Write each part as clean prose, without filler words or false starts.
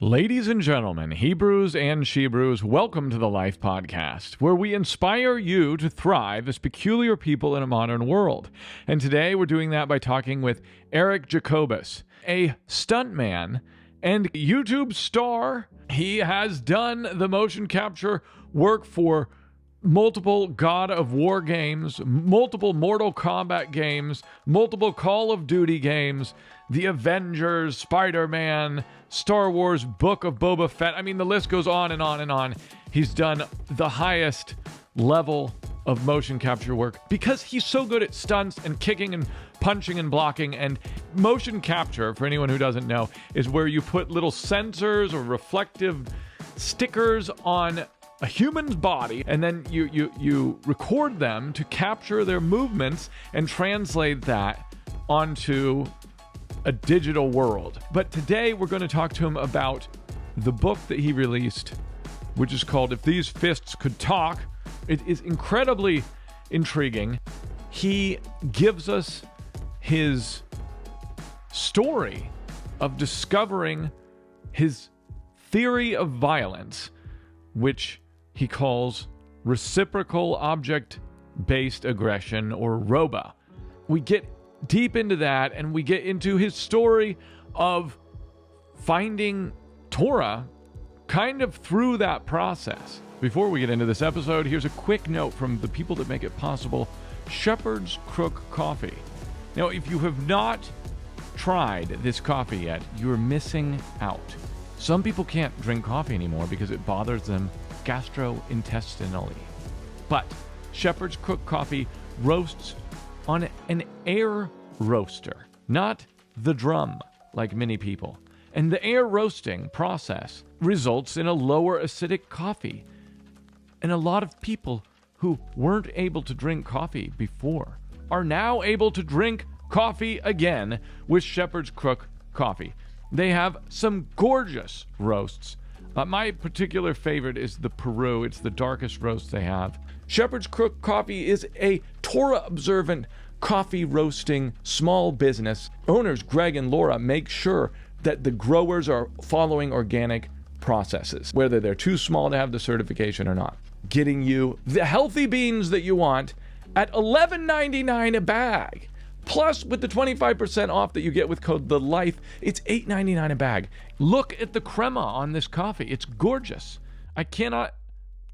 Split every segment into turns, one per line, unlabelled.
Ladies and gentlemen, Hebrews and Shebrews, welcome to the Life Podcast, where we inspire you to thrive as peculiar people in a modern world. And today we're doing that by talking with Eric Jacobus, a stuntman and YouTube star. He has done the motion capture work for multiple God of War games, multiple Mortal Kombat games, multiple Call of Duty games, The Avengers, Spider-Man, Star Wars, Book of Boba Fett. I mean, the list goes on and on and on. He's done the highest level of motion capture work because he's so good at stunts and kicking and punching and blocking. And motion capture, for anyone who doesn't know, is where you put little sensors or reflective stickers on a human's body, and then you record them to capture their movements and translate that onto a digital world. But today we're going to talk to him about the book that he released, which is called If These Fists Could Talk. It is incredibly intriguing. He gives us his story of discovering his theory of violence, which he calls reciprocal object-based aggression, or ROBA. We get deep into that, and we get into his story of finding Torah kind of through that process. Before we get into this episode, here's a quick note from the people that make it possible, Shepherd's Crook Coffee. Now, if you have not tried this coffee yet, you're missing out. Some people can't drink coffee anymore because it bothers them gastrointestinally. But Shepherd's Crook Coffee roasts on an air roaster, not the drum like many people. And the air roasting process results in a lower acidic coffee. And a lot of people who weren't able to drink coffee before are now able to drink coffee again with Shepherd's Crook Coffee. They have some gorgeous roasts. My particular favorite is the Peru. It's the darkest roast they have. Shepherd's Crook Coffee is a Torah-Observant coffee roasting small business. Owners Greg and Laura make sure that the growers are following organic processes, whether they're too small to have the certification or not. Getting you the healthy beans that you want at $11.99 a bag. Plus, with the 25% off that you get with code THELIFE, it's $8.99 a bag. Look at the crema on this coffee. It's gorgeous. I cannot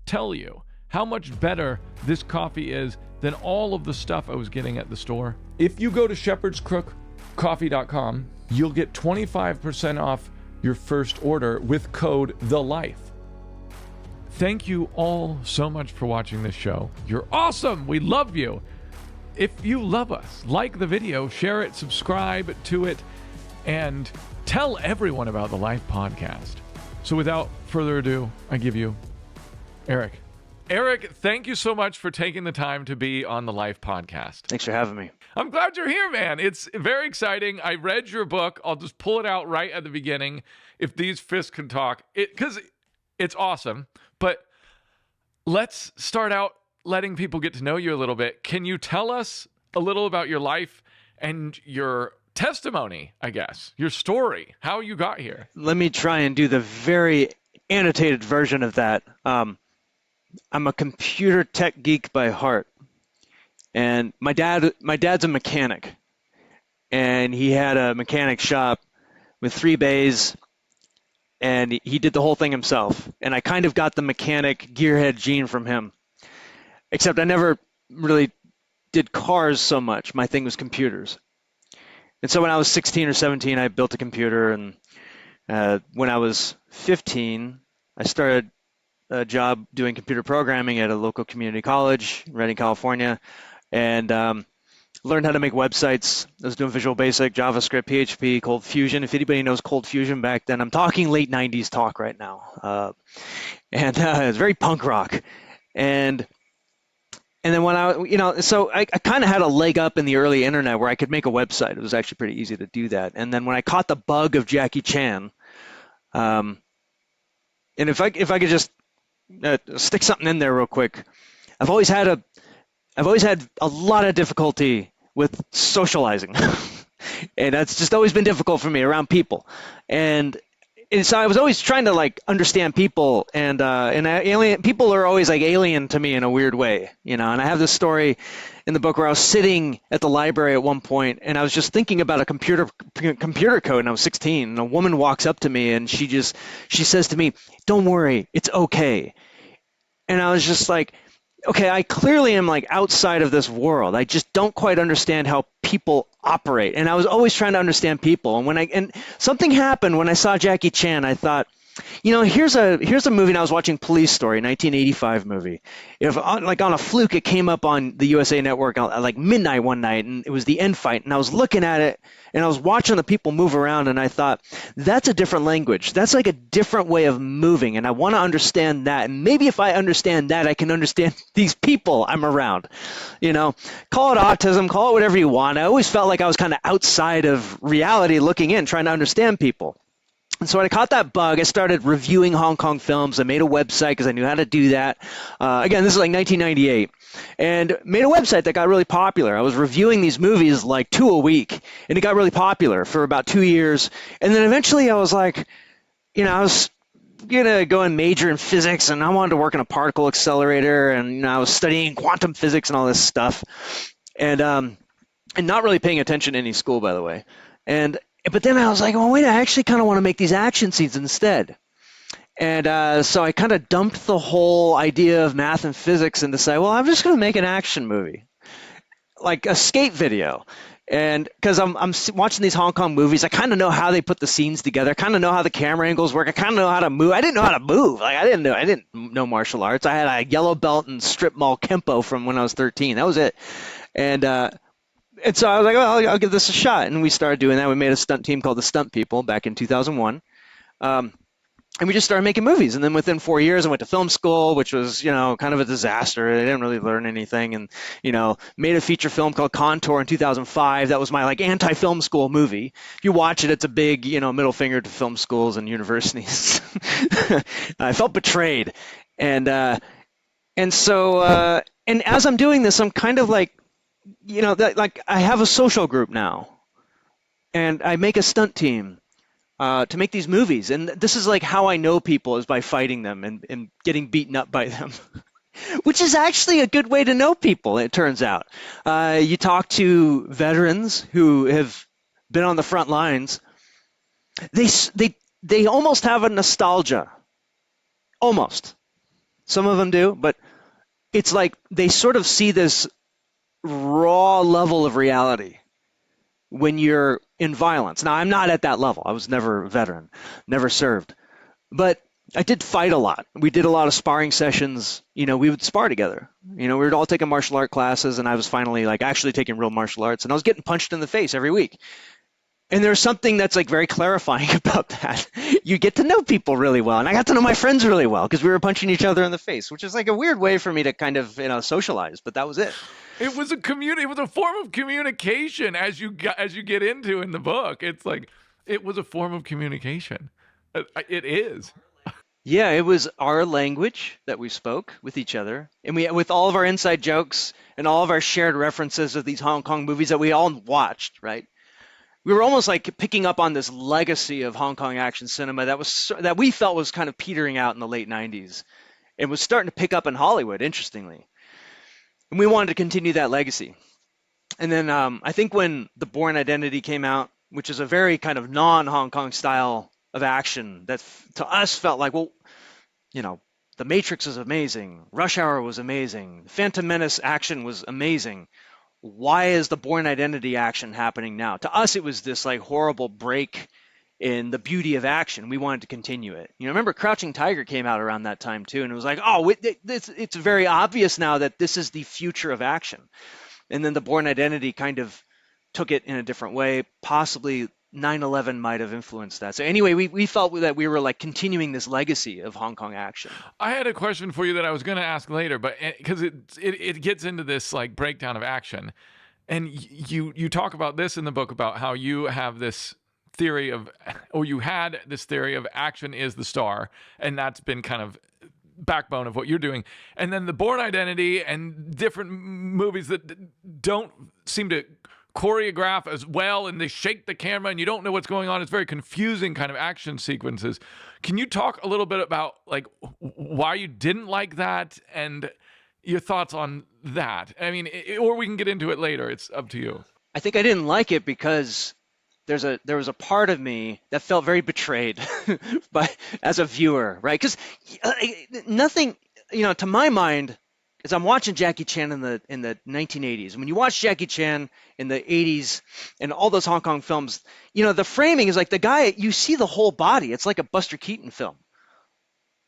tell you how much better this coffee is than all of the stuff I was getting at the store. If you go to shepherdscrookcoffee.com, you'll get 25% off your first order with code THELIFE. Thank you all so much for watching this show. You're awesome. We love you. If you love us, like the video, share it, subscribe to it, and tell everyone about the Life Podcast. So without further ado, I give you Eric. Eric, thank you so much for taking the time to be on the Life Podcast.
Thanks for having me.
I'm glad you're here, man. It's very exciting. I read your book. I'll just pull it out right at the beginning. If These Fists Can Talk, because it's awesome. But let's start out letting people get to know you a little bit. Can you tell us a little about your life and your testimony, I guess, your story, how you got here?
Let me try and do the very annotated version of that. I'm a computer tech geek by heart, and my dad's a mechanic, and he had a mechanic shop with 3 bays, and he did the whole thing himself. And I kind of got the mechanic gearhead gene from him. Except I never really did cars so much. My thing was computers. And so when I was 16 or 17, I built a computer. And when I was 15, I started a job doing computer programming at a local community college in Redding, California, and learned how to make websites. I was doing Visual Basic, JavaScript, PHP, Cold Fusion. If anybody knows Cold Fusion back then, I'm talking late 90s talk right now. It's very punk rock. And then when so I kind of had a leg up in the early internet where I could make a website. It was actually pretty easy to do that. And then when I caught the bug of Jackie Chan, and if I could just stick something in there real quick, I've always had a lot of difficulty with socializing, and that's just always been difficult for me around people. And and so I was always trying to like understand people, and people are always like alien to me in a weird way, you know. And I have this story in the book where I was sitting at the library at one point, and I was just thinking about a computer code, and I was 16, and a woman walks up to me, and she says to me, "Don't worry, it's okay." And I was just like, okay, I clearly am like outside of this world. I just don't quite understand how people operate. And I was always trying to understand people. And something happened when I saw Jackie Chan, I thought, you know, here's a movie, and I was watching Police Story, 1985 movie. If like on a fluke, it came up on the USA Network at like midnight one night, and it was the end fight, and I was looking at it, and I was watching the people move around, and I thought, that's a different language. That's like a different way of moving, and I want to understand that. And maybe if I understand that, I can understand these people I'm around. You know, call it autism, call it whatever you want. I always felt like I was kind of outside of reality looking in, trying to understand people. And so when I caught that bug, I started reviewing Hong Kong films. I made a website because I knew how to do that. Again, this is like 1998. And made a website that got really popular. I was reviewing these movies like 2 a week, and it got really popular for about 2 years. And then eventually I was like, you know, I was going to go and major in physics, and I wanted to work in a particle accelerator, and you know, I was studying quantum physics and all this stuff. And not really paying attention to any school, by the way. But then I was like, oh, wait, I actually kind of want to make these action scenes instead. And so I kind of dumped the whole idea of math and physics and decided, well, I'm just going to make an action movie, like a skate video. And because I'm watching these Hong Kong movies, I kind of know how they put the scenes together. I kind of know how the camera angles work. I kind of know how to move. I didn't know how to move. Like I didn't know martial arts. I had a yellow belt in strip mall kempo from when I was 13. That was it. And so I was like, well, I'll give this a shot. And we started doing that. We made a stunt team called the Stunt People back in 2001. And we just started making movies. And then within 4 years, I went to film school, which was, you know, kind of a disaster. I didn't really learn anything. And, you know, made a feature film called Contour in 2005. That was my, like, anti-film school movie. If you watch it, it's a big, you know, middle finger to film schools and universities. I felt betrayed. And so as I'm doing this, I'm kind of like, you know, like I have a social group now, and I make a stunt team to make these movies. And this is like how I know people, is by fighting them and getting beaten up by them, which is actually a good way to know people, it turns out. You talk to veterans who have been on the front lines. They almost have a nostalgia. Almost. Some of them do, but it's like they sort of see this raw level of reality when you're in violence. Now, I'm not at that level. I was never a veteran, never served. But I did fight a lot. We did a lot of sparring sessions. You know, we would spar together. You know, we would all taking martial art classes, and I was finally like actually taking real martial arts, and I was getting punched in the face every week. And there's something that's like very clarifying about that. You get to know people really well. And I got to know my friends really well because we were punching each other in the face, which is like a weird way for me to kind of, you know, socialize. But that was it.
It was a form of communication as you get into in the book. It's like it was a form of communication. It is.
Yeah, it was our language that we spoke with each other, and we, with all of our inside jokes and all of our shared references of these Hong Kong movies that we all watched, right? We were almost like picking up on this legacy of Hong Kong action cinema that we felt was kind of petering out in the late 90s and was starting to pick up in Hollywood, interestingly. And we wanted to continue that legacy. And then I think when The Bourne Identity came out, which is a very kind of non-Hong Kong style of action that to us felt like, well, you know, The Matrix is amazing. Rush Hour was amazing. Phantom Menace action was amazing. Why is the Bourne Identity action happening now? To us, it was this like horrible break in the beauty of action. We wanted to continue it. You know, remember Crouching Tiger came out around that time too, and it was like, oh, it's very obvious now that this is the future of action. And then the Bourne Identity kind of took it in a different way. Possibly 9/11 might have influenced that. So anyway, we felt that we were like continuing this legacy of Hong Kong action.
I had a question for you that I was going to ask later, but because it gets into this like breakdown of action, and you talk about this in the book about how you have this theory of, or you had this theory of action is the star, and that's been kind of backbone of what you're doing. And then the Bourne Identity and different movies that don't seem to choreograph as well, and they shake the camera and you don't know what's going on. It's very confusing kind of action sequences. Can you talk a little bit about like why you didn't like that and your thoughts on that? I mean, or we can get into it later. It's up to you.
I think I didn't like it because there was a part of me that felt very betrayed as a viewer, right? Because nothing, to my mind, as I'm watching Jackie Chan in the 1980s. When you watch Jackie Chan in the 80s and all those Hong Kong films, the framing is like the guy, you see the whole body. It's like a Buster Keaton film.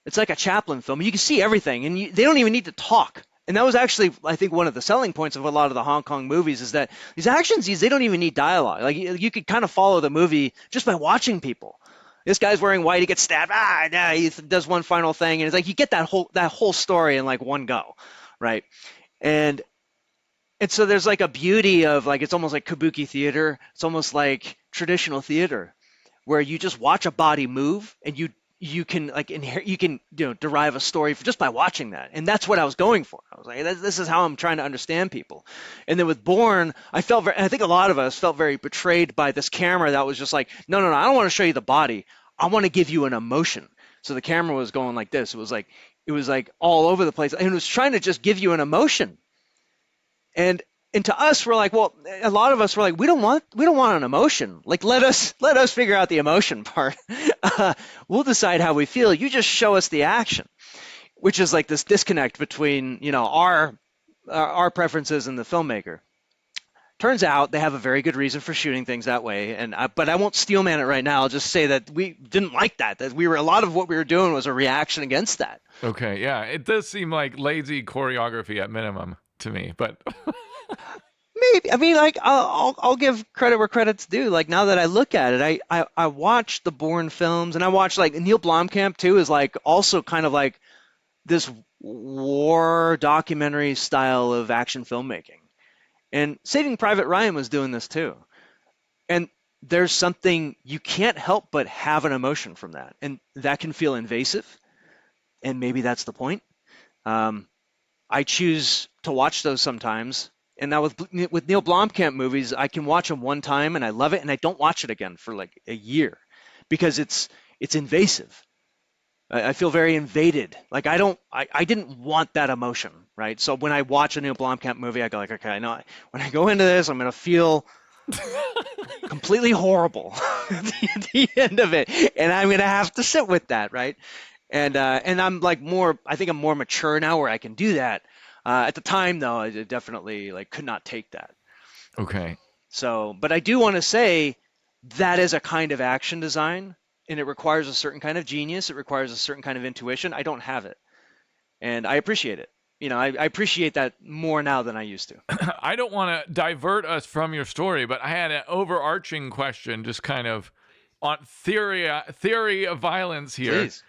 It's like a Chaplin film. You can see everything, and they don't even need to talk. And that was actually, I think, one of the selling points of a lot of the Hong Kong movies is that these action scenes, they don't even need dialogue. Like you could kind of follow the movie just by watching people. This guy's wearing white, he gets stabbed. He does one final thing, and it's like you get that whole story in like one go, right? And so there's like a beauty of like it's almost like kabuki theater. It's almost like traditional theater, where you just watch a body move and you can like derive a story just by watching that. And that's what I was going for. I was like, this is how I'm trying to understand people. And then with Bourne, I think a lot of us felt very betrayed by this camera that was just like, no, I don't want to show you the body. I want to give you an emotion. So the camera was going like this. It was like all over the place. And it was trying to just give you an emotion. And to us, we're like, well, a lot of us were like, we don't want an emotion. Like, let us figure out the emotion part. We'll decide how we feel. You just show us the action, which is like this disconnect between, our preferences and the filmmaker. Turns out they have a very good reason for shooting things that way. But I won't steelman it right now. I'll just say that we didn't like that. That a lot of what we were doing was a reaction against that.
Okay, yeah, it does seem like lazy choreography at minimum to me, but.
Maybe. I mean, like, I'll give credit where credit's due. Like, now that I look at it, I watched the Bourne films, and I watched, like, Neil Blomkamp, too, is, like, also kind of like this war documentary style of action filmmaking. And Saving Private Ryan was doing this, too. And there's something you can't help but have an emotion from that. And that can feel invasive, and maybe that's the point. I choose to watch those sometimes. And now with Neil Blomkamp movies, I can watch them one time and I love it, and I don't watch it again for like a year because it's invasive. I feel very invaded. Like I didn't want that emotion, right? So when I watch a Neil Blomkamp movie, I go like, okay, I know when I go into this, I'm gonna feel completely horrible at the end of it, and I'm gonna have to sit with that, right? And I'm like I think I'm more mature now where I can do that. At the time, though, I definitely like could not take that.
Okay.
So, but I do want to say that is a kind of action design, and it requires a certain kind of genius. It requires a certain kind of intuition. I don't have it, and I appreciate it. I appreciate that more now than I used to.
I don't want to divert us from your story, but I had an overarching question, just kind of on theory of violence here.
Please.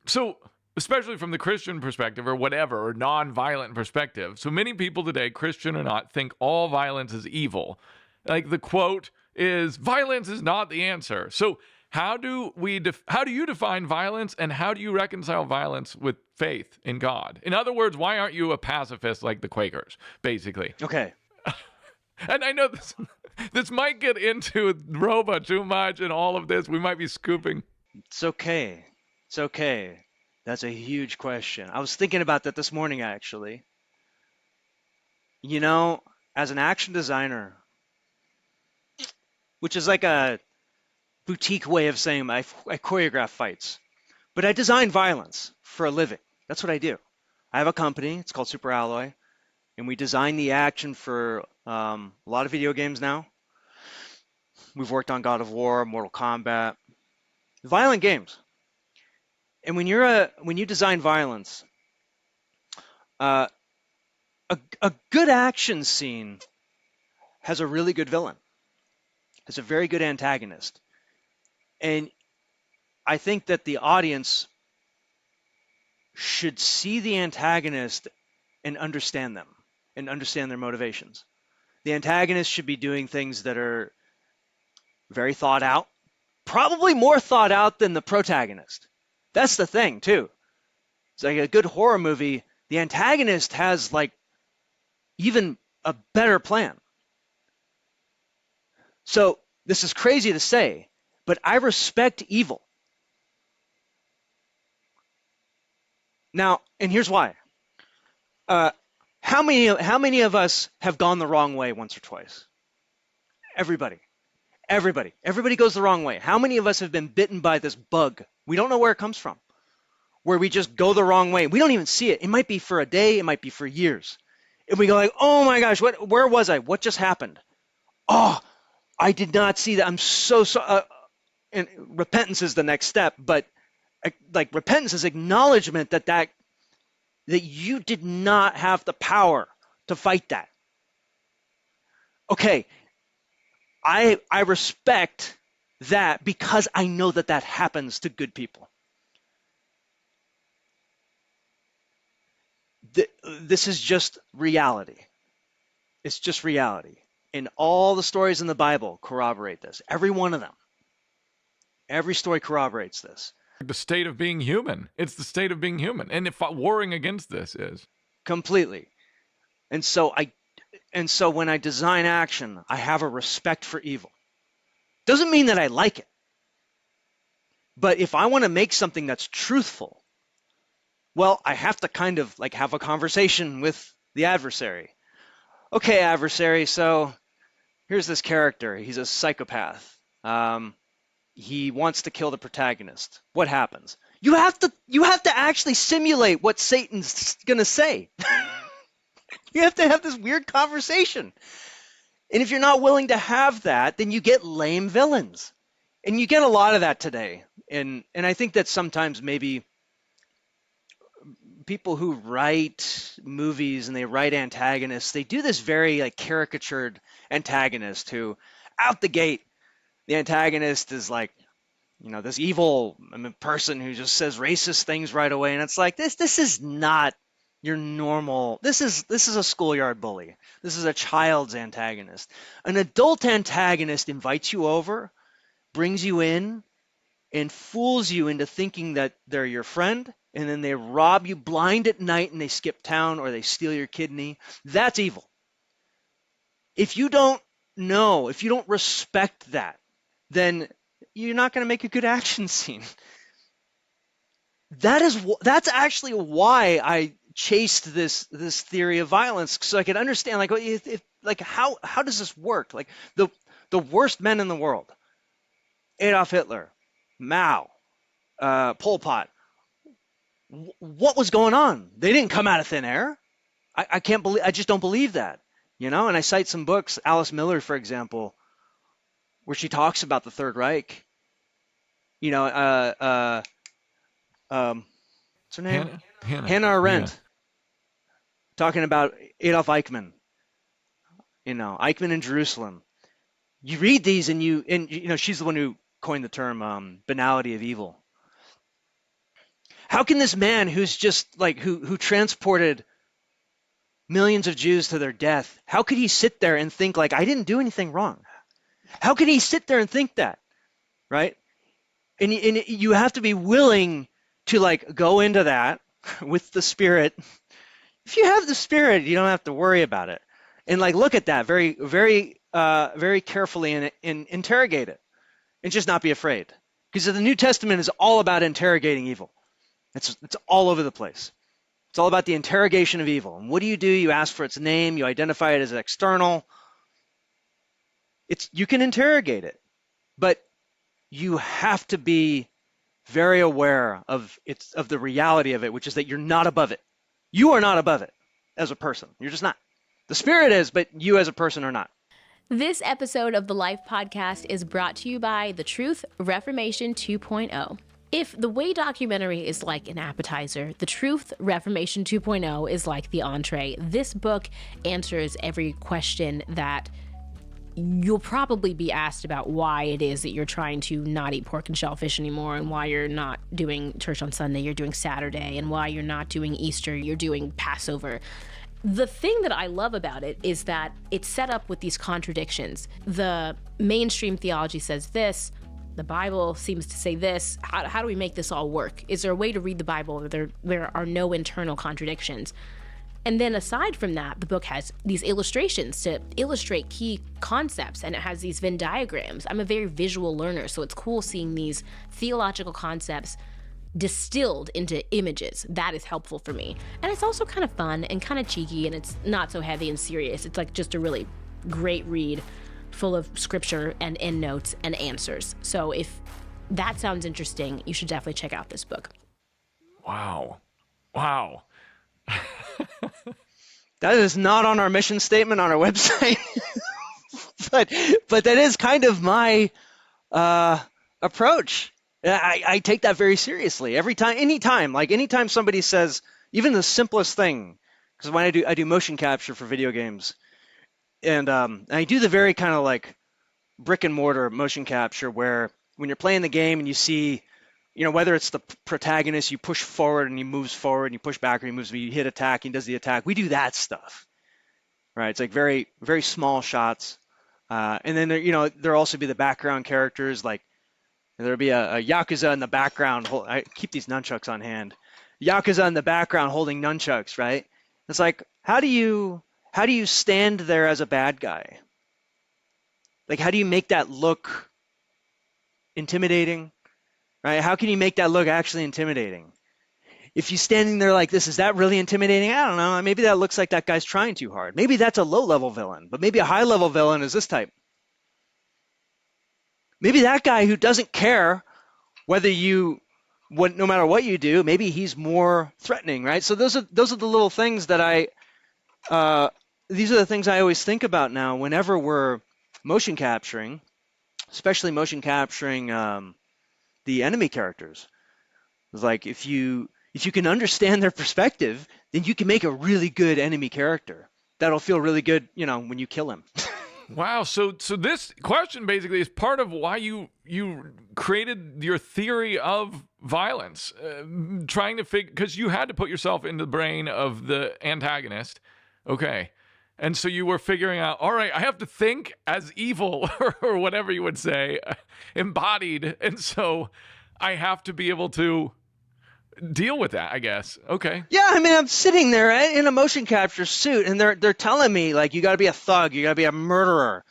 So, especially from the Christian perspective or whatever, or non-violent perspective. So many people today, Christian or not, think all violence is evil. Like the quote is, violence is not the answer. So how do you define violence, and how do you reconcile violence with faith in God? In other words, why aren't you a pacifist like the Quakers, basically?
Okay.
And I know this might get into ROBA too much and all of this. We might be scooping.
It's okay. It's okay. That's a huge question. I was thinking about that this morning, actually. As an action designer, which is like a boutique way of saying I choreograph fights, but I design violence for a living. That's what I do. I have a company. It's called SuperAlloy, and we design the action for a lot of video games now. We've worked on God of War, Mortal Kombat, violent games. And when you design violence, a good action scene has a really good villain, has a very good antagonist, and I think that the audience should see the antagonist and understand them and understand their motivations. The antagonist should be doing things that are very thought out, probably more thought out than the protagonist. That's the thing, too. It's like a good horror movie, the antagonist has like even a better plan. So this is crazy to say, but I respect evil. Now, and here's why. How many of us have gone the wrong way once or twice? Everybody. Everybody goes the wrong way. How many of us have been bitten by this bug? We don't know where it comes from, where we just go the wrong way. We don't even see it. It might be for a day. It might be for years. And we go like, oh my gosh, where was I? What just happened? Oh, I did not see that. I'm so sorry. And repentance is the next step. But like repentance is acknowledgement that you did not have the power to fight that. Okay. I respect that because I know that happens to good people. This is just reality. It's just reality. And all the stories in the Bible corroborate this. Every one of them. Every story corroborates this.
The state of being human. It's the state of being human. And if warring against this is.
Completely. And so when I design action, I have a respect for evil. Doesn't mean that I like it. But if I want to make something that's truthful, well, I have to kind of like have a conversation with the adversary. Okay, adversary, so here's this character. He's a psychopath. He wants to kill the protagonist. What happens? You have to actually simulate what Satan's going to say. You have to have this weird conversation. And if you're not willing to have that, then you get lame villains. And you get a lot of that today. And I think that sometimes maybe people who write movies and they write antagonists, they do this very like caricatured antagonist who out the gate, the antagonist is like, this evil person who just says racist things right away. And it's like, this is not your normal, this is a schoolyard bully. This is a child's antagonist. An adult antagonist invites you over, brings you in, and fools you into thinking that they're your friend, and then they rob you blind at night and they skip town or they steal your kidney. That's evil. If you don't know, if you don't respect that, then you're not going to make a good action scene. That's actually why I chased this theory of violence, so I could understand how does this work? Like the worst men in the world, Adolf Hitler, Mao, Pol Pot. What was going on? They didn't come out of thin air. I just don't believe that. And I cite some books, Alice Miller, for example, where she talks about the Third Reich. What's her name? Hannah Arendt. Yeah. Talking about Adolf Eichmann. Eichmann in Jerusalem. You read these and she's the one who coined the term banality of evil. How can this man who's just like who transported millions of Jews to their death, how could he sit there and think like, I didn't do anything wrong? How could he sit there and think that, right? And you have to be willing to like go into that with the Spirit. If you have the Spirit, you don't have to worry about it. And like look at that very, very, very carefully and interrogate it, and just not be afraid. Because the New Testament is all about interrogating evil. It's all over the place. It's all about the interrogation of evil. And what do? You ask for its name. You identify it as external. You can interrogate it, but you have to be very aware of the reality of it, which is that you're not above it. You are not above it as a person. You're just not. The Spirit is, but you as a person are not.
This episode of the Life Podcast is brought to you by the Truth Reformation 2.0. If the Way documentary is like an appetizer, the Truth Reformation 2.0 is like the entree. This book answers every question that you'll probably be asked about why it is that you're trying to not eat pork and shellfish anymore, and why you're not doing church on Sunday, you're doing Saturday, and why you're not doing Easter, you're doing Passover. The thing that I love about it is that it's set up with these contradictions. The mainstream theology says this, the Bible seems to say this. How do we make this all work? Is there a way to read the Bible where there are no internal contradictions? And then aside from that, the book has these illustrations to illustrate key concepts, and it has these Venn diagrams. I'm a very visual learner, so it's cool seeing these theological concepts distilled into images. That is helpful for me. And it's also kind of fun and kind of cheeky, and it's not so heavy and serious. It's like just a really great read full of scripture and endnotes and answers. So if that sounds interesting, you should definitely check out this book.
Wow.
That is not on our mission statement on our website, but that is kind of my approach. I take that very seriously. Anytime somebody says, even the simplest thing, because when I do motion capture for video games, and I do the very kind of like brick and mortar motion capture where when you're playing the game and you see, whether it's the protagonist, you push forward and he moves forward, and you push back and he moves, you hit attack, he does the attack. We do that stuff, right? It's like very, very small shots. And then there'll also be the background characters, like there'll be a Yakuza in the background. I keep these nunchucks on hand. Yakuza in the background holding nunchucks, right? It's like, how do you stand there as a bad guy? Like, how do you make that look intimidating? Right? How can you make that look actually intimidating? If you're standing there like this, is that really intimidating? I don't know. Maybe that looks like that guy's trying too hard. Maybe that's a low-level villain, but maybe a high-level villain is this type. Maybe that guy who doesn't care no matter what you do, maybe he's more threatening, right? So those are the little things that these are the things I always think about now whenever we're motion capturing, especially motion capturing the enemy characters. It's like if you can understand their perspective, then you can make a really good enemy character. That'll feel really good, when you kill him.
Wow. So this question basically is part of why you created your theory of violence, trying to figure, because you had to put yourself in the brain of the antagonist. Okay. And so you were figuring out, all right, I have to think as evil or whatever you would say, embodied. And so I have to be able to deal with that, I guess. Okay.
Yeah, I'm sitting there in a motion capture suit, and they're telling me, like, you got to be a thug, you got to be a murderer.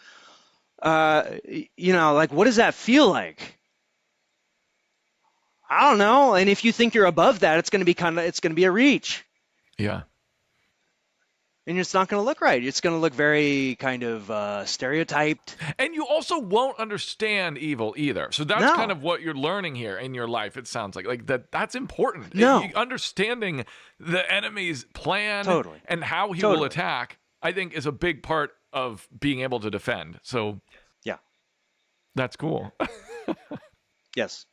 Like, what does that feel like? I don't know. And if you think you're above that, it's going to be a reach.
Yeah.
And it's not going to look right. It's going to look very kind of stereotyped.
And you also won't understand evil either. So that's kind of what you're learning here in your life, it sounds like that's important.
No.
Understanding the enemy's plan and how he will attack, I think, is a big part of being able to defend. So
yeah,
that's cool.
Yes.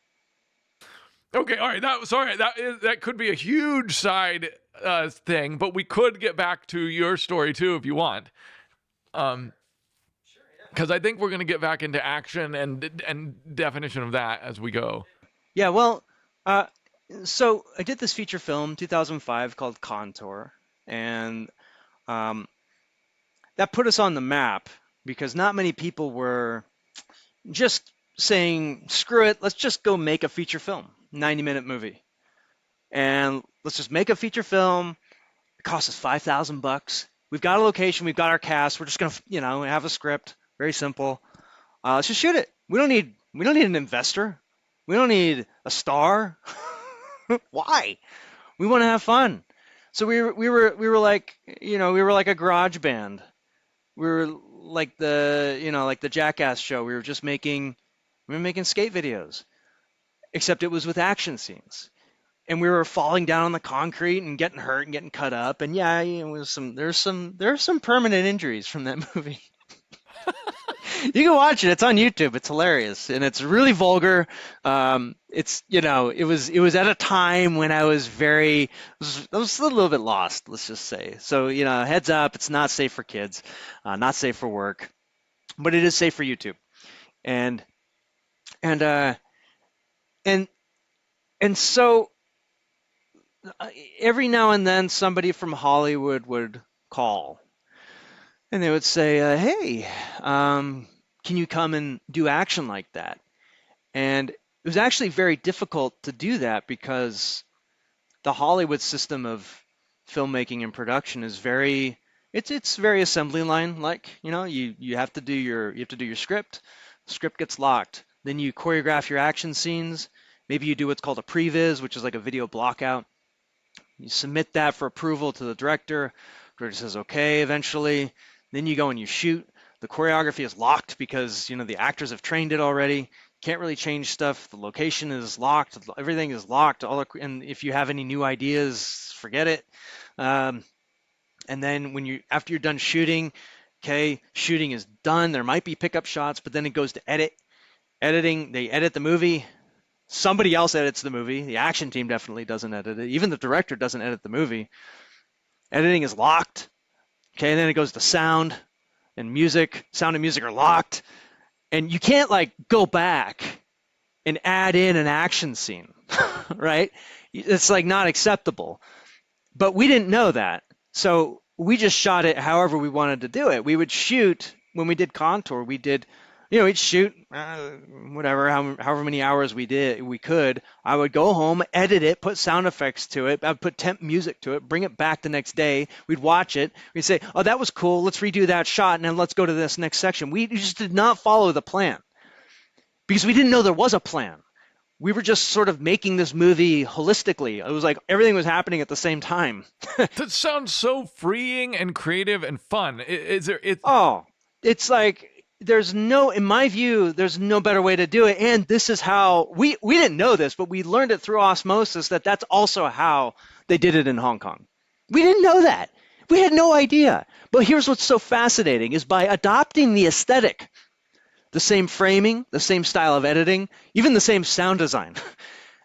Okay, all right. That could be a huge side thing, but we could get back to your story too if you want, because I think we're going to get back into action and definition of that as we go.
Yeah, well, so I did this feature film 2005 called Contour, and that put us on the map because not many people were just saying, screw it, let's just go make a feature film, 90-minute movie. And let's just make a feature film. It costs us $5,000. We've got a location. We've got our cast. We're just gonna, have a script. Very simple. Let's just shoot it. We don't need an investor. We don't need a star. Why? We want to have fun. So we were like a garage band. We were like the Jackass show. We were making skate videos, except it was with action scenes. And we were falling down on the concrete and getting hurt and getting cut up. And yeah, there's some permanent injuries from that movie. You can watch it. It's on YouTube. It's hilarious. And it's really vulgar. It was at a time when I was a little bit lost, let's just say. So, heads up, it's not safe for kids, not safe for work, but it is safe for YouTube. And so every now and then somebody from Hollywood would call and they would say, hey, can you come and do action like that? And it was actually very difficult to do that because the Hollywood system of filmmaking and production is very it's very assembly line like. You have to do your script. The script gets locked. Then you choreograph your action scenes. Maybe you do what's called a previs, which is like a video blockout. You submit that for approval to the director. Director says okay eventually. Then you go and you shoot. The choreography is locked because the actors have trained it already. Can't really change stuff. The location is locked. Everything is locked. And if you have any new ideas, forget it. And then after you're done shooting, okay, shooting is done. There might be pickup shots, but then it goes to editing. They edit the movie. Somebody else edits the movie. The action team definitely doesn't edit it. Even the director doesn't edit the movie. Editing is locked. Okay, and then it goes to sound and music. Sound and music are locked. And you can't go back and add in an action scene, right? It's not acceptable. But we didn't know that. So we just shot it however we wanted to do it. We would shoot, when we did Contour, we'd shoot whatever, however many hours we could. I would go home, edit it, put sound effects to it. I'd put temp music to it, bring it back the next day. We'd watch it. We'd say, oh, that was cool. Let's redo that shot, and then let's go to this next section. We just did not follow the plan because we didn't know there was a plan. We were just sort of making this movie holistically. It was like everything was happening at the same time.
That sounds so freeing and creative and fun.
It's like in my view, there's no better way to do it. And this is how we didn't know this, but we learned it through osmosis that's also how they did it in Hong Kong. We didn't know that. We had no idea. But here's what's so fascinating is by adopting the aesthetic, the same framing, the same style of editing, even the same sound design,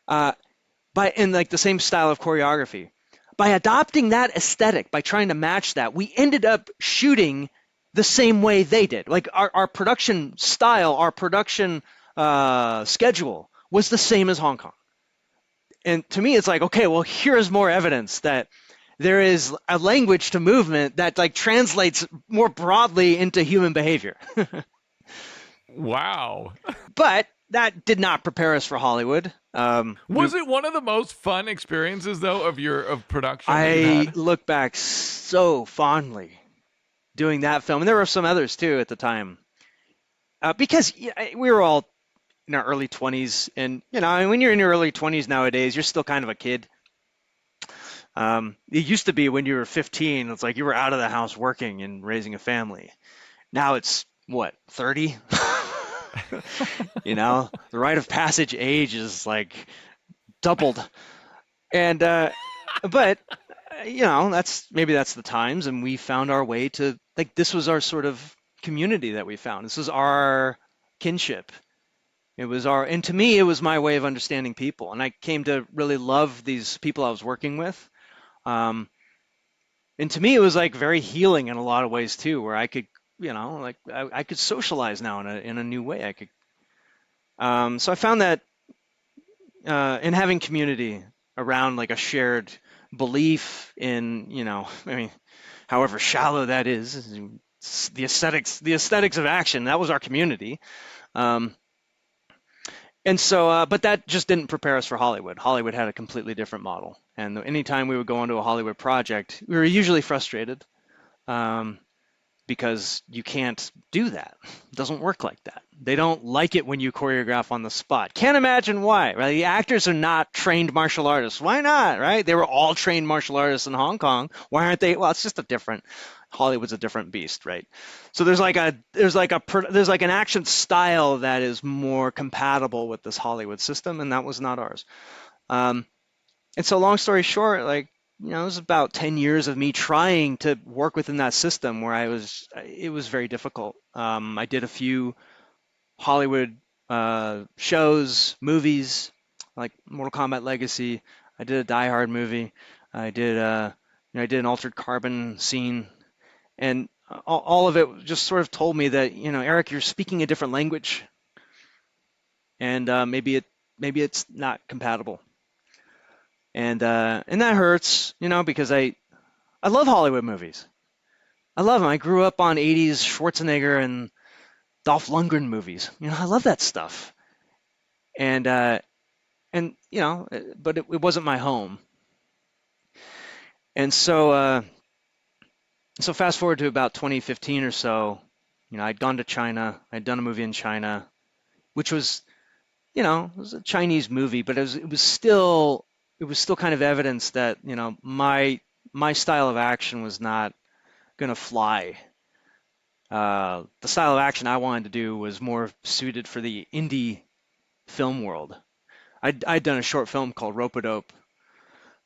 and the same style of choreography. By adopting that aesthetic, by trying to match that, we ended up shooting the same way they did. Like our production style, our production schedule was the same as Hong Kong. And to me, it's like, okay, well, here's more evidence that there is a language to movement that translates more broadly into human behavior.
Wow.
But that did not prepare us for Hollywood.
Was it one of the most fun experiences, though, of production?
I look back so fondly doing that film, and there were some others too at the time, because we were all in our early 20s, and when you're in your early 20s nowadays, you're still kind of a kid. It used to be when you were 15, it's like you were out of the house working and raising a family. Now it's what, 30? The rite of passage age is doubled, and but that's the times, and we found our way to this was our sort of community that we found. This was our kinship. And to me, it was my way of understanding people, and I came to really love these people I was working with. And to me, it was very healing in a lot of ways too, where I could I could socialize now in a new way. I could, so I found that in having community around a shared belief in, however shallow that is, the aesthetics of action. That was our community, and so, but that just didn't prepare us for Hollywood. Hollywood had a completely different model, and anytime we would go into a Hollywood project, we were usually frustrated. Because you can't do that. It doesn't work like that. They don't like it when you choreograph on the spot. Can't imagine why, right? The actors are not trained martial artists. Why not, right? They were all trained martial artists in Hong Kong. Why aren't they? Well, it's just Hollywood's a different beast, right? So there's an action style that is more compatible with this Hollywood system, and that was not ours. And so long story short, it was about 10 years of me trying to work within that system where it was very difficult. I did a few Hollywood shows, movies, like Mortal Kombat Legacy. I did a Die Hard movie. I did an Altered Carbon scene. And all of it just sort of told me that, Eric, you're speaking a different language. And maybe it's not compatible. And that hurts, because I love Hollywood movies. I love them. I grew up on 80s Schwarzenegger and Dolph Lundgren movies. I love that stuff. And but it wasn't my home. And so fast forward to about 2015 or so, I'd gone to China. I'd done a movie in China, which was, it was a Chinese movie, but it was still kind of evidence that, my style of action was not gonna fly. The style of action I wanted to do was more suited for the indie film world. I'd done a short film called Rope-a-Dope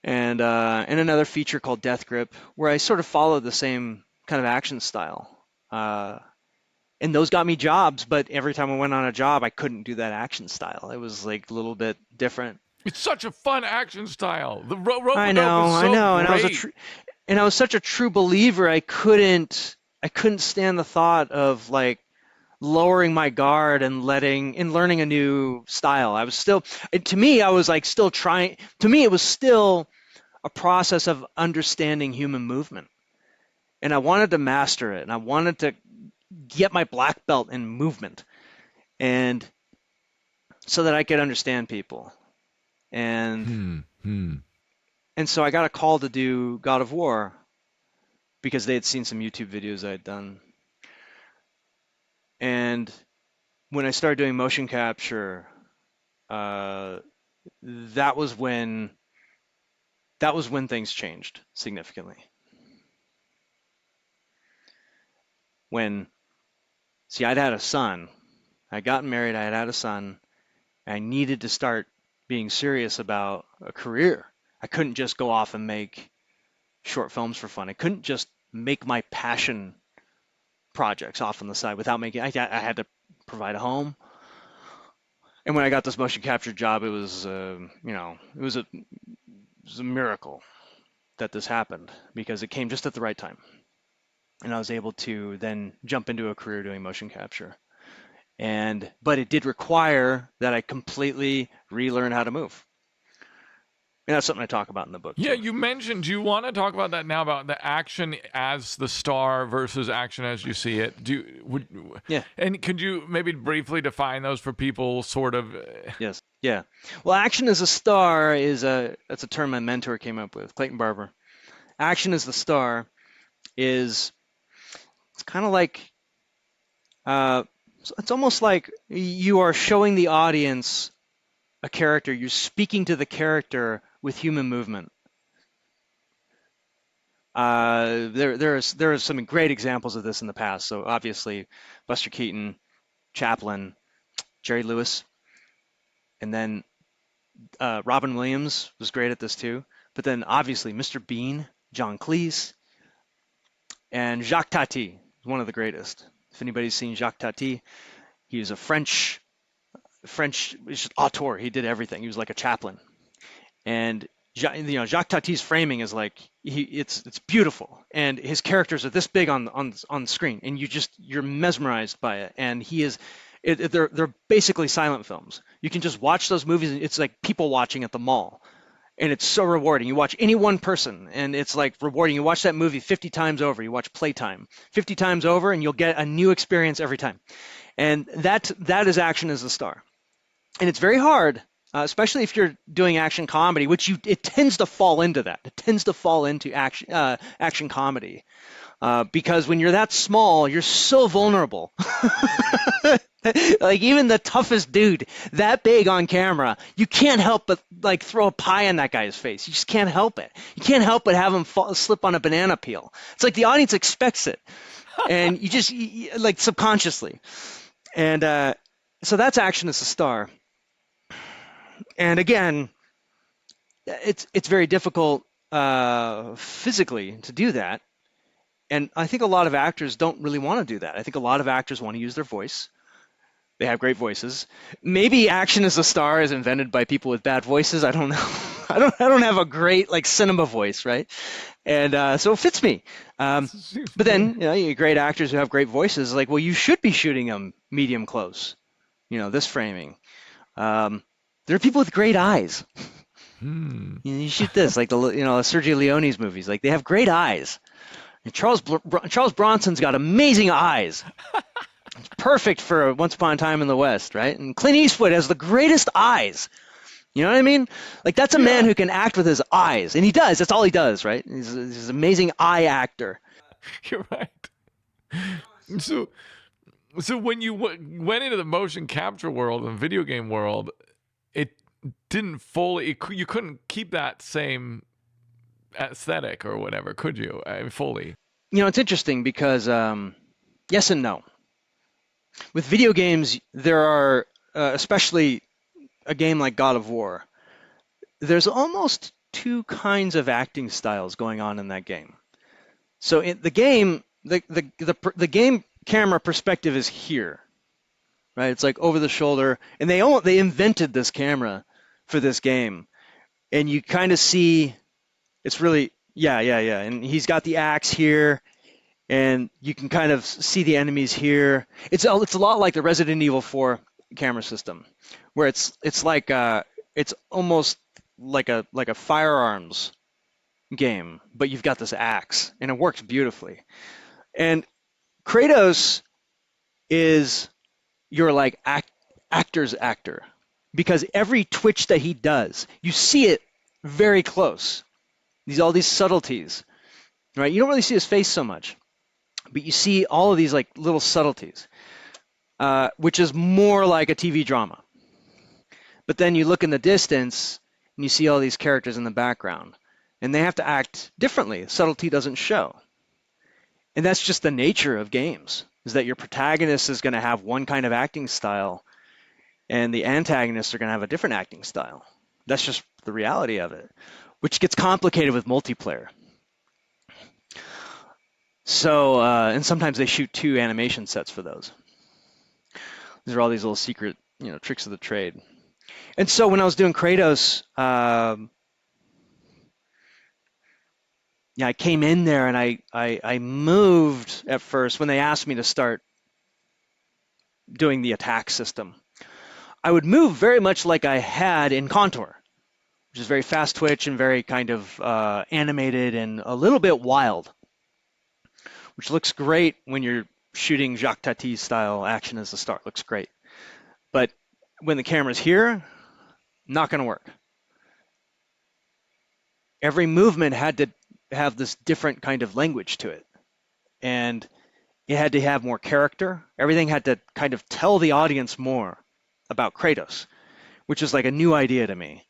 and another feature called Death Grip, where I sort of followed the same kind of action style. And those got me jobs, but every time I went on a job, I couldn't do that action style. It was like a little bit different.
It's such a fun action style. The rope
I
is
know,
so
I know,
great.
and I was such a true believer. I couldn't stand the thought of like lowering my guard and learning a new style. I was still, to me, I was like still trying. To me, it was still a process of understanding human movement, and I wanted to master it, and I wanted to get my black belt in movement, and so that I could understand people. And and so I got a call to do God of War because they had seen some YouTube videos I'd done. And when I started doing motion capture, that was when things changed significantly. I'd had a son, I'd gotten married, I had a son, I needed to start being serious about a career. I couldn't just go off and make short films for fun. I couldn't just make my passion projects off on the side without making. I had to provide a home. And when I got this motion capture job, it was it was a miracle that this happened because it came just at the right time, and I was able to then jump into a career doing motion capture. But it did require that I completely relearn how to move. And that's something I talk about in the book.
Yeah,
too.
you mentioned, do you want to talk about that now, about the action as the star versus action as you see it?
Yeah.
And could you maybe briefly define those for people, sort of?
Yes. Yeah. Well, action as a star that's a term my mentor came up with, Clayton Barber. Action as the star it's kind of like it's almost like you are showing the audience a character. You're speaking to the character with human movement. There are some great examples of this in the past. So obviously, Buster Keaton, Chaplin, Jerry Lewis, and then Robin Williams was great at this too. But then obviously Mr. Bean, John Cleese, and Jacques Tati, one of the greatest. If anybody's seen Jacques Tati, he was a French auteur. He did everything. He was like a Chaplin. And Jacques Tati's framing is like it's beautiful, and his characters are this big on the screen, and you're mesmerized by it. And they're basically silent films. You can just watch those movies, and it's like people watching at the mall, and it's so rewarding. You watch any one person, and it's like rewarding. You watch that movie 50 times over. You watch Playtime 50 times over, and you'll get a new experience every time. And that is action as a star. And it's very hard, especially if you're doing action comedy, which it tends to fall into that. It tends to fall into action comedy because when you're that small, you're so vulnerable. Like even the toughest dude, that big on camera, you can't help but like throw a pie in that guy's face. You just can't help it. You can't help but have him slip on a banana peel. It's like the audience expects it, and you like subconsciously. And so that's action as a star. And again, it's very difficult physically to do that. And I think a lot of actors don't really want to do that. I think a lot of actors want to use their voice. They have great voices. Maybe action as a star is invented by people with bad voices. I don't know. I don't have a great like cinema voice, right? And so it fits me. But then you great actors who have great voices, like, well, you should be shooting them medium close. This framing. There are people with great eyes. You shoot this, like the Sergio Leone's movies. Like they have great eyes. And Charles Bronson's got amazing eyes. It's perfect for Once Upon a Time in the West, right? And Clint Eastwood has the greatest eyes. You know what I mean? Like that's a man who can act with his eyes, and he does. That's all he does, right? He's an amazing eye actor.
You're right. So when you went into the motion capture world and video game world, it didn't fully. You couldn't keep that same aesthetic or whatever, could you? Fully.
You know, it's interesting because yes and no. With video games, there are, especially a game like God of War, there's almost two kinds of acting styles going on in that game. So in the game, the game camera perspective is here, right? It's like over the shoulder, and they invented this camera for this game, and you kind of see, it's really yeah, and he's got the axe here, and you can kind of see the enemies here. It's a lot like the Resident Evil 4 camera system, where it's like it's almost like a firearms game, but you've got this axe, and it works beautifully. And Kratos is your like actor's actor, because every twitch that he does, you see it very close. All these subtleties, right? You don't really see his face so much, but you see all of these like little subtleties, which is more like a TV drama. But then you look in the distance and you see all these characters in the background, and they have to act differently. Subtlety doesn't show. And that's just the nature of games, is that your protagonist is going to have one kind of acting style, and the antagonists are going to have a different acting style. That's just the reality of it, which gets complicated with multiplayer. So, and sometimes they shoot 2 animation sets for those. These are all these little secret, tricks of the trade. And so when I was doing Kratos, I came in there and I moved at first when they asked me to start doing the attack system. I would move very much like I had in Contour, which is very fast twitch and very kind of animated and a little bit wild, which looks great when you're shooting Jacques Tati style action as the star. Looks great. But when the camera's here, not going to work. Every movement had to have this different kind of language to it. And it had to have more character. Everything had to kind of tell the audience more about Kratos, which is like a new idea to me.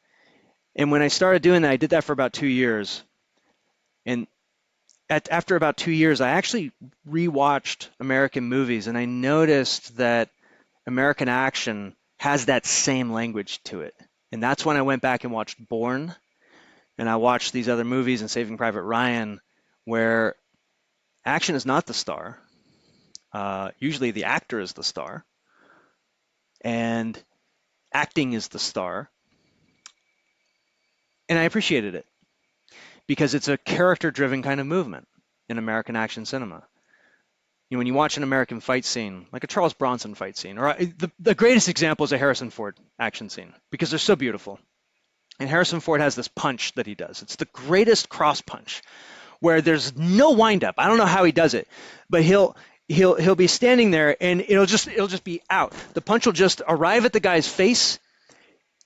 And when I started doing that, I did that for about 2 years. And after about 2 years, I actually rewatched American movies, and I noticed that American action has that same language to it. And that's when I went back and watched Bourne, and I watched these other movies and Saving Private Ryan, where action is not the star. Usually the actor is the star, and acting is the star. And I appreciated it because it's a character-driven kind of movement in American action cinema. When you watch an American fight scene, like a Charles Bronson fight scene, or the greatest example is a Harrison Ford action scene, because they're so beautiful. And Harrison Ford has this punch that he does. It's the greatest cross punch, where there's no windup. I don't know how he does it, but he'll be standing there, and it'll just be out. The punch will just arrive at the guy's face,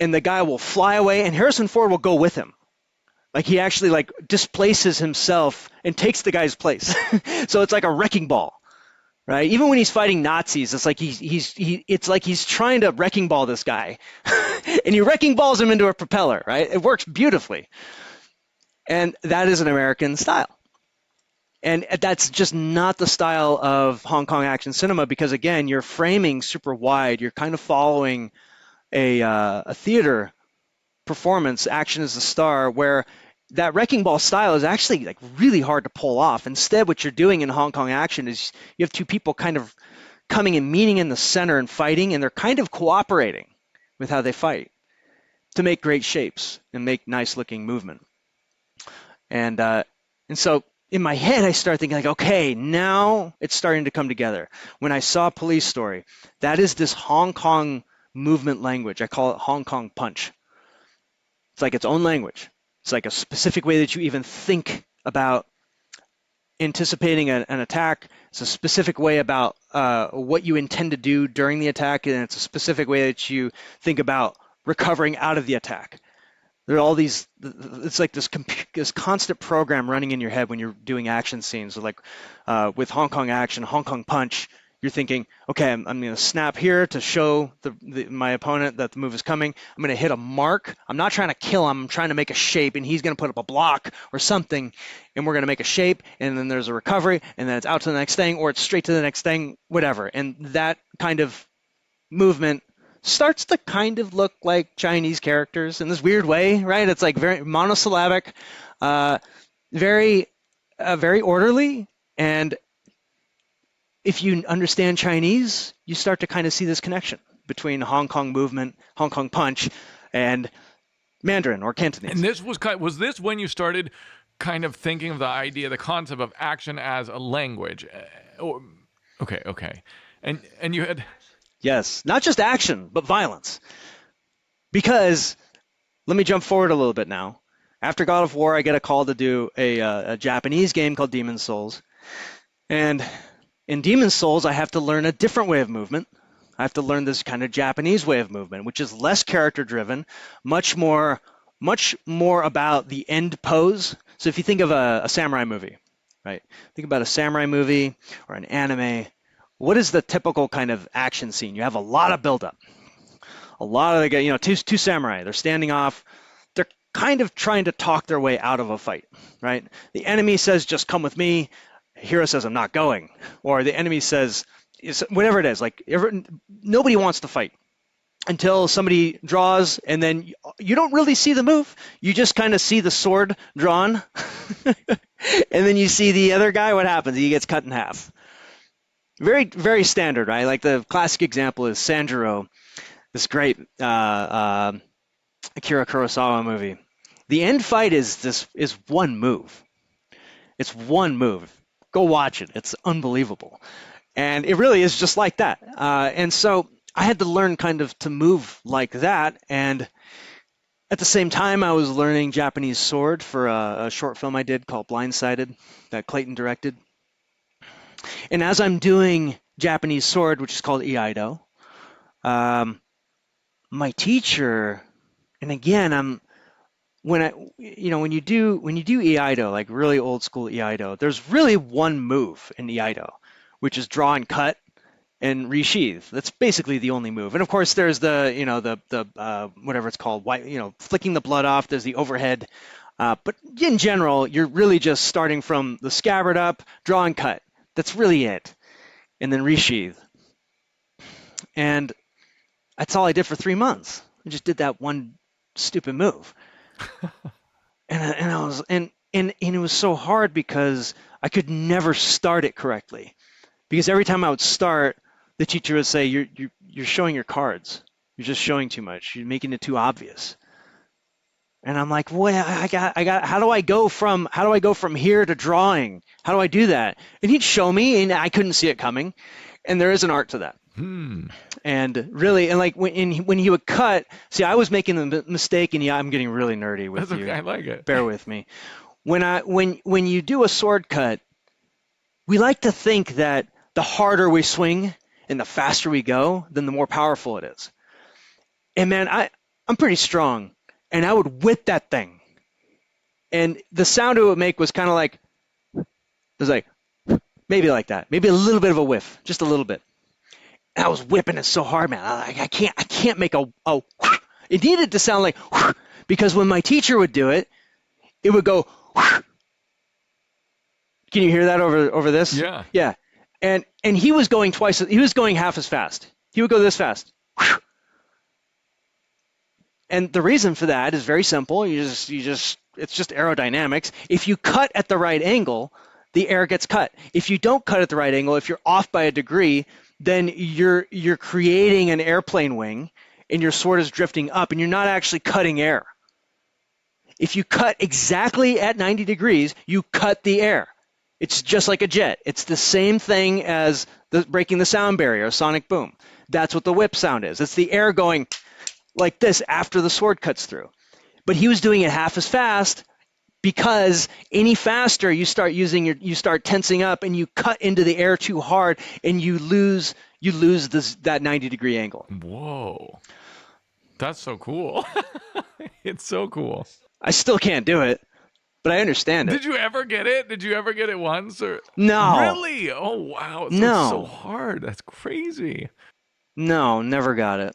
and the guy will fly away, and Harrison Ford will go with him. Like he actually displaces himself and takes the guy's place. So it's like a wrecking ball. Right? Even when he's fighting Nazis, it's like he's trying to wrecking ball this guy, and he wrecking balls him into a propeller. Right? It works beautifully, and that is an American style, and that's just not the style of Hong Kong action cinema, because again, you're framing super wide. You're kind of following a theater performance. Action is the star, where that wrecking ball style is actually really hard to pull off. Instead, what you're doing in Hong Kong action is you have 2 people kind of coming and meeting in the center and fighting, and they're kind of cooperating with how they fight to make great shapes and make nice looking movement. And so in my head, I started thinking okay, now it's starting to come together. When I saw Police Story, that is this Hong Kong movement language. I call it Hong Kong punch. It's like its own language. It's like a specific way that you even think about anticipating an attack. It's a specific way about what you intend to do during the attack, and it's a specific way that you think about recovering out of the attack. There are all these, it's like this constant program running in your head when you're doing action scenes. So like with Hong Kong action, Hong Kong punch, you're thinking, okay, I'm going to snap here to show my opponent that the move is coming. I'm going to hit a mark. I'm not trying to kill him. I'm trying to make a shape, and he's going to put up a block or something, and we're going to make a shape, and then there's a recovery, and then it's out to the next thing, or it's straight to the next thing, whatever. And that kind of movement starts to kind of look like Chinese characters in this weird way, right? It's like very monosyllabic, very orderly, and if you understand Chinese, you start to kind of see this connection between Hong Kong movement, Hong Kong punch, and Mandarin or Cantonese.
And this was this when you started kind of thinking of the idea, the concept of action as a language? Okay. And you had...
Yes, not just action, but violence. Because, let me jump forward a little bit now. After God of War, I get a call to do a Japanese game called Demon's Souls. And in Demon's Souls, I have to learn a different way of movement. I have to learn this kind of Japanese way of movement, which is less character-driven, much more about the end pose. So if you think of a samurai movie, right? Think about a samurai movie or an anime. What is the typical kind of action scene? You have a lot of buildup. A lot of the, two samurai, they're standing off. They're kind of trying to talk their way out of a fight, right? The enemy says, just come with me. Hero says, I'm not going. Or the enemy says, whatever it is, nobody wants to fight until somebody draws, and then you don't really see the move. You just kind of see the sword drawn. And then you see the other guy, what happens? He gets cut in half. Very, very standard, right? Like the classic example is Sanjuro, this great Akira Kurosawa movie. The end fight is one move. It's one move. Go watch it. It's unbelievable. And it really is just like that. And so I had to learn kind of to move like that. And at the same time, I was learning Japanese sword for a short film I did called Blindsided that Clayton directed. And as I'm doing Japanese sword, which is called Eido, my teacher, and again, when you do Eido, like really old school Eido, there's really one move in Eido, which is draw and cut and resheath. That's basically the only move. And of course, there's the whatever it's called, flicking the blood off. There's the overhead. But in general, you're really just starting from the scabbard up, draw and cut. That's really it. And then resheath. And that's all I did for 3 months. I just did that one stupid move. and it was so hard because I could never start it correctly. Because every time I would start, the teacher would say, "You're showing your cards. You're just showing too much. You're making it too obvious." And I'm like, "Well, I got. How do I go from here to drawing? How do I do that?" And he'd show me, and I couldn't see it coming. And there is an art to that. And really, and like when he would cut, see, I was making the mistake, and I'm getting really nerdy with
That's
you.
okay, I like it.
Bear with me. When you do a sword cut, we like to think that the harder we swing and the faster we go, then the more powerful it is. And man, I'm pretty strong, and I would whip that thing, and the sound it would make was kind of like, it was like maybe like that, maybe a little bit of a whiff, just a little bit. And I was whipping it so hard, man. I can't make a. It needed to sound like, because when my teacher would do it, it would go. Can you hear that over this?
Yeah.
Yeah. And he was going he was going half as fast. He would go this fast. And the reason for that is very simple. It's just aerodynamics. If you cut at the right angle, the air gets cut. If you don't cut at the right angle, if you're off by a degree, then you're creating an airplane wing, and your sword is drifting up, and you're not actually cutting air. If you cut exactly at 90 degrees, you cut the air. It's just like a jet. It's the same thing as breaking the sound barrier, a sonic boom. That's what the whip sound is. It's the air going like this after the sword cuts through. But he was doing it half as fast, because any faster you start tensing up, and you cut into the air too hard, and you lose that 90-degree angle.
Whoa. That's so cool. It's so cool.
I still can't do it, but I understand it.
Did you ever get it? Did you ever get it once? Or
No.
Really? Oh, wow. So
No.
It's so hard. That's crazy.
No, never got it.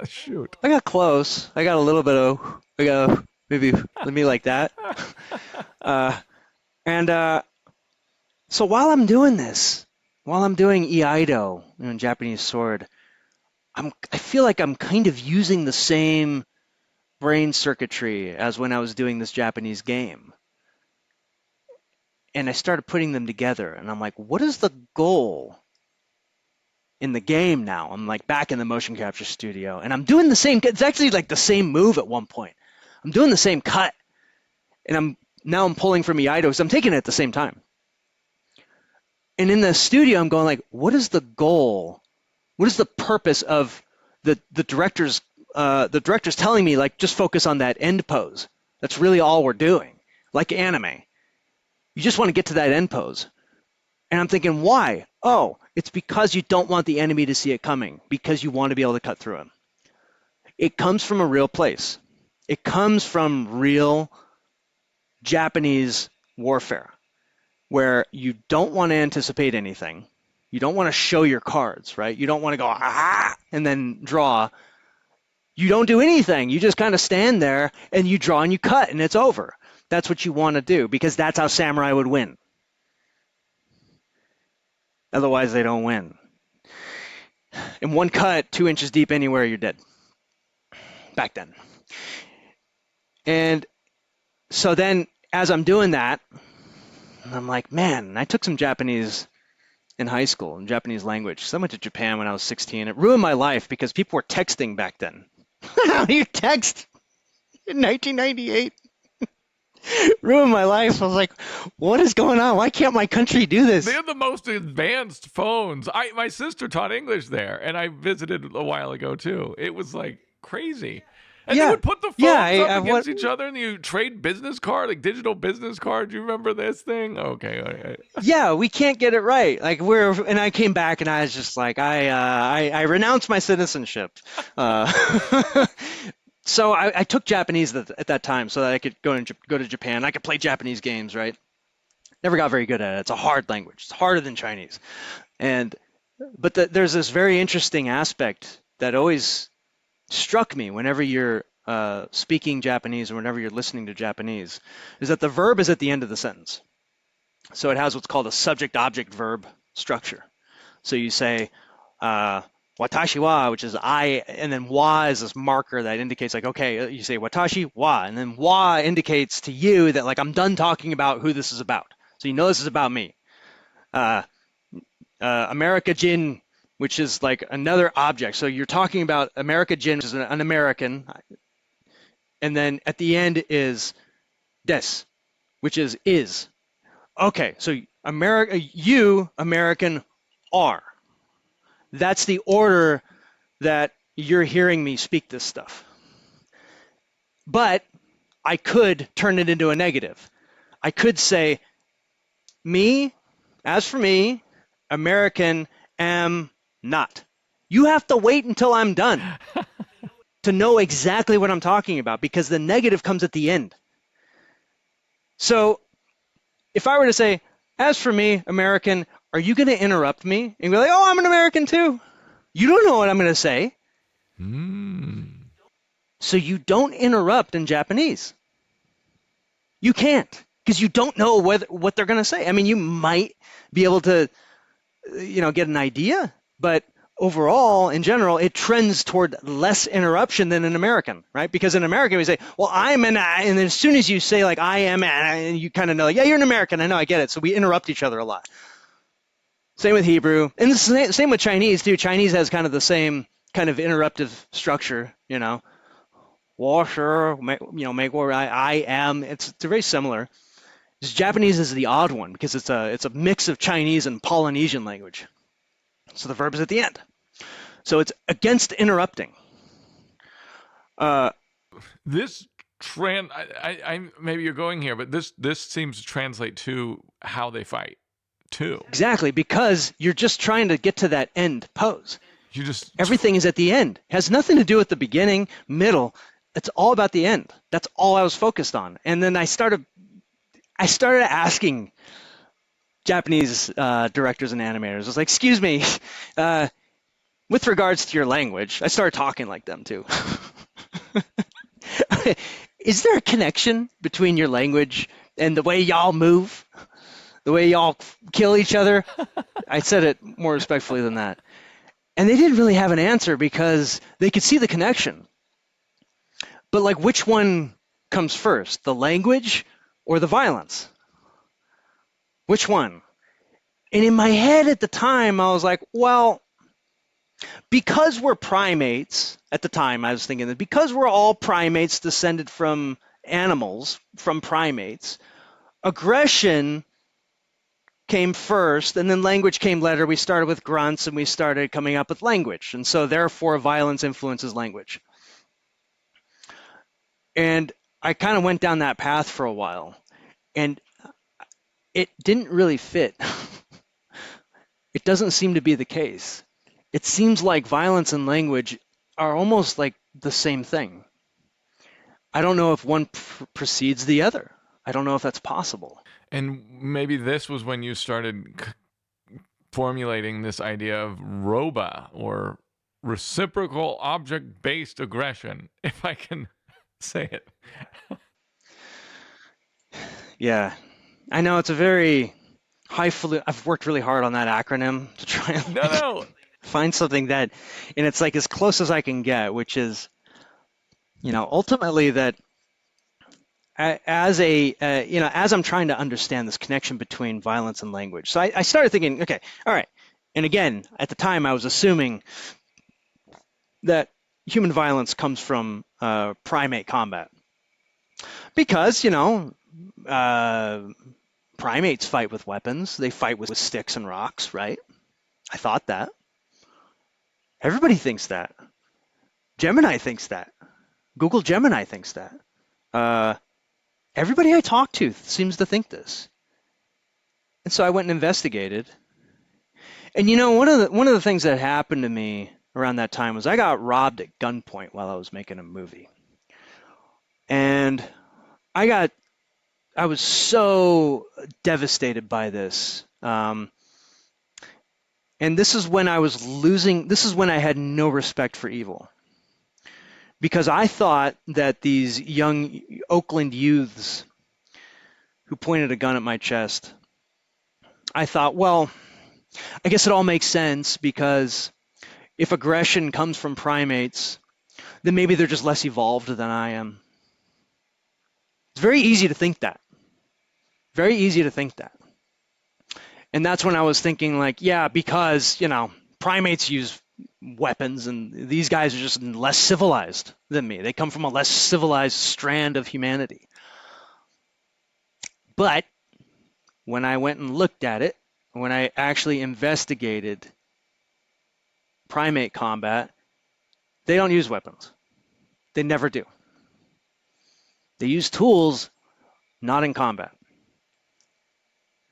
Shoot.
I got close. I got a little bit of, maybe let me like that. So while I'm doing this, while I'm doing Eido, Japanese sword, I feel like I'm kind of using the same brain circuitry as when I was doing this Japanese game. And I started putting them together, and I'm like, what is the goal in the game now? I'm like back in the motion capture studio, and I'm doing the same, it's actually like the same move at one point. I'm doing the same cut, and I'm pulling from Eido, so I'm taking it at the same time. And in the studio, I'm going like, what is the goal? What is the purpose of the director's telling me, like, just focus on that end pose. That's really all we're doing. Like anime. You just want to get to that end pose. And I'm thinking, why? Oh, it's because you don't want the enemy to see it coming, because you want to be able to cut through him. It comes from a real place. It comes from real Japanese warfare, where you don't want to anticipate anything. You don't want to show your cards, right? You don't want to go, ah, and then draw. You don't do anything. You just kind of stand there and you draw and you cut and it's over. That's what you want to do, because that's how samurai would win. Otherwise, they don't win. In one cut, 2 inches deep anywhere, you're dead. Back then. And so then, as I'm doing that, I'm like, man, I took some Japanese in high school, in Japanese language. So I went to Japan when I was 16. It ruined my life because people were texting back then. How do you text in 1998? Ruined my life. I was like, what is going on? Why can't my country do this?
They have the most advanced phones. My sister taught English there, and I visited a while ago too. It was like crazy. And they would put the phones up against each other, and you trade business card, like digital business card. Do you remember this thing? Okay.
Yeah, we can't get it right. Like and I came back, and I was just like, I renounced my citizenship. So I took Japanese at that time so that I could go to Japan. I could play Japanese games, right? Never got very good at it. It's a hard language. It's harder than Chinese. But there's this very interesting aspect that always struck me whenever you're speaking Japanese or whenever you're listening to Japanese, is that the verb is at the end of the sentence. So it has what's called a subject-object-verb structure. So you say, watashi wa, which is I, and then wa is this marker that indicates like, okay, you say watashi wa, and then wa indicates to you that like I'm done talking about who this is about. So you know this is about me. America Jin, which is like another object. So you're talking about America Jin, which is an American, and then at the end is des, which is. Okay, so American are. That's the order that you're hearing me speak this stuff. But I could turn it into a negative. I could say, me, as for me, American am not. You have to wait until I'm done to know exactly what I'm talking about, because the negative comes at the end. So if I were to say, as for me, American, are you going to interrupt me and be like, oh, I'm an American too? You don't know what I'm going to say. So you don't interrupt in Japanese. You can't, because you don't know what they're going to say. I mean, you might be able to, get an idea, but overall, in general, it trends toward less interruption than in American, right? Because in American, we say, well, I'm an, and then as soon as you say like, I am, and you kind of know, like, yeah, you're an American. I know, I get it. So we interrupt each other a lot. Same with Hebrew, and the same with Chinese too. Chinese has kind of the same kind of interruptive structure, Washer, make war, I am. It's very similar. Japanese is the odd one because it's a mix of Chinese and Polynesian language. So the verb is at the end. So it's against interrupting.
This trend, maybe you're going here, but this seems to translate to how they fight too.
Exactly, because you're just trying to get to that end pose. Everything is at the end. It has nothing to do with the beginning, middle. It's all about the end. That's all I was focused on. And then I started asking Japanese directors and animators. I was like, excuse me, with regards to your language, I started talking like them too. Is there a connection between your language and the way y'all move? The way y'all kill each other? I said it more respectfully than that. And they didn't really have an answer because they could see the connection. But like, which one comes first, the language or the violence? Which one? And in my head at the time, I was like, well, because we're primates, at the time I was thinking that because we're all primates descended from animals, from primates, aggression came first, and then language came later. We started with grunts, and we started coming up with language. And so therefore, violence influences language. And I kind of went down that path for a while, and it didn't really fit. It doesn't seem to be the case. It seems like violence and language are almost like the same thing. I don't know if one precedes the other. I don't know if that's possible.
And maybe this was when you started formulating this idea of ROBA, or reciprocal object-based aggression, if I can say it.
Yeah, I know it's a very highfalutin. I've worked really hard on that acronym to try and find something that, and it's like as close as I can get, which is, ultimately that as I'm trying to understand this connection between violence and language. So I started thinking, okay, all right. And again, at the time I was assuming that human violence comes from primate combat because, primates fight with weapons. They fight with sticks and rocks, right? I thought that. Everybody thinks that. Gemini thinks that. Google Gemini thinks that. Everybody I talk to seems to think this. And so I went and investigated. And one of the things that happened to me around that time was I got robbed at gunpoint while I was making a movie. And I was so devastated by this. And this is when this is when I had no respect for evil. Because I thought that these young Oakland youths who pointed a gun at my chest, I thought, well, I guess it all makes sense because if aggression comes from primates, then maybe they're just less evolved than I am. It's very easy to think that. Very easy to think that. And that's when I was thinking like, yeah, because, primates use weapons and these guys are just less civilized than me. They come from a less civilized strand of humanity. But when I went and looked at it, when I actually investigated primate combat, they don't use weapons. They never do. They use tools, not in combat.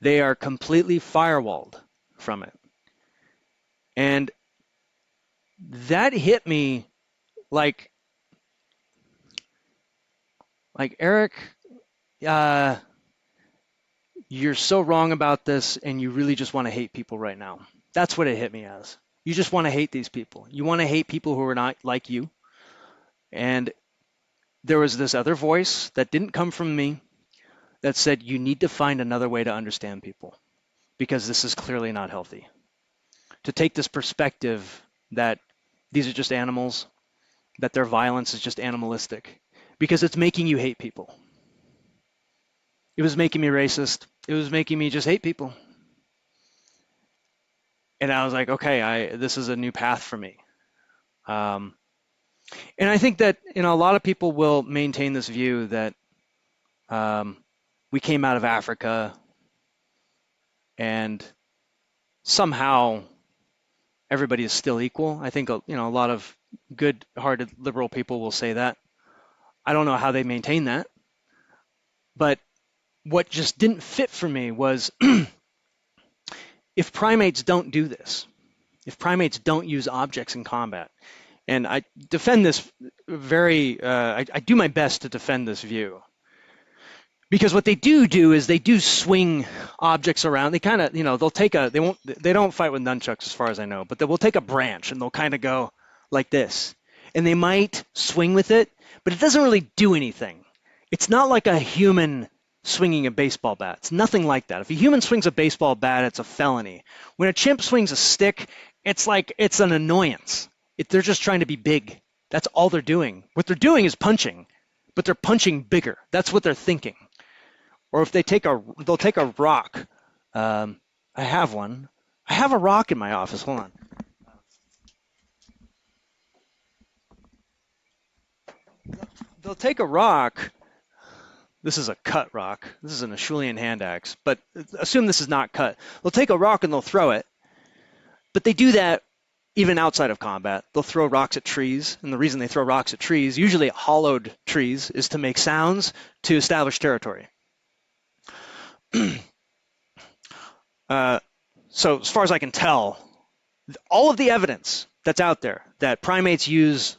They are completely firewalled from it. And that hit me like Eric, you're so wrong about this and you really just want to hate people right now. That's what it hit me as. You just want to hate these people. You want to hate people who are not like you. And there was this other voice that didn't come from me that said, you need to find another way to understand people because this is clearly not healthy. To take this perspective that these are just animals, that their violence is just animalistic, because it's making you hate people. It was making me racist. It was making me just hate people. And I was like, okay, this is a new path for me. And I think that a lot of people will maintain this view that we came out of Africa and somehow everybody is still equal. I think a lot of good-hearted liberal people will say that. I don't know how they maintain that. But what just didn't fit for me was if primates don't do this, if primates don't use objects in combat. And I defend this I do my best to defend this view. Because what they do is they do swing objects around. They kind of, they don't fight with nunchucks as far as I know, but they will take a branch and they'll kind of go like this. And they might swing with it, but it doesn't really do anything. It's not like a human swinging a baseball bat. It's nothing like that. If a human swings a baseball bat, it's a felony. When a chimp swings a stick, it's an annoyance. They're just trying to be big. That's all they're doing. What they're doing is punching, but they're punching bigger. That's what they're thinking. Or if they'll take a rock. I have one. I have a rock in my office. Hold on. They'll take a rock. This is a cut rock. This is an Acheulean hand axe, but assume this is not cut. They'll take a rock and they'll throw it. But they do that even outside of combat. They'll throw rocks at trees, and the reason they throw rocks at trees, usually at hollowed trees, is to make sounds to establish territory. So as far as I can tell, all of the evidence that's out there that primates use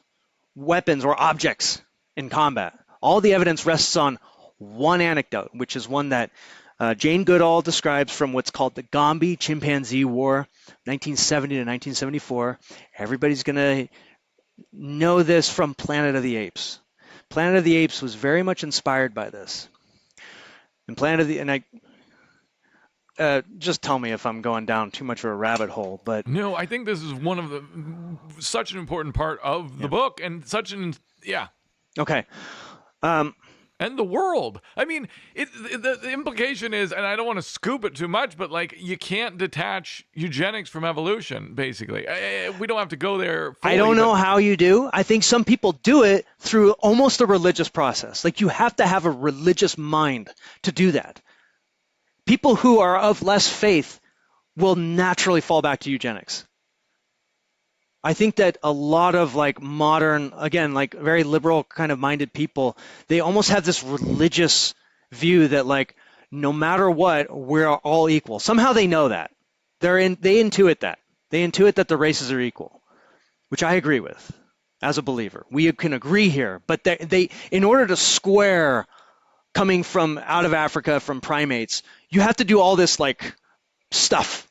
weapons or objects in combat, all the evidence rests on one anecdote, which is one that Jane Goodall describes from what's called the Gombe Chimpanzee War, 1970 to 1974. Everybody's going to know this from Planet of the Apes. Planet of the Apes was very much inspired by this. Just tell me if I'm going down too much of a rabbit hole, but
no, I think this is one of such an important part of the book, and
okay.
And the world. I mean, the implication is, and I don't want to scoop it too much, but like you can't detach eugenics from evolution. Basically, we don't have to go there. Fully,
I don't know how you do. I think some people do it through almost a religious process. Like you have to have a religious mind to do that. People who are of less faith will naturally fall back to eugenics. I think that a lot of like modern, again, like very liberal kind of minded people, they almost have this religious view that like no matter what, we're all equal. Somehow they know that. They intuit that. They intuit that the races are equal, which I agree with as a believer. We can agree here, but they in order to square coming from out of Africa from primates, you have to do all this like stuff.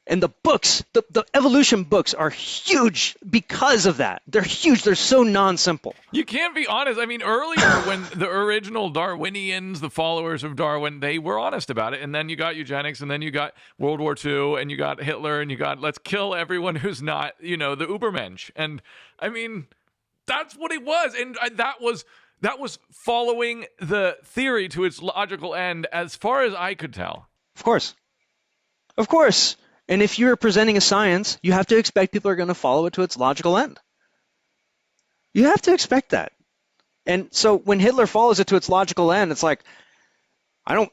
And the books, the evolution books are huge because of that. They're huge. They're so non-simple.
You can't be honest. I mean, earlier when the original Darwinians, the followers of Darwin, they were honest about it. And then you got eugenics, and then you got World War II, and you got Hitler, and you got let's kill everyone who's not, the Ubermensch. And I mean, that's what it was. And that was following the theory to its logical end as far as I could tell.
Of course. Of course. And if you're presenting a science, you have to expect people are going to follow it to its logical end. You have to expect that. And so when Hitler follows it to its logical end, it's like, I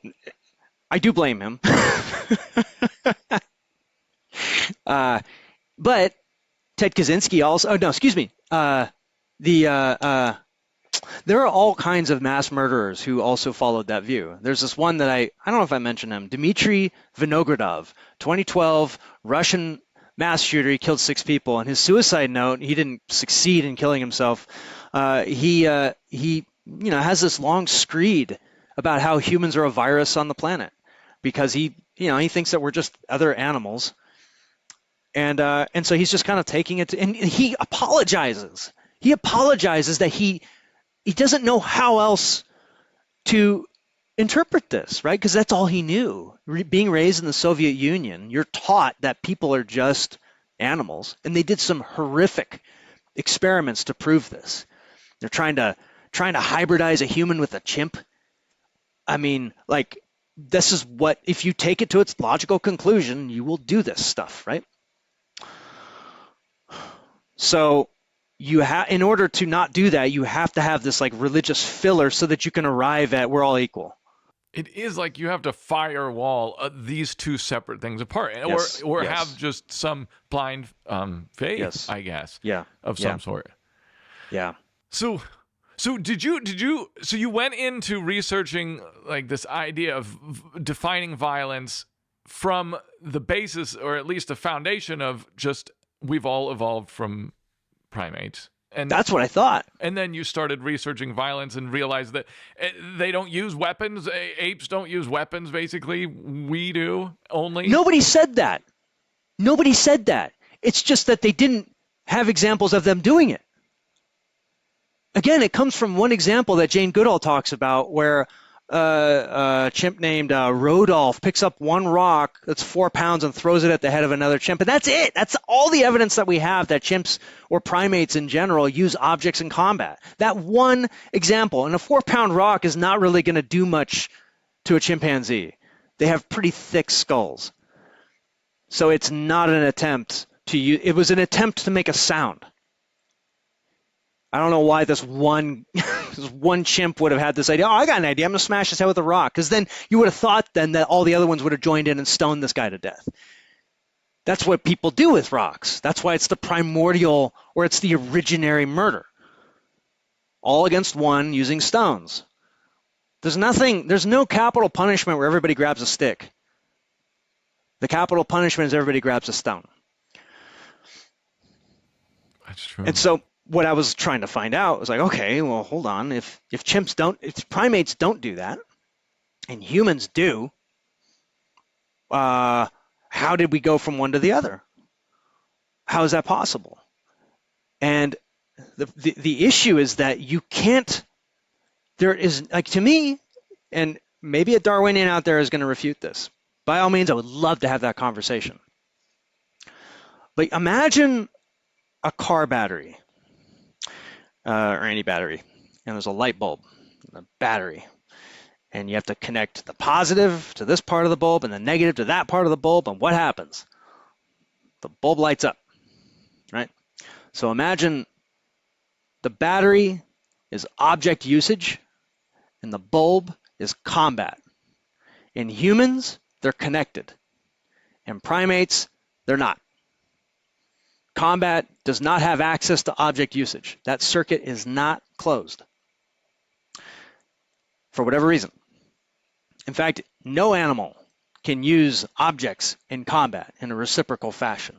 do blame him. But Ted Kaczynski also, there are all kinds of mass murderers who also followed that view. There's this one that I don't know if I mentioned him, Dmitry Vinogradov, 2012 Russian mass shooter. He killed 6 people. On his suicide note, he didn't succeed in killing himself. He has this long screed about how humans are a virus on the planet because he thinks that we're just other animals. And so he's just kind of taking it and he apologizes. He apologizes that he doesn't know how else to interpret this, right? Because that's all he knew. Being raised in the Soviet Union, you're taught that people are just animals, and they did some horrific experiments to prove this. They're trying to hybridize a human with a chimp. I mean, like, this is what, if you take it to its logical conclusion, you will do this stuff, right? So in order to not do that, you have to have this like religious filler so that you can arrive at we're all equal.
It is like you have to firewall these two separate things apart,
Yes.
or
Yes.
have just some blind faith,
Yes.
I guess,
Yeah.
of some sort.
Yeah.
So did you went into researching like this idea of defining violence from the basis, or at least the foundation of just we've all evolved from primates. And
That's what I thought.
And then you started researching violence and realized that they don't use weapons. Apes don't use weapons, basically. We do only.
Nobody said that. Nobody said that. It's just that they didn't have examples of them doing it. Again, it comes from one example that Jane Goodall talks about where a chimp named Rodolph picks up one rock that's 4 pounds and throws it at the head of another chimp. And that's it. That's all the evidence that we have that chimps or primates in general use objects in combat. That one example. And a 4-pound rock is not really going to do much to a chimpanzee. They have pretty thick skulls. So it's not an attempt to use, it was an attempt to make a sound. I don't know why this one chimp would have had this idea. Oh, I got an idea. I'm going to smash his head with a rock. Because then you would have thought then that all the other ones would have joined in and stoned this guy to death. That's what people do with rocks. That's why it's the primordial, or it's the originary murder. All against one using stones. There's no capital punishment where everybody grabs a stick. The capital punishment is everybody grabs a stone.
That's true.
And so what I was trying to find out was like, okay, well, hold on. If primates don't do that, and humans do, how did we go from one to the other? How is that possible? And the issue is that you can't. There is, like, to me, and maybe a Darwinian out there is going to refute this. By all means, I would love to have that conversation. But imagine a car battery. Or any battery, and there's a light bulb, and a battery, and you have to connect the positive to this part of the bulb and the negative to that part of the bulb, and what happens? The bulb lights up, right? So imagine the battery is object usage, and the bulb is combat. In humans, they're connected. In primates, they're not. Combat does not have access to object usage. That circuit is not closed for whatever reason. In fact, no animal can use objects in combat in a reciprocal fashion.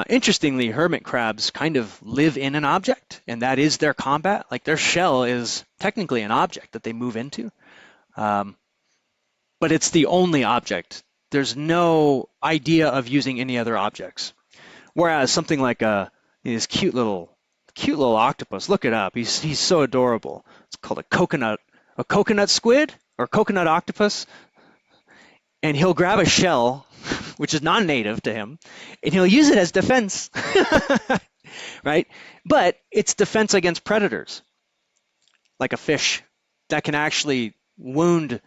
Interestingly, hermit crabs kind of live in an object, and that is their combat. Like, their shell is technically an object that they move into, but it's the only object. There's no idea of using any other objects. Whereas something like this cute little octopus, look it up. He's so adorable. It's called a coconut squid or coconut octopus, and he'll grab a shell, which is non-native to him, and he'll use it as defense, right? But it's defense against predators, like a fish that can actually wound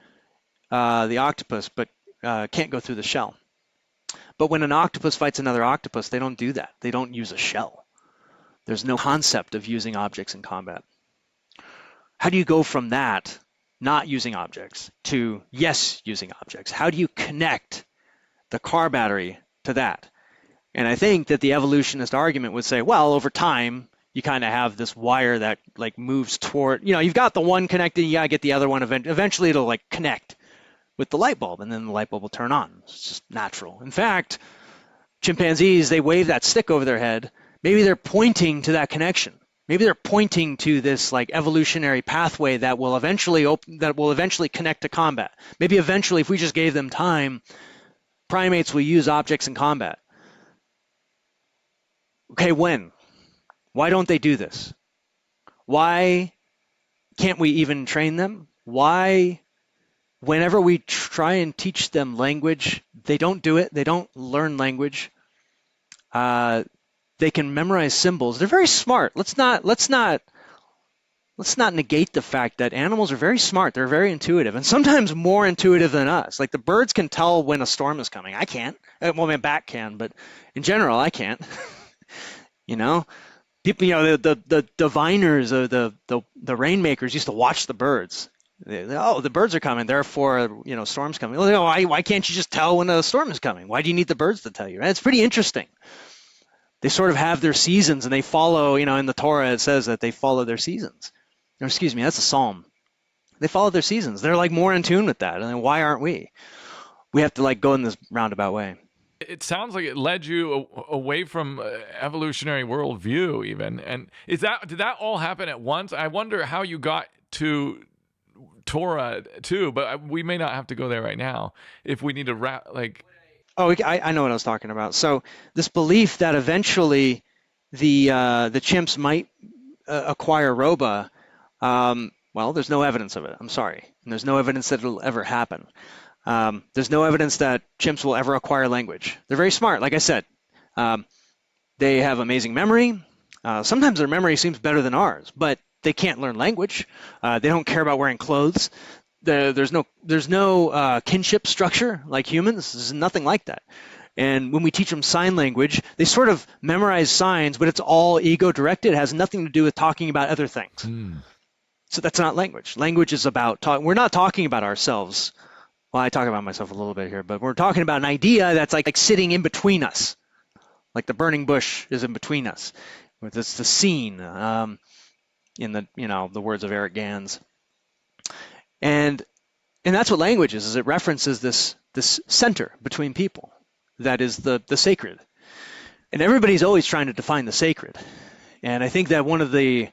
the octopus, but can't go through the shell. But when an octopus fights another octopus, they don't do that. They don't use a shell. There's no concept of using objects in combat. How do you go from that, not using objects, to yes, using objects? How do you connect the car battery to that? And I think that the evolutionist argument would say, well, over time, you kind of have this wire that like moves toward, you've got the one connected, you gotta get the other one. Eventually it'll like connect with the light bulb, and then the light bulb will turn on. It's just natural. In fact, chimpanzees, they wave that stick over their head. Maybe they're pointing to that connection. Maybe they're pointing to this like evolutionary pathway that will eventually connect to combat. Maybe eventually, if we just gave them time, primates will use objects in combat. Okay, when? Why don't they do this? Why can't we even train them? Why? Whenever we try and teach them language, they don't do it. They don't learn language. They can memorize symbols. They're very smart. Let's not negate the fact that animals are very smart. They're very intuitive, and sometimes more intuitive than us. Like the birds can tell when a storm is coming. I can't. Well, my bat can, but in general, I can't. People, the diviners or the rainmakers used to watch the birds. The birds are coming, therefore, storm's coming. Why can't you just tell when a storm is coming? Why do you need the birds to tell you? It's pretty interesting. They sort of have their seasons, and they follow, in the Torah it says that they follow their seasons. Or, excuse me, that's a psalm. They follow their seasons. They're like more in tune with that. And why aren't we? we have to like go in this roundabout way.
It sounds like it led you away from evolutionary worldview even. And did that all happen at once? I wonder how you got to Torah too, but we may not have to go there right now if we need to wrap like.
Oh, I know what I was talking about. So this belief that eventually the chimps might acquire ROBA, well, there's no evidence of it. I'm sorry. And there's no evidence that it'll ever happen. There's no evidence that chimps will ever acquire language. They're very smart, like I said. They have amazing memory. Sometimes their memory seems better than ours, but they can't learn language. They don't care about wearing clothes. There's no kinship structure like humans. There's nothing like that. And when we teach them sign language, they sort of memorize signs, but it's all ego-directed. It has nothing to do with talking about other things. So that's not language. Language is about talk. We're not talking about ourselves. Well, I talk about myself a little bit here, but we're talking about an idea that's like sitting in between us, like the burning bush is in between us. It's the scene in the words of Eric Gans. And that's what language is it references this center between people that is the sacred. And everybody's always trying to define the sacred. And I think that one of the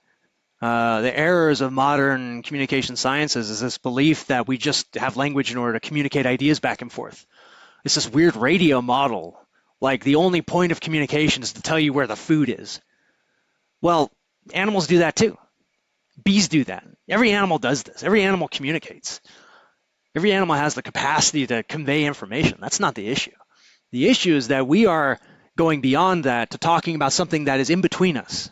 errors of modern communication sciences is this belief that we just have language in order to communicate ideas back and forth. It's this weird radio model, like the only point of communication is to tell you where the food is. Well, animals do that too. Bees do that. Every animal does this. Every animal communicates. Every animal has the capacity to convey information. That's not the issue. The issue is that we are going beyond that to talking about something that is in between us,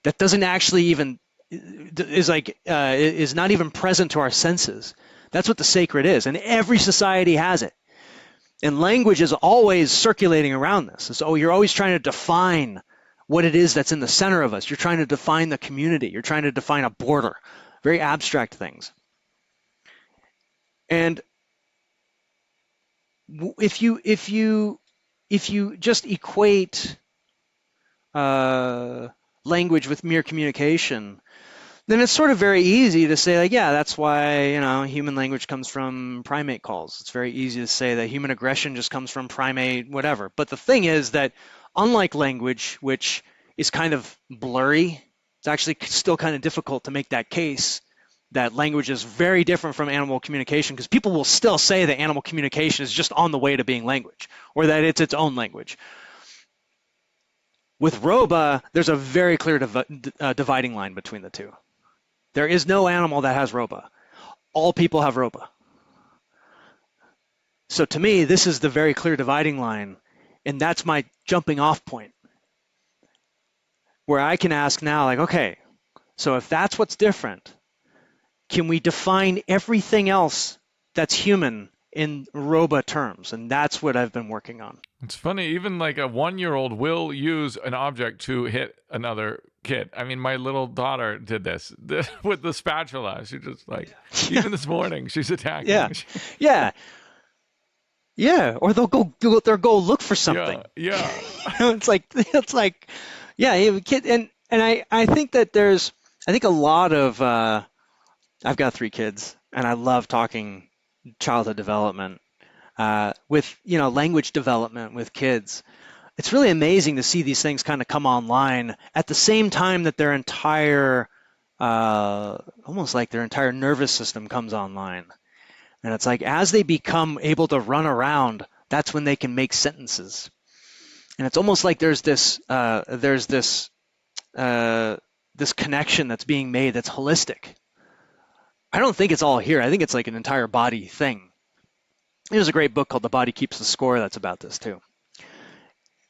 that doesn't actually even is not even present to our senses. That's what the sacred is, and every society has it. And language is always circulating around this. So you're always trying to define what it is that's in the center of us. You're trying to define the community. You're trying to define a border, very abstract things. And if you just equate language with mere communication, then it's sort of very easy to say, like, yeah, that's why, human language comes from primate calls. It's very easy to say that human aggression just comes from primate whatever. But the thing is that unlike language, which is kind of blurry, it's actually still kind of difficult to make that case that language is very different from animal communication, because people will still say that animal communication is just on the way to being language, or that it's its own language. With ROBA, there's a very clear dividing line between the two. There is no animal that has ROBA. All people have ROBA. So to me, this is the very clear dividing line, and that's my jumping off point, where I can ask now, like, okay, so if that's what's different, can we define everything else that's human in ROBA terms? And that's what I've been working on.
It's funny, even like a 1-year-old will use an object to hit another kid. I mean, my little daughter did this with the spatula. She just even this morning, she's attacking.
Yeah. Or they'll go look for something.
Yeah.
It's like, kid. And I think that I think a lot of, I've got 3 kids, and I love talking childhood development with language development with kids. It's really amazing to see these things kind of come online at the same time that their entire almost like their entire nervous system comes online. And it's like as they become able to run around, that's when they can make sentences. And it's almost like there's this connection that's being made that's holistic. I don't think it's all here. I think it's like an entire body thing. There's a great book called The Body Keeps the Score that's about this too,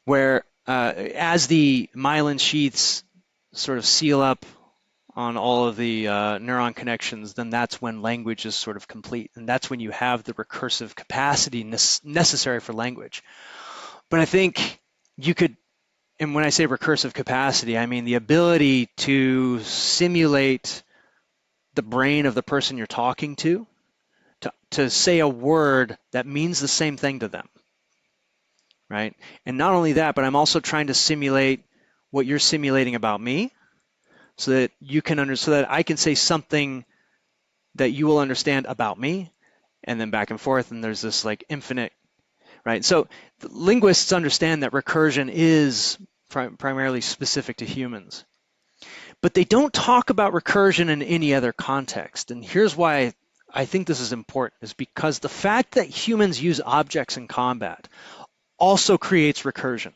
where as the myelin sheaths sort of seal up on all of the neuron connections, then that's when language is sort of complete. And that's when you have the recursive capacity necessary for language. But I think you could, and when I say recursive capacity, I mean the ability to simulate the brain of the person you're talking to say a word that means the same thing to them, right? And not only that, but I'm also trying to simulate what you're simulating about me, so that you can so that I can say something that you will understand about me, and then back and forth, and there's this like infinite, right? So linguists understand that recursion is primarily specific to humans, but they don't talk about recursion in any other context. And here's why I think this is important, is because the fact that humans use objects in combat also creates recursion.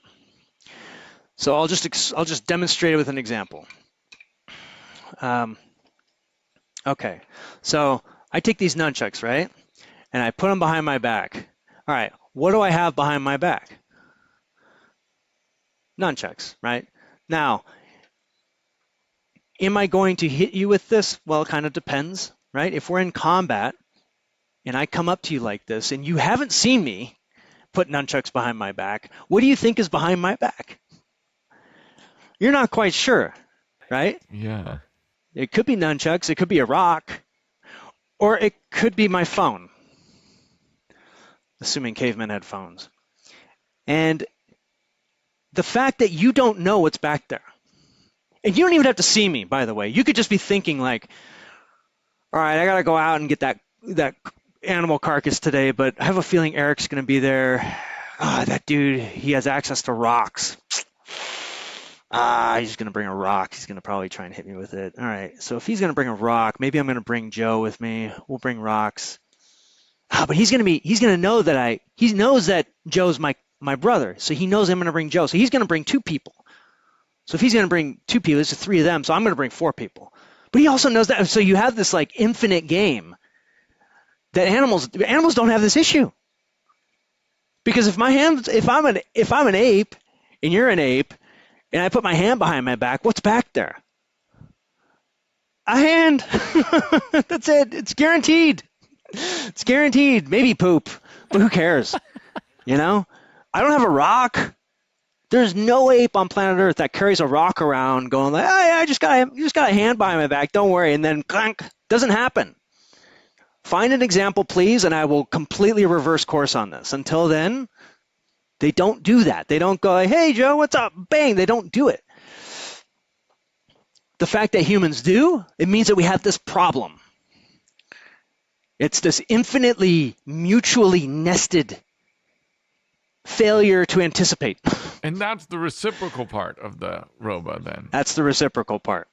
So I'll just demonstrate it with an example. Okay, so I take these nunchucks, right? And I put them behind my back. All right, what do I have behind my back? Nunchucks, right? Now, am I going to hit you with this? Well, it kind of depends, right? If we're in combat and I come up to you like this and you haven't seen me put nunchucks behind my back, what do you think is behind my back? You're not quite sure, right?
Yeah.
It could be nunchucks, it could be a rock, or it could be my phone, assuming cavemen had phones. And the fact that you don't know what's back there, and you don't even have to see me, by the way. You could just be thinking like, all right, I got to go out and get that animal carcass today, but I have a feeling Eric's going to be there. That dude, he has access to rocks. He's going to bring a rock. He's going to probably try and hit me with it. All right, so if he's going to bring a rock, maybe I'm going to bring Joe with me. We'll bring rocks. But he's going to know that he knows that Joe's my brother, so he knows I'm going to bring Joe. So he's going to bring 2 people. So if he's going to bring 2 people, there's 3 of them, so I'm going to bring 4 people. But he also knows that. So you have this like infinite game that animals don't have this issue. Because if I'm an ape and you're an ape, and I put my hand behind my back, what's back there? A hand. That's it. It's guaranteed. It's guaranteed. Maybe poop, but who cares? You know? I don't have a rock. There's no ape on planet Earth that carries a rock around going like, oh, yeah, I just got a hand behind my back. Don't worry. And then clank. Doesn't happen. Find an example, please, and I will completely reverse course on this. Until then, they don't do that. They don't go like, hey, Joe, what's up? Bang. They don't do it. The fact that humans do, it means that we have this problem. It's this infinitely mutually nested failure to anticipate.
And that's the reciprocal part of the ROBA then.
That's the reciprocal part.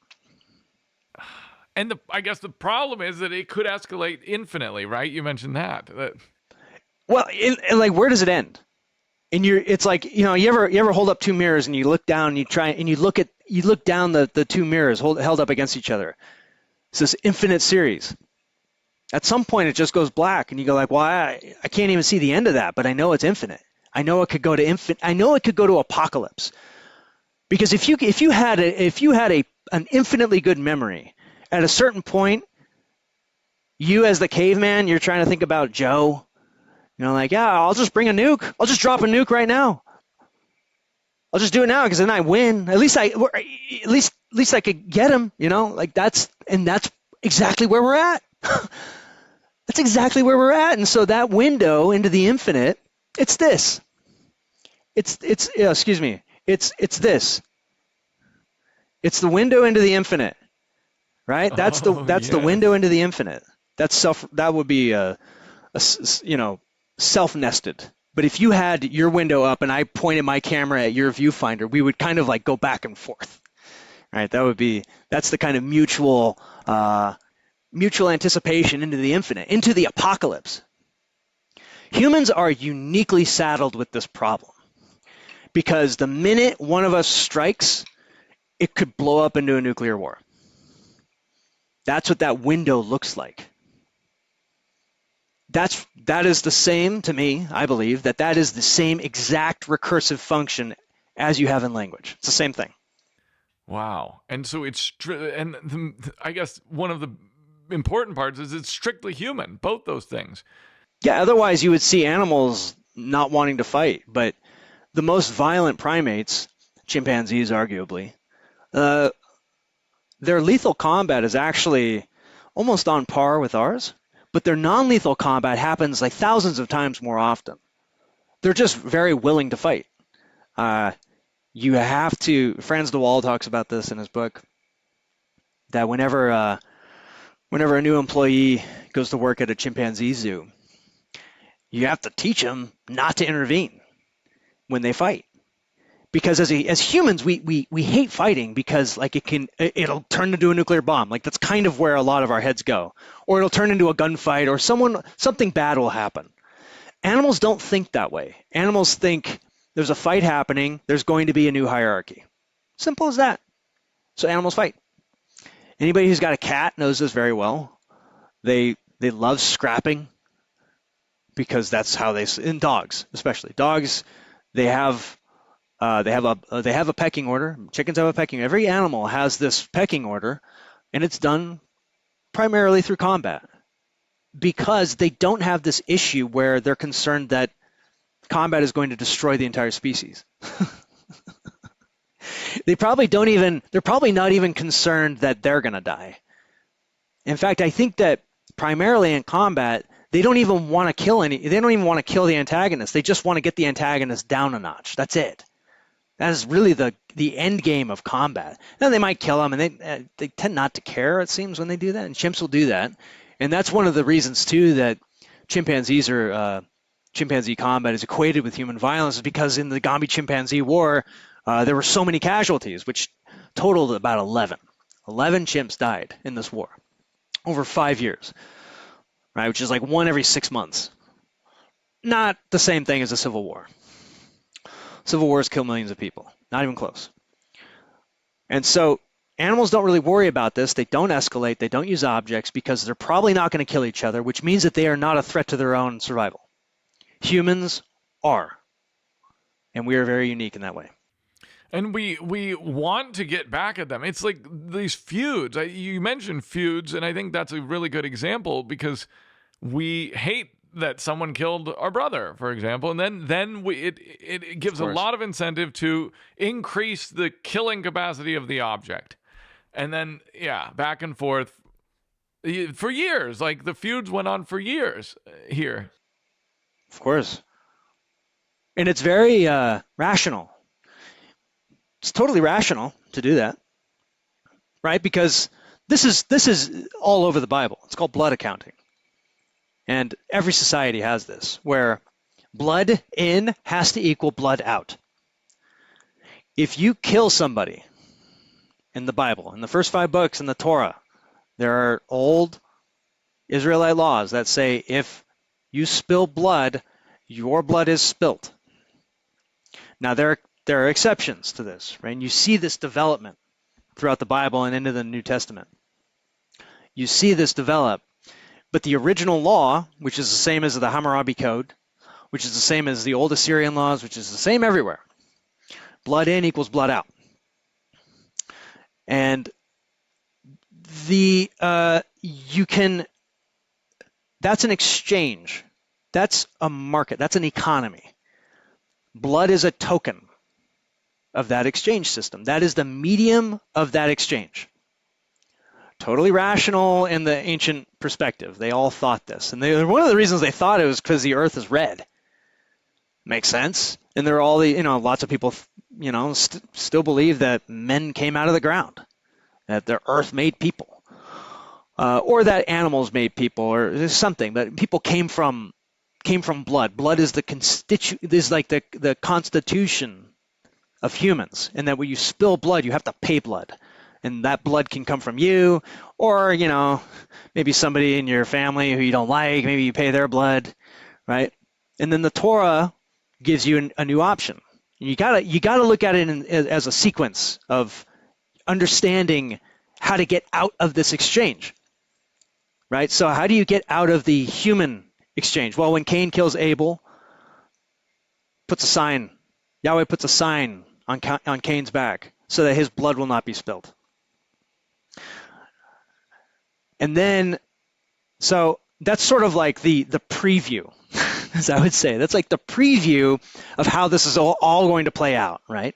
And I guess the problem is that it could escalate infinitely, right? You mentioned that.
Well, and like, where does it end? And it's like, you know, you ever hold up 2 mirrors and you look down and you look down the 2 mirrors held up against each other. It's this infinite series. At some point, it just goes black, and you go like, well, I can't even see the end of that, but I know it's infinite. I know it could go to infinite. I know it could go to apocalypse. Because if you had an infinitely good memory, at a certain point, you as the caveman, you're trying to think about Joe. You know, like, yeah, I'll just bring a nuke. I'll just drop a nuke right now. I'll just do it now because then I win. At least I could get him. You know, like that's exactly where we're at. That's exactly where we're at. And so that window into the infinite, it's this. It's this. It's the window into the infinite, right? That's the window into the infinite. That would be self-nested. But if you had your window up and I pointed my camera at your viewfinder, we would kind of like go back and forth, right? That's the kind of mutual anticipation into the infinite, into the apocalypse. Humans are uniquely saddled with this problem because the minute one of us strikes, it could blow up into a nuclear war. That's what that window looks like. That is the same, to me, I believe, that is the same exact recursive function as you have in language. It's the same thing.
Wow. And so I guess one of the important parts is it's strictly human, both those things.
Yeah, otherwise you would see animals not wanting to fight. But the most violent primates, chimpanzees arguably, their lethal combat is actually almost on par with ours. But their non-lethal combat happens like thousands of times more often. They're just very willing to fight. You have to, Franz de Waal talks about this in his book, that whenever a new employee goes to work at a chimpanzee zoo, you have to teach them not to intervene when they fight. Because as humans, we hate fighting because like it'll turn into a nuclear bomb. Like that's kind of where a lot of our heads go. Or it'll turn into a gunfight, or something bad will happen. Animals don't think that way. Animals think there's a fight happening, there's going to be a new hierarchy. Simple as that. So animals fight. Anybody who's got a cat knows this very well. They love scrapping because that's how in dogs, especially. Dogs, they have a pecking order. Chickens have a pecking order. Every animal has this pecking order, and it's done primarily through combat because they don't have this issue where they're concerned that combat is going to destroy the entire species. They're probably not even concerned that they're going to die. In fact, I think that primarily in combat, they don't even want to kill the antagonist. They just want to get the antagonist down a notch. That's it. That is really the end game of combat. Now they might kill them, and they tend not to care, it seems, when they do that. And chimps will do that, and that's one of the reasons too that chimpanzee combat is equated with human violence, is because in the Gombe-chimpanzee war, there were so many casualties, which totaled about 11. 11 chimps died in this war over 5 years, right? Which is like one every 6 months. Not the same thing as a civil war. Civil wars kill millions of people, not even close. And so animals don't really worry about this. They don't escalate. They don't use objects because they're probably not going to kill each other, which means that they are not a threat to their own survival. Humans are, and we are very unique in that way.
And we want to get back at them. It's like these feuds. You mentioned feuds, and I think that's a really good example because we hate that someone killed our brother, for example, and then it gives a lot of incentive to increase the killing capacity of the object. And then, back and forth for years. Like the feuds went on for years here.
Of course. And it's very rational. It's totally rational to do that, right? Because this is all over the Bible. It's called blood accounting. And every society has this, where blood in has to equal blood out. If you kill somebody in the Bible, in the first 5 books in the Torah, there are old Israelite laws that say if you spill blood, your blood is spilt. Now, there are exceptions to this, right? And you see this development throughout the Bible and into the New Testament. You see this develop. But the original law, which is the same as the Hammurabi Code, which is the same as the old Assyrian laws, which is the same everywhere, blood in equals blood out. And that's an exchange. That's a market. That's an economy. Blood is a token of that exchange system. That is the medium of that exchange. Totally rational in the ancient perspective. They all thought this. And one of the reasons they thought it was because the earth is red. Makes sense. And there are all lots of people, still believe that men came out of the ground, that the earth made people, or that animals made people, or something. But people came from blood. Blood is the constitution of humans, and that when you spill blood, you have to pay blood. And that blood can come from you, or, maybe somebody in your family who you don't like, maybe you pay their blood, right? And then the Torah gives you a new option. You gotta look at it as a sequence of understanding how to get out of this exchange, right? So how do you get out of the human exchange? Well, when Cain kills Abel, Yahweh puts a sign on Cain's back so that his blood will not be spilled. And then, so that's sort of like the preview, as I would say. That's like the preview of how this is all going to play out, right?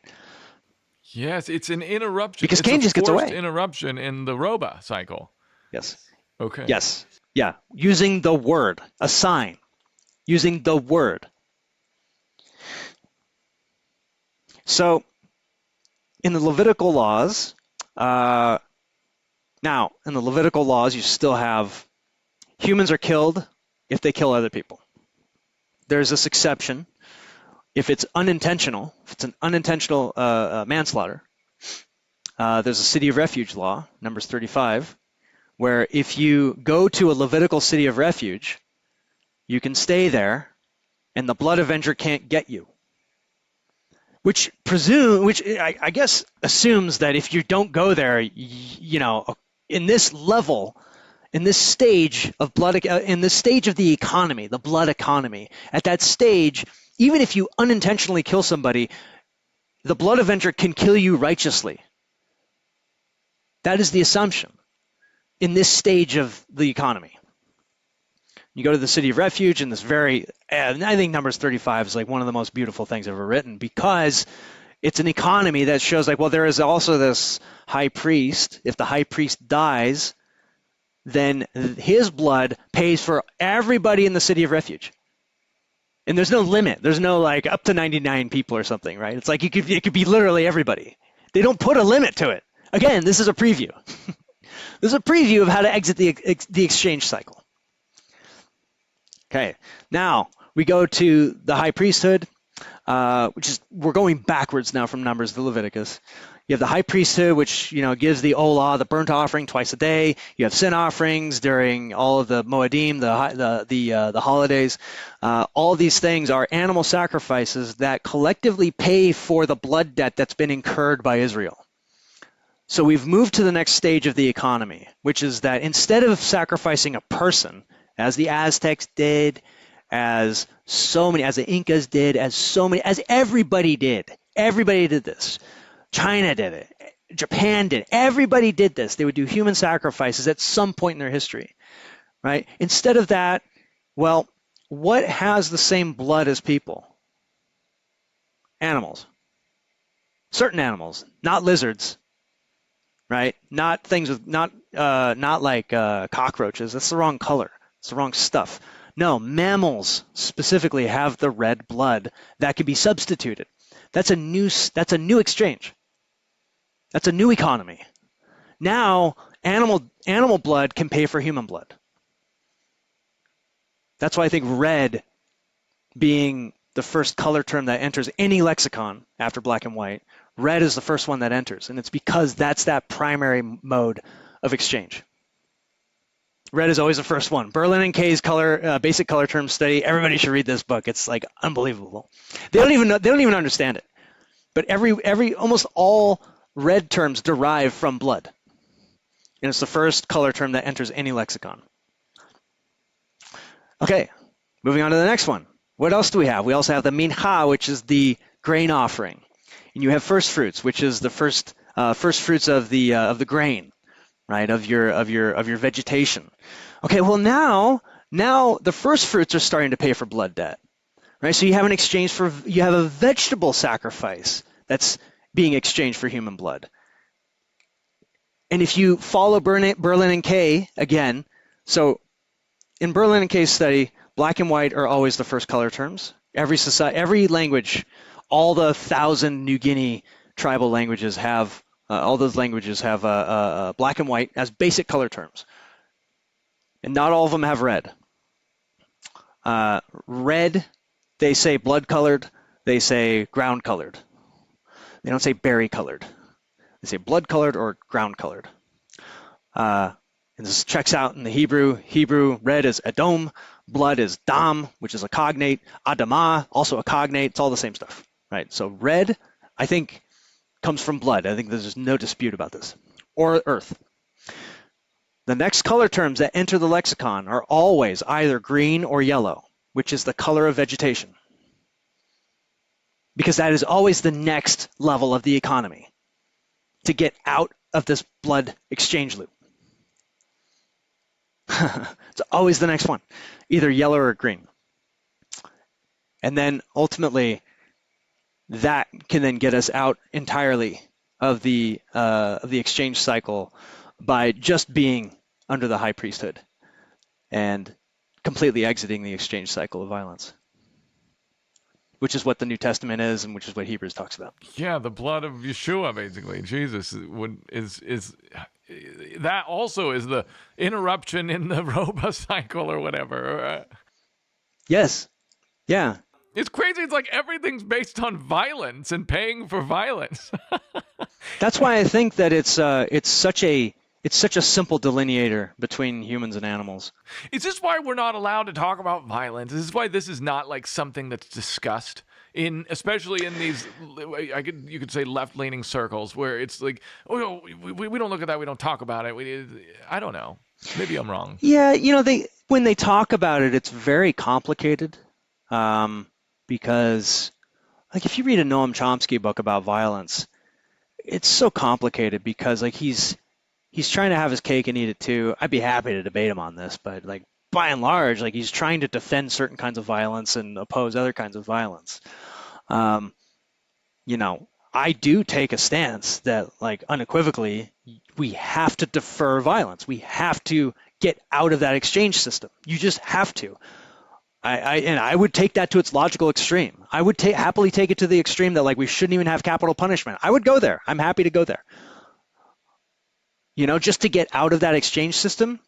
Yes, it's an interruption.
Because Cain just gets away.
Interruption in the ROBA cycle.
Yes.
Okay.
Yes. Yeah. Using the word, a sign. Using the word. So, in the Levitical laws, you still have humans are killed if they kill other people. there's this exception. If it's unintentional, if it's an unintentional manslaughter, there's a city of refuge law, Numbers 35, where if you go to a Levitical city of refuge, you can stay there, and the blood avenger can't get you. Which I guess assumes that if you don't go there, you know, in this level, in this stage of in this stage of the economy, the blood economy, at that stage, even if you unintentionally kill somebody, the blood avenger can kill you righteously. That is the assumption in this stage of the economy. You go to the city of refuge, and I think Numbers 35 is like one of the most beautiful things ever written, because it's an economy that shows like, well, there is also this high priest. If the high priest dies, then his blood pays for everybody in the city of refuge. And there's no limit. There's no like up to 99 people or something, right? It's like it could be literally everybody. They don't put a limit to it. Again, this is a preview. This is a preview of how to exit the exchange cycle. Okay, now we go to the high priesthood, we're going backwards now from Numbers to Leviticus. You have the high priesthood, which, you know, gives the olah, the burnt offering, twice a day. You have sin offerings during all of the Moedim, the holidays. All of these things are animal sacrifices that collectively pay for the blood debt that's been incurred by Israel. So we've moved to the next stage of the economy, which is that instead of sacrificing a person, as the Aztecs did, as the Incas did, as everybody did this. China did it. Japan did it. Everybody did this. They would do human sacrifices at some point in their history, right? Instead of that, well, what has the same blood as people? Animals. Certain animals, not lizards, right? Not things with, not like cockroaches. That's the wrong color. It's the wrong stuff. No, mammals specifically have the red blood that can be substituted. That's a new exchange. That's a new economy. Now, animal blood can pay for human blood. That's why I think red being the first color term that enters any lexicon after black and white, red is the first one that enters, and it's because that's that primary mode of exchange. Red is always the first one. Berlin and Kay's basic color term study. Everybody should read this book. It's like unbelievable. They don't even understand it. But almost all red terms derive from blood, and it's the first color term that enters any lexicon. Okay, moving on to the next one. What else do we have? We also have the mincha, which is the grain offering, and you have first fruits, which is the first fruits of the grain, right, of your vegetation. Okay, well now the first fruits are starting to pay for blood debt, right? So you have a vegetable sacrifice that's being exchanged for human blood. And if you follow Berlin and Kay again, so in Berlin and Kay's study, black and white are always the first color terms. Every language, all the 1,000 New Guinea tribal languages have. All those languages have black and white as basic color terms. And not all of them have red. Red, they say blood-colored. They say ground-colored. They don't say berry-colored. They say blood-colored or ground-colored. And this checks out in the Hebrew. Hebrew, red is Edom. Blood is dam, which is a cognate. Adamah, also a cognate. It's all the same stuff, right? So red, I think, comes from blood. I think there's no dispute about this. Or earth. The next color terms that enter the lexicon are always either green or yellow, which is the color of vegetation. Because that is always the next level of the economy to get out of this blood exchange loop. It's always the next one, either yellow or green. And then ultimately, that can then get us out entirely of the exchange cycle by just being under the high priesthood and completely exiting the exchange cycle of violence, which is what the New Testament is, and which is what Hebrews talks about.
Yeah, the blood of Yeshua, basically. Jesus is that also is the interruption in the ROBA cycle or whatever.
Yes. Yeah.
It's crazy. It's like everything's based on violence and paying for violence.
That's why I think that it's such a simple delineator between humans and animals.
Is this why we're not allowed to talk about violence? Is this why this is not like something that's discussed in, especially in these, you could say left-leaning circles where it's like, oh, no, we don't look at that. We don't talk about it. I don't know. Maybe I'm wrong.
Yeah, when they talk about it, it's very complicated, because like if you read a Noam Chomsky book about violence, it's so complicated because like he's trying to have his cake and eat it too. I'd be happy to debate him on this, but like by and large, like he's trying to defend certain kinds of violence and oppose other kinds of violence. I do take a stance that like unequivocally we have to defer violence. We have to get out of that exchange system. You just have to. I would take that to its logical extreme. I would happily take it to the extreme that like we shouldn't even have capital punishment. I would go there. I'm happy to go there. Just to get out of that exchange system,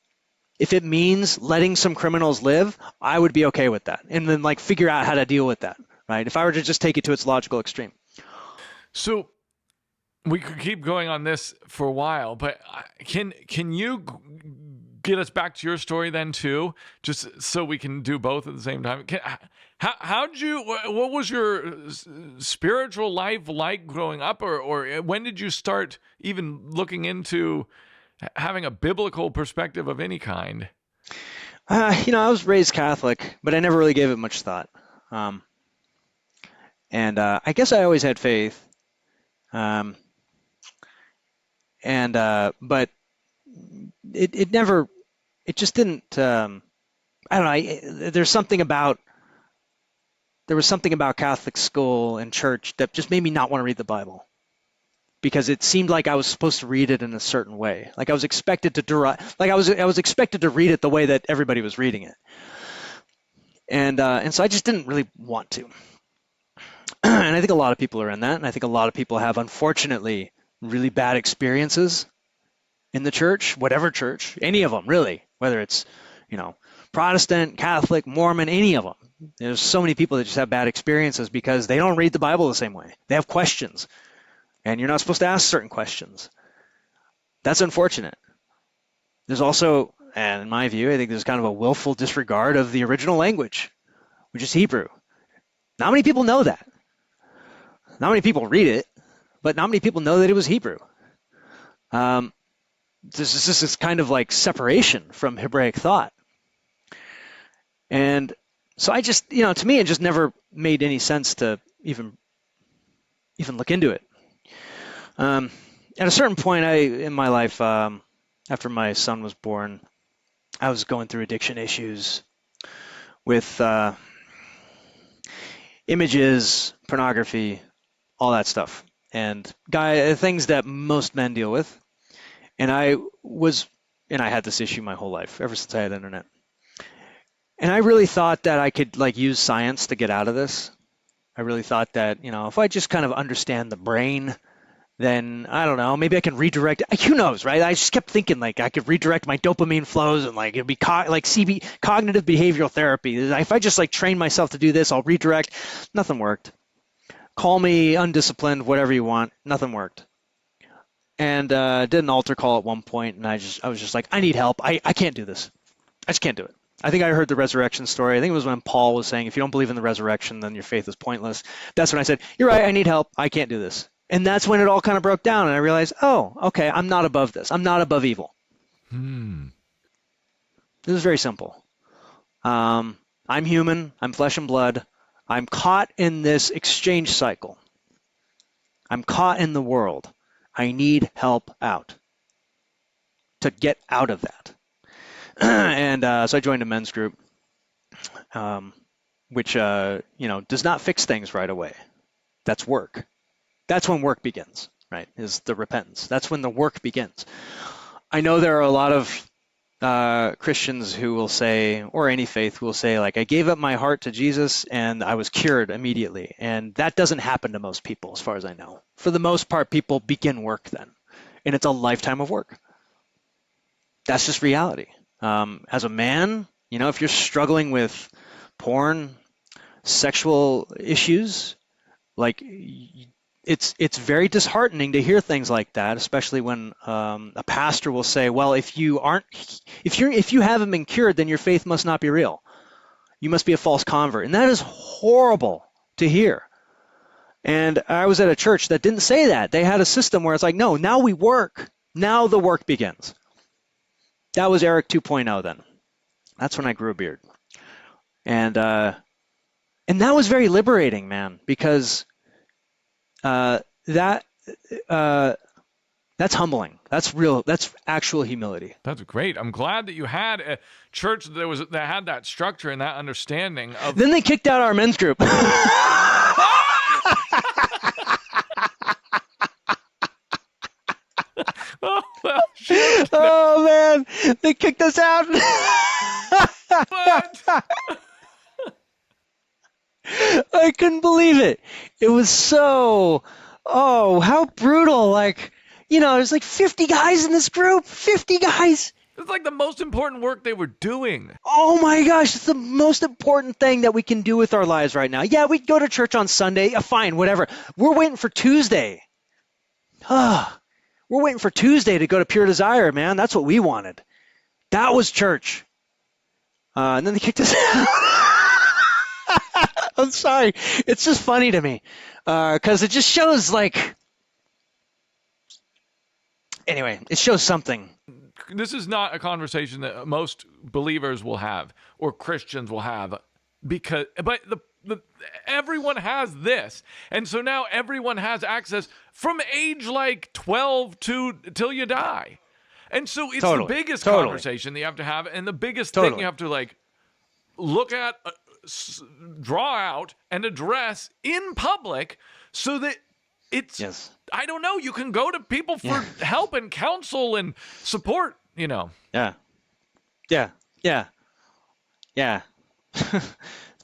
if it means letting some criminals live, I would be okay with that. And then like figure out how to deal with that, right? If I were to just take it to its logical extreme.
So we could keep going on this for a while, but can you get us back to your story then too, just so we can do both at the same time? What was your spiritual life like growing up, or when did you start even looking into having a biblical perspective of any kind?
I was raised Catholic, but I never really gave it much thought. And I guess I always had faith. But it just didn't, I don't know, there was something about Catholic school and church that just made me not want to read the Bible, because it seemed like I was supposed to read it in a certain way. Like I was expected to I was expected to read it the way that everybody was reading it. And so I just didn't really want to. And I think a lot of people are in that, and I think a lot of people have, unfortunately, really bad experiences in the church, whatever church, any of them, really, whether it's, Protestant, Catholic, Mormon, any of them. There's so many people that just have bad experiences because they don't read the Bible the same way. They have questions, and you're not supposed to ask certain questions. That's unfortunate. There's also, and in my view, I think there's kind of a willful disregard of the original language, which is Hebrew. Not many people know that. Not many people read it, but not many people know that it was Hebrew. This is this kind of like separation from Hebraic thought. And so I just, to me, it just never made any sense to even look into it. At a certain point in my life, after my son was born, I was going through addiction issues with images, pornography, all that stuff, and things that most men deal with. And I had this issue my whole life, ever since I had internet. And I really thought that I could like use science to get out of this. I really thought that, if I just kind of understand the brain, then I don't know, maybe I can redirect. Who knows, right? I just kept thinking like I could redirect my dopamine flows, and like it'd be cognitive behavioral therapy. If I just like train myself to do this, I'll redirect. Nothing worked. Call me undisciplined, whatever you want. Nothing worked. And did an altar call at one point, and I was just like, I need help. I can't do this. I just can't do it. I think I heard the resurrection story. I think it was when Paul was saying, if you don't believe in the resurrection, then your faith is pointless. That's when I said, you're right, I need help. I can't do this. And that's when it all kind of broke down, and I realized, oh, okay, I'm not above this. I'm not above evil. This is very simple. I'm human. I'm flesh and blood. I'm caught in this exchange cycle. I'm caught in the world. I need help out to get out of that. And so I joined a men's group, which does not fix things right away. That's work. That's when work begins, right? Is the repentance. That's when the work begins. I know there are a lot of Christians who will say, or any faith who will say, like, I gave up my heart to Jesus and I was cured immediately. And that doesn't happen to most people, as far as I know. For the most part, people begin work then, and it's a lifetime of work. That's just reality. As a man, if you're struggling with porn, sexual issues, like it's very disheartening to hear things like that, especially when a pastor will say, well, if you haven't been cured, then your faith must not be real. You must be a false convert. And that is horrible to hear. And I was at a church that didn't say that. They had a system where it's like, no, now we work. Now the work begins. That was Eric 2.0 then. That's when I grew a beard. And that was very liberating, man, because that's humbling. That's real. That's actual humility.
That's great. I'm glad that you had a church that had that structure and that understanding of.
Then they kicked out our men's group.
Oh, well, shit.
Oh man, they kicked us out.
What?
I couldn't believe it. It was so, how brutal. Like, there's like 50 guys in this group. 50 guys.
It's like the most important work they were doing.
Oh my gosh, it's the most important thing that we can do with our lives right now. Yeah, we go to church on Sunday. Fine, whatever. We're waiting for Tuesday. We're waiting for Tuesday to go to Pure Desire, man. That's what we wanted. That was church. And then they kicked us out. I'm sorry. It's just funny to me because it just shows anyway, it shows something.
This is not a conversation that most believers will have or Christians will have but everyone has this. And so now everyone has access from age like 12 till you die. And so it's the biggest conversation that you have to have and the biggest thing you have to look at, draw out and address in public so that it's, I don't know, you can go to people for help and counsel and support,
Yeah.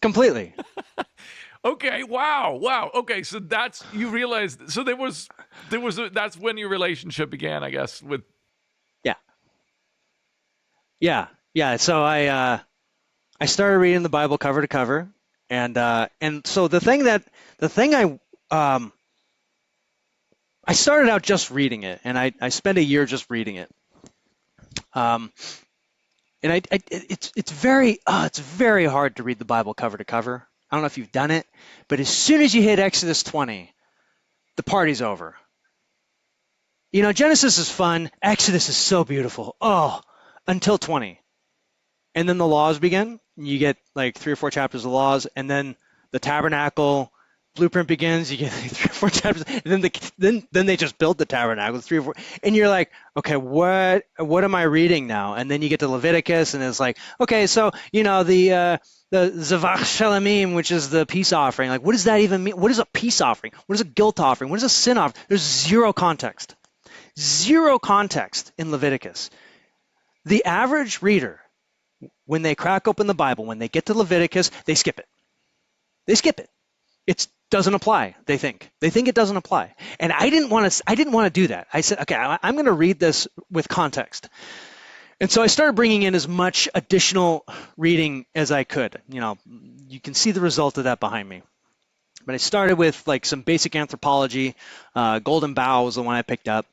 Completely.
Okay. Wow. Okay. So you realized, so that's when your relationship began, I guess, with.
Yeah. So I started reading the Bible cover to cover. And so the thing I started out just reading it, and I spent a year just reading it. And it's very hard to read the Bible cover to cover. I don't know if you've done it, but as soon as you hit Exodus 20, the party's over. Genesis is fun. Exodus is so beautiful. Until 20. And then the laws begin. You get like 3 or 4 chapters of laws, and then the tabernacle blueprint begins. You get like 3 or 4 chapters, and then they just build the tabernacle, 3 or 4, and you're like, okay, what am I reading now? And then you get to Leviticus, and it's like, okay, so the Zavach Shalamim, which is the peace offering. Like, what does that even mean? What is a peace offering? What is a guilt offering? What is a sin offering? There's zero context in Leviticus. The average reader, when they crack open the Bible, when they get to Leviticus, they skip it. It doesn't apply. They think it doesn't apply. And I didn't want to do that. I said, okay, I'm going to read this with context. And so I started bringing in as much additional reading as I could. You can see the result of that behind me. But I started with like some basic anthropology. Golden Bough was the one I picked up,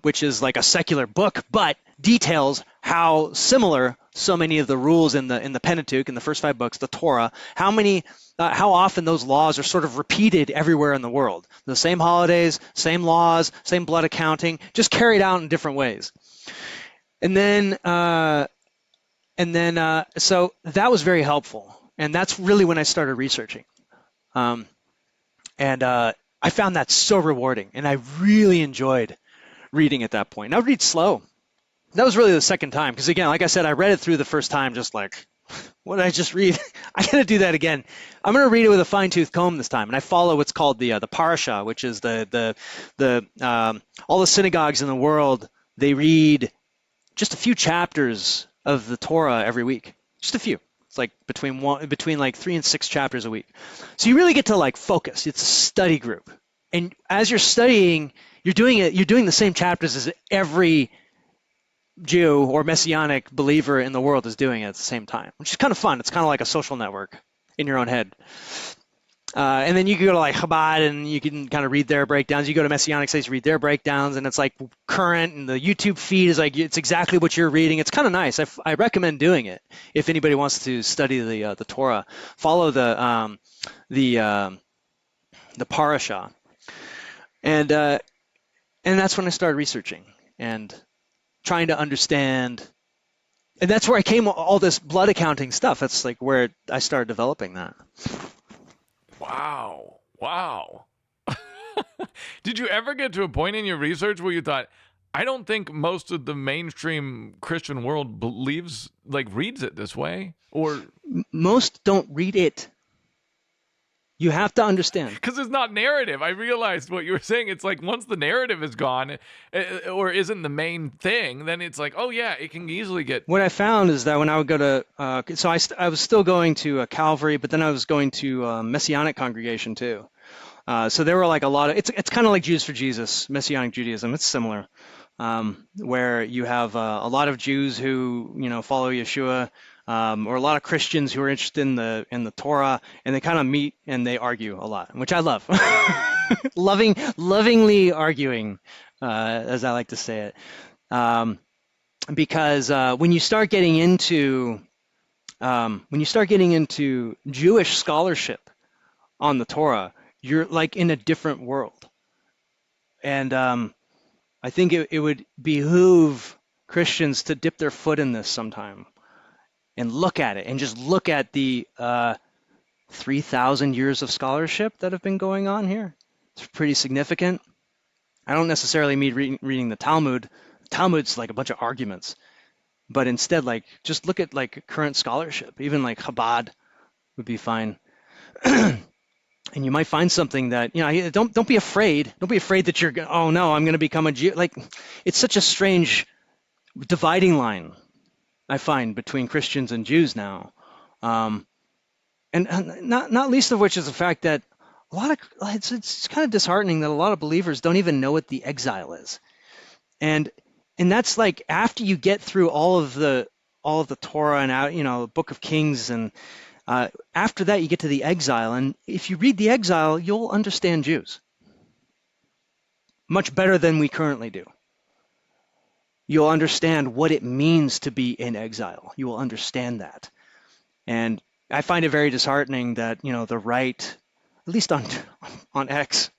which is like a secular book, but details how similar so many of the rules in the Pentateuch, in the first 5 books, the Torah, how often those laws are sort of repeated everywhere in the world. The same holidays, same laws, same blood accounting, just carried out in different ways. And then so that was very helpful. And that's really when I started researching. And I found that so rewarding, and I really enjoyed reading at that point. And I would read slow. That was really the second time, because again, like I said, I read it through the first time just like, what did I just read? I got to do that again. I'm going to read it with a fine-tooth comb this time, and I follow what's called the parasha, which is the all the synagogues in the world. They read just a few chapters of the Torah every week, just a few. It's like between like 3 and 6 chapters a week. So you really get to like focus. It's a study group, and as you're studying, you're doing the same chapters as every Jew or Messianic believer in the world is doing it at the same time, which is kind of fun. It's kind of like a social network. in your own head. And then you can go to like Chabad and you can kind of read their breakdowns. You go to Messianic sites, read their breakdowns, and it's like current, and the YouTube feed is like it's exactly what you're reading. It's kind of nice. I recommend doing it if anybody wants to study the Torah. Follow the parasha, and that's when I started researching and trying to understand. And that's where I came all this blood accounting stuff. That's like where I started developing that.
Wow. Did you ever get to a point in your research where you thought, I don't think most of the mainstream Christian world reads it this way? Or
most don't read it. You have to understand.
Because it's not narrative. I realized what you were saying. It's like once the narrative is gone or isn't the main thing, then it's like, oh, yeah, it can easily get...
What I found is that when I would go to... I was still going to Calvary, but then I was going to Messianic congregation too. So there were like a lot of... It's kind of like Jews for Jesus, Messianic Judaism. It's similar, where you have a lot of Jews who, follow Yeshua, or a lot of Christians who are interested in the Torah, and they kind of meet and they argue a lot, which I love. Lovingly arguing, as I like to say it, because when you start getting into Jewish scholarship on the Torah, you're like in a different world, and I think it would behoove Christians to dip their foot in this sometime. And look at it, and just look at the 3,000 years of scholarship that have been going on here. It's pretty significant. I don't necessarily mean reading the Talmud. The Talmud's like a bunch of arguments, but instead, like just look at like current scholarship. Even like Chabad would be fine, and you might find something that Don't be afraid. Don't be afraid that oh no, I'm going to become a Jew. Like it's such a strange dividing line I find between Christians and Jews now, and not least of which is the fact that it's kind of disheartening that a lot of believers don't even know what the exile is, and that's like after you get through all of the Torah and Book of Kings, and after that you get to the exile, and if you read the exile, you'll understand Jews much better than we currently do. You'll understand what it means to be in exile. You will understand that. And I find it very disheartening that, the right, at least on X,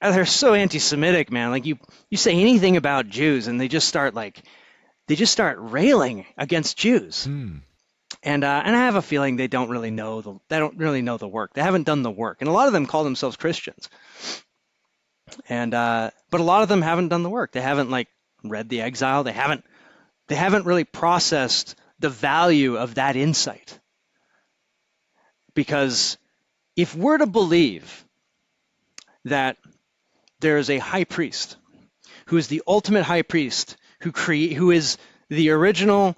they're so anti-Semitic, man. Like you say anything about Jews and they just start railing against Jews. And I have a feeling they don't really know the work. They haven't done the work. And a lot of them call themselves Christians. And but a lot of them haven't done the work. They haven't read the exile. They haven't really processed the value of that insight. Because if we're to believe that there is a high priest who is the ultimate high priest, who is the original,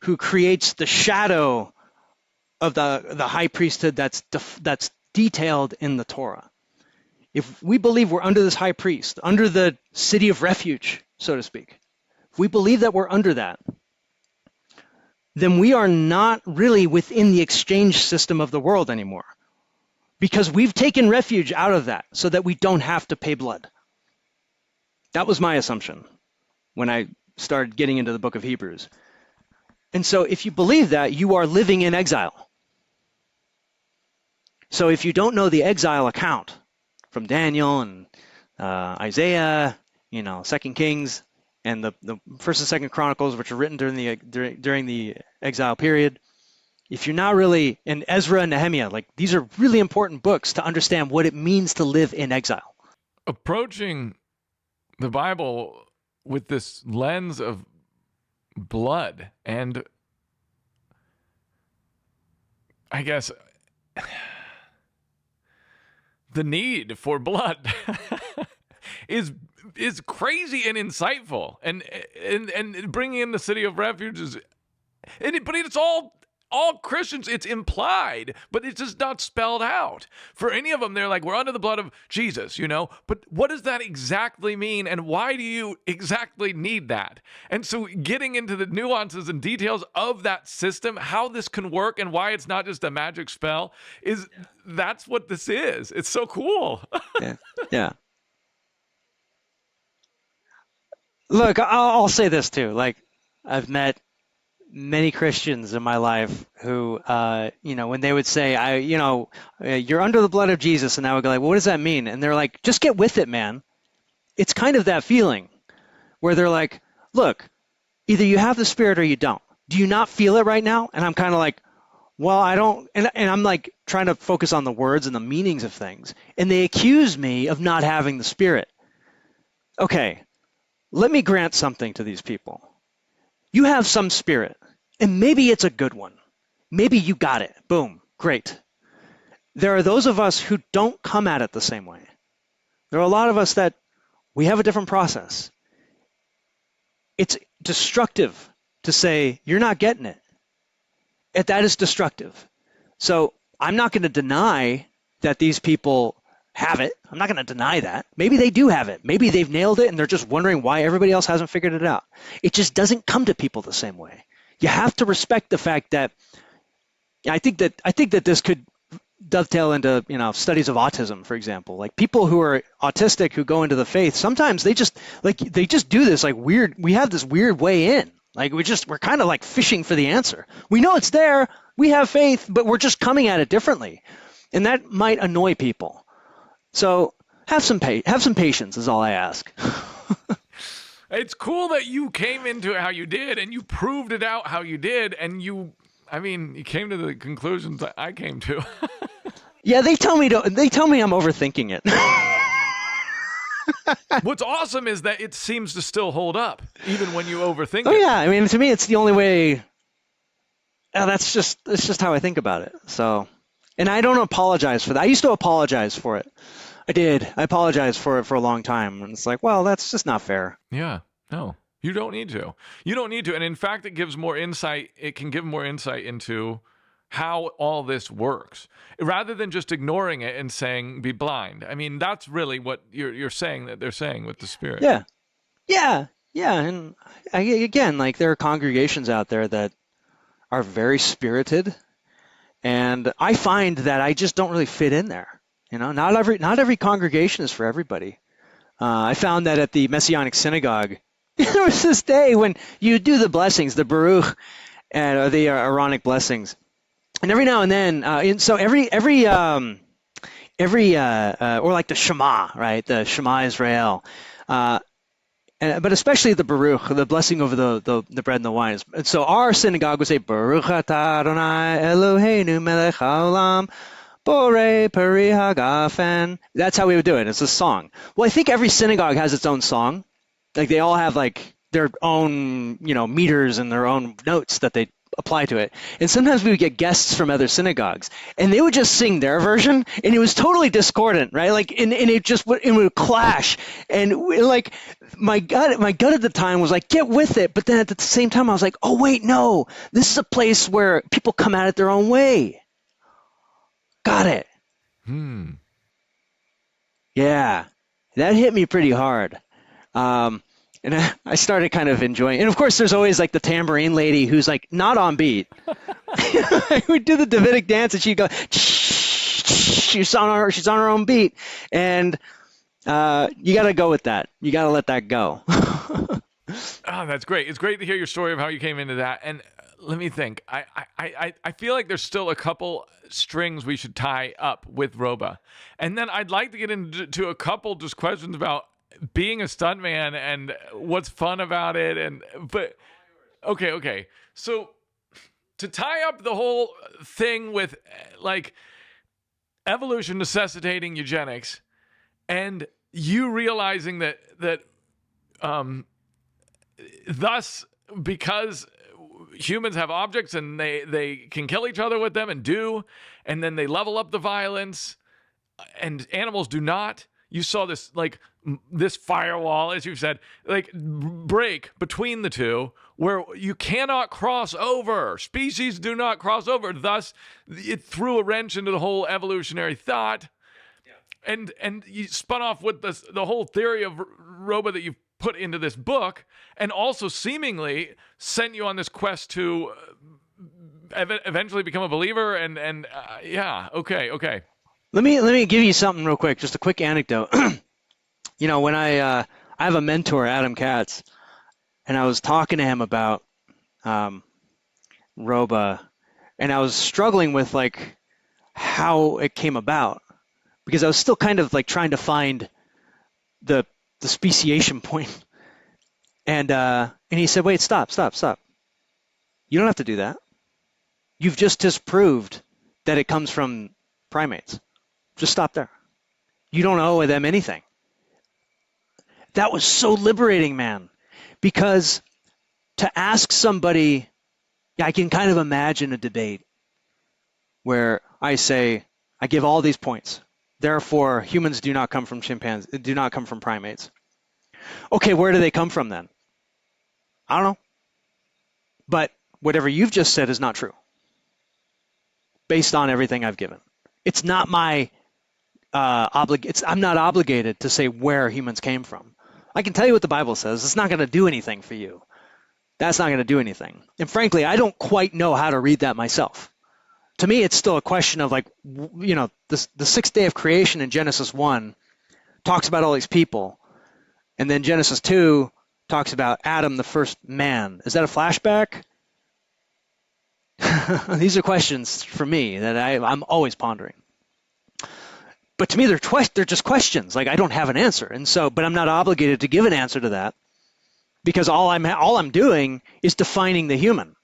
who creates the shadow of the high priesthood that's detailed in the Torah. If we believe we're under this high priest, under the city of refuge, so to speak, if we believe that we're under that, then we are not really within the exchange system of the world anymore, because we've taken refuge out of that so that we don't have to pay blood. That was my assumption when I started getting into the book of Hebrews. And so if you believe that, you are living in exile. So if you don't know the exile account from Daniel and Isaiah, 2 Kings, and the First and Second Chronicles, which are written during the exile period, if you're not really in Ezra and Nehemiah, these are really important books to understand what it means to live in exile.
Approaching the Bible with this lens of blood and, I guess, the need for blood is crazy and insightful, and bringing in the city of refuge is, but it's all all Christians, it's implied, but it's just not spelled out. For any of them, they're like, we're under the blood of Jesus, you know? But what does that exactly mean? And why do you exactly need that? And so getting into the nuances and details of that system, how this can work and why it's not just a magic spell, that's what this is. It's so cool.
Yeah. Look, I'll say this too. Like, I've met many Christians in my life who, when they would say, you're under the blood of Jesus, and I would go like, well, what does that mean? And they're like, just get with it, man. It's kind of that feeling where they're like, look, either you have the Spirit or you don't. Do you not feel it right now? And I'm kind of like, well, I don't, and I'm like trying to focus on the words and the meanings of things. And they accuse me of not having the Spirit. Okay, let me grant something to these people. You have some spirit, and maybe it's a good one. Maybe you got it. Boom, great. There are those of us who don't come at it the same way. There are a lot of us that we have a different process. It's destructive to say, you're not getting it. And that is destructive. So I'm not going to deny that these people have it. I'm not going to deny that. Maybe they do have it. Maybe they've nailed it and they're just wondering why everybody else hasn't figured it out. It just doesn't come to people the same way. You have to respect the fact that I think that this could dovetail into, studies of autism, for example. Like people who are autistic who go into the faith, sometimes they just do this like weird. We have this weird way in. Like we're kind of like fishing for the answer. We know it's there. We have faith, but we're just coming at it differently. And that might annoy people. So have some patience is all I ask.
It's cool that you came into it how you did and you proved it out how you did, and you came to the conclusions that I came to.
Yeah, they tell me I'm overthinking it.
What's awesome is that it seems to still hold up even when you overthink it.
Oh yeah, to me it's the only way. It's just how I think about it. So, and I don't apologize for that. I used to apologize for it. I did. I apologized for it for a long time. And it's like, well, that's just not fair.
Yeah. No, you don't need to. You don't need to. And in fact, it gives more insight. It can give more insight into how all this works rather than just ignoring it and saying, be blind. I mean, that's really what you're saying that they're saying with the Spirit.
Yeah. Yeah. Yeah. And again, like there are congregations out there that are very spirited. And I find that I just don't really fit in there. Not every congregation is for everybody. I found that at the Messianic synagogue, there was this day when you do the blessings, the Baruch, and the Aaronic blessings, and every now and then, or like the Shema, right? The Shema Israel, but especially the Baruch, the blessing over the bread and the wine. And so our synagogue would say Baruch atah Adonai Eloheinu melech haolam. Bore Peri Hagafen. That's how we would do it. It's a song. Well, I think every synagogue has its own song. Like they all have like their own, meters and their own notes that they apply to it. And sometimes we would get guests from other synagogues, and they would just sing their version, and it was totally discordant, right? Like, and it would clash, and like my gut at the time was like, get with it. But then at the same time, I was like, oh wait, no, this is a place where people come at it their own way. Got it. Yeah, that hit me pretty hard. And I started kind of enjoying it. And of course, there's always like the tambourine lady who's like not on beat. We'd do the Davidic dance and she'd go, she's on her own beat. And you got to go with that. You got to let that go.
Oh, that's great. It's great to hear your story of how you came into that. And let me think. I feel like there's still a couple strings we should tie up with ROBA. And then I'd like to get into a couple just questions about being a stuntman and what's fun about it. But okay. So to tie up the whole thing with like evolution necessitating eugenics and you realizing that thus, because humans have objects and they can kill each other with them and then they level up the violence and animals do not. you saw this this firewall, as you've said, break between the two, where you cannot cross over. Species do not cross over. Thus, it threw a wrench into the whole evolutionary thought. Yeah. And you spun off with the whole theory of ROBA that you've put into this book, and also seemingly sent you on this quest to eventually become a believer. And yeah, okay.
Let me give you something real quick, just a quick anecdote. When I have a mentor, Adam Katz, and I was talking to him about ROBA, and I was struggling with how it came about, because I was still kind of trying to find the speciation point. And he said, wait, stop. You don't have to do that. You've just disproved that it comes from primates. Just stop there. You don't owe them anything. That was so liberating, man, because to ask somebody, I can kind of imagine a debate where I say, I give all these points. Therefore, humans do not come from chimpanzees, do not come from primates. Okay, where do they come from then? I don't know. But whatever you've just said is not true, based on everything I've given. It's not my I'm not obligated to say where humans came from. I can tell you what the Bible says. It's not going to do anything for you. That's not going to do anything. And frankly, I don't quite know how to read that myself. To me, it's still a question of the sixth day of creation in Genesis 1 talks about all these people. And then Genesis 2 talks about Adam, the first man. Is that a flashback? These are questions for me that I'm always pondering. But to me, they're just questions. I don't have an answer, but I'm not obligated to give an answer to that, because all I'm doing is defining the human.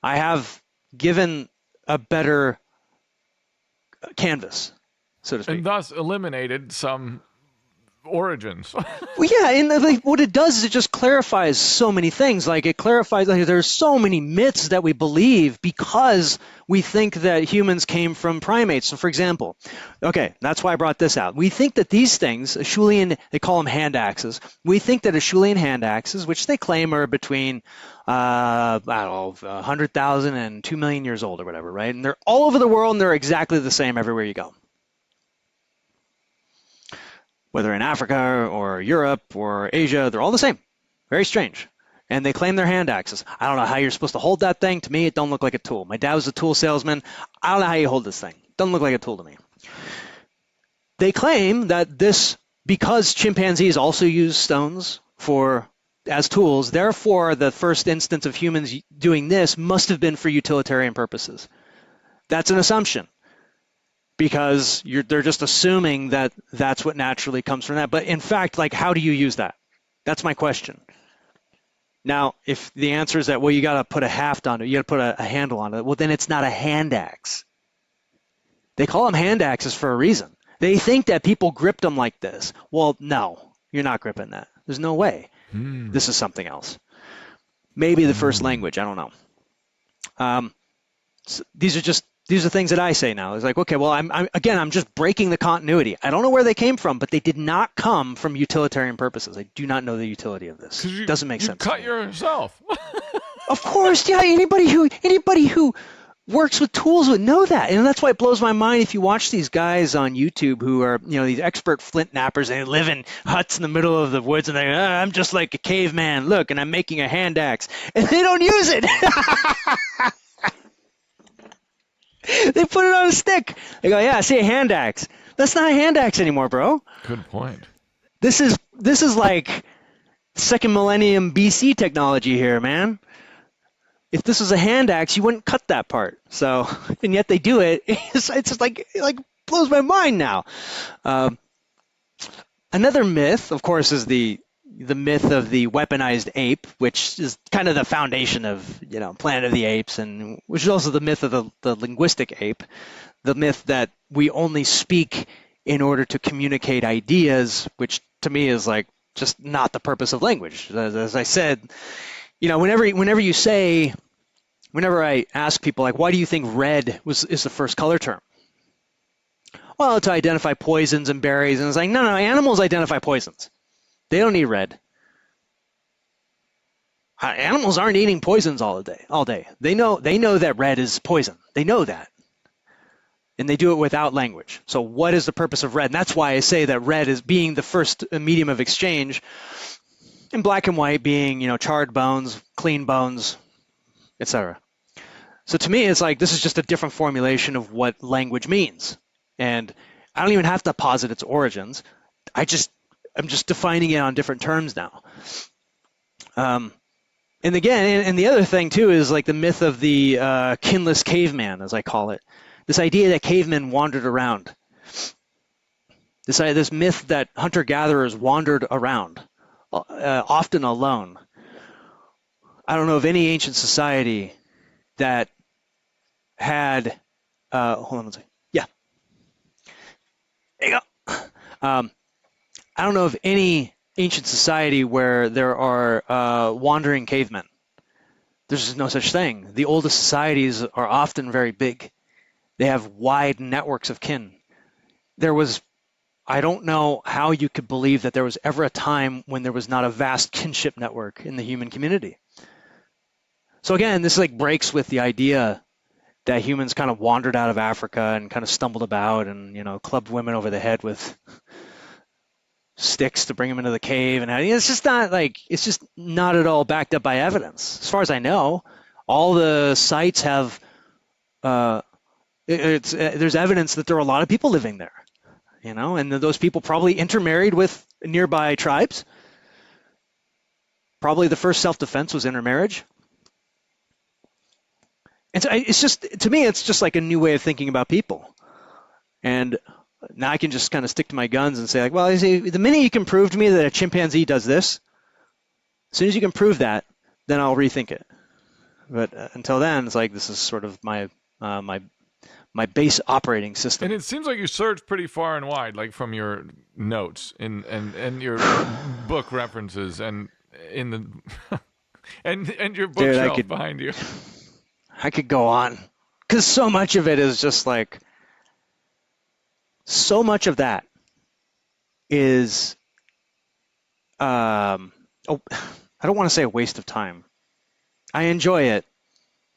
I have given a better canvas, so to speak,
and thus eliminated some origins.
Well, yeah, and what it does is it just clarifies so many things. It clarifies there's so many myths that we believe because we think that humans came from primates. So, for example, okay, that's why I brought this out. We think that these things, they call them hand axes. We think that Acheulean hand axes, which they claim are between 100,000 and 2 million years old or whatever, right? And they're all over the world, and they're exactly the same everywhere you go. Whether in Africa or Europe or Asia, they're all the same. Very strange. And they claim they're hand axes. I don't know how you're supposed to hold that thing. To me, it don't look like a tool. My dad was a tool salesman. I don't know how you hold this thing. Doesn't look like a tool to me. They claim that because chimpanzees also use stones as tools, therefore the first instance of humans doing this must have been for utilitarian purposes. That's an assumption, because they're just assuming that that's what naturally comes from that. But in fact, how do you use that? That's my question. Now, if the answer is that, well, you got to put a haft on it, you got to put a handle on it, well, then it's not a hand axe. They call them hand axes for a reason. They think that people gripped them like this. Well, no, you're not gripping that. There's no way. This is something else. Maybe the first language, I don't know. So these are things that I say now. It's okay, well, I'm just breaking the continuity. I don't know where they came from, but they did not come from utilitarian purposes. I do not know the utility of this. Doesn't make sense.
You cut yourself.
Of course, yeah. Anybody who works with tools would know that, and that's why it blows my mind if you watch these guys on YouTube who are, these expert flint knappers, and they live in huts in the middle of the woods, and I'm just like a caveman. Look, and I'm making a hand axe, and they don't use it. They put it on a stick. They go, yeah, I see a hand axe. That's not a hand axe anymore, bro.
Good point.
This is like second millennium BC technology here, man. If this was a hand axe, you wouldn't cut that part. So, and yet they do it. It's just it blows my mind now. Another myth, of course, is the myth of the weaponized ape, which is kind of the foundation of, Planet of the Apes, and which is also the myth of the linguistic ape, the myth that we only speak in order to communicate ideas, which to me is just not the purpose of language. As I said, whenever I ask people, why do you think red is the first color term? well, to identify poisons and berries. And it's like, no, animals identify poisons. They don't need red. Animals aren't eating poisons all day. They know that red is poison. They know that. And they do it without language. So what is the purpose of red? And that's why I say that red is being the first medium of exchange, and black and white being, charred bones, clean bones, etc. So to me, it's like this is just a different formulation of what language means. And I don't even have to posit its origins. I'm just defining it on different terms now. And again, and the other thing too is like the myth of the kinless caveman, as I call it. This idea that cavemen wandered around. This myth that hunter-gatherers wandered around, often alone. I don't know of any ancient society that had. Hold on one second. Yeah. There you go. I don't know of any ancient society where there are wandering cavemen. There's no such thing. The oldest societies are often very big. They have wide networks of kin. I don't know how you could believe that there was ever a time when there was not a vast kinship network in the human community. So again, this like breaks with the idea that humans kind of wandered out of Africa and kind of stumbled about and, clubbed women over the head with sticks to bring them into the cave. And it's just not at all backed up by evidence. As far as I know, all the sites have, there's evidence that there are a lot of people living there, and those people probably intermarried with nearby tribes. Probably the first self-defense was intermarriage. And so to me, it's just like a new way of thinking about people. And now I can just kind of stick to my guns and say, like, well, the minute you can prove to me that a chimpanzee does this, as soon as you can prove that, then I'll rethink it. But until then, it's like this is sort of my base operating system.
And it seems like you searched pretty far and wide, like from your notes and your book references and in the and your bookshelf behind you.
I could go on, because so much of it is just like, so much of that is, I don't want to say a waste of time. I enjoy it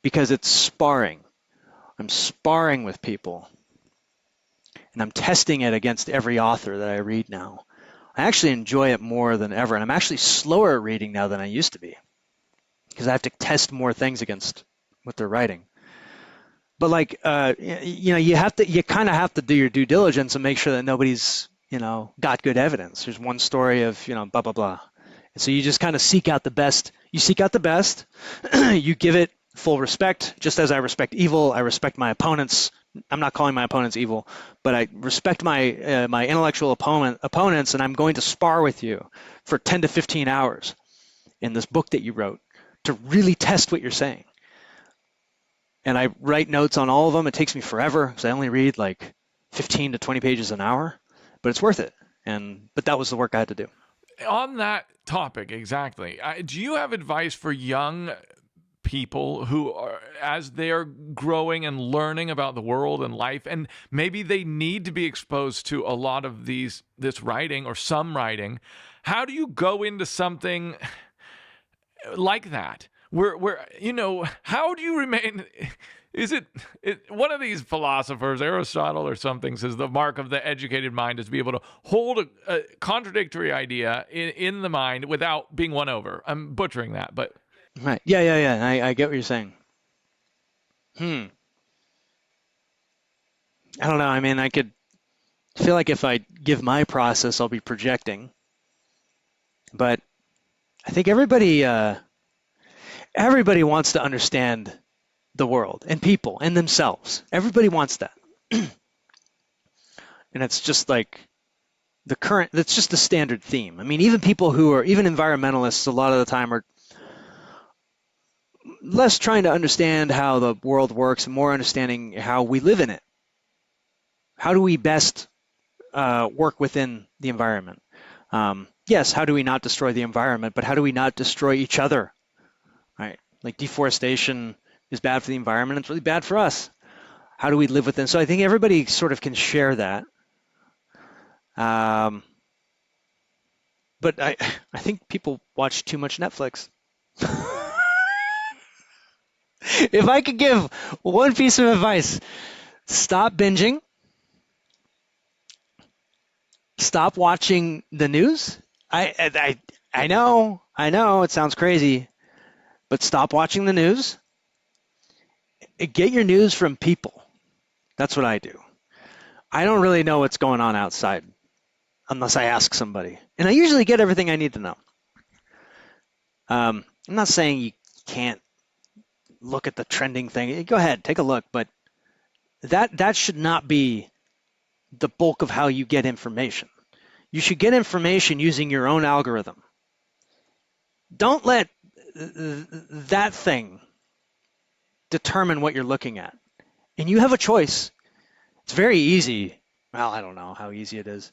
because it's sparring. I'm sparring with people, and I'm testing it against every author that I read now. I actually enjoy it more than ever, and I'm actually slower at reading now than I used to be, because I have to test more things against what they're writing. But like, you kind of have to do your due diligence and make sure that nobody's, got good evidence. There's one story of, blah, blah, blah. And so you just kind of seek out the best. You seek out the best. You give it full respect. Just as I respect evil, I respect my opponents. I'm not calling my opponents evil, but I respect my my intellectual opponents, and I'm going to spar with you for 10 to 15 hours in this book that you wrote to really test what you're saying. And I write notes on all of them. It takes me forever because I only read like 15 to 20 pages an hour, but it's worth it. But that was the work I had to do.
On that topic, exactly. Do you have advice for young people who are, as they're growing and learning about the world and life, and maybe they need to be exposed to a lot of this writing or some writing? How do you go into something like that? Where how do you remain? Is it one of these philosophers, Aristotle or something, says the mark of the educated mind is to be able to hold a contradictory idea in the mind without being won over. I'm butchering that, but
right, yeah. I get what you're saying. I don't know. I mean, I feel like if I give my process, I'll be projecting. But I think everybody wants to understand the world and people and themselves. Everybody wants that. And it's just like that's just the standard theme. I mean, even people who are, even environmentalists, a lot of the time are less trying to understand how the world works and more understanding how we live in it. How do we best work within the environment? Yes, how do we not destroy the environment, but how do we not destroy each other? Right? Like deforestation is bad for the environment. It's really bad for us. How do we live within? So I think everybody sort of can share that. But I think people watch too much Netflix. If I could give one piece of advice, stop binging, stop watching the news. I know it sounds crazy, but stop watching the news. Get your news from people. That's what I do. I don't really know what's going on outside unless I ask somebody. And I usually get everything I need to know. I'm not saying you can't look at the trending thing. Go ahead, take a look, but that should not be the bulk of how you get information. You should get information using your own algorithm. Don't let that thing determine what you're looking at. And you have a choice. It's very easy. Well, I don't know how easy it is.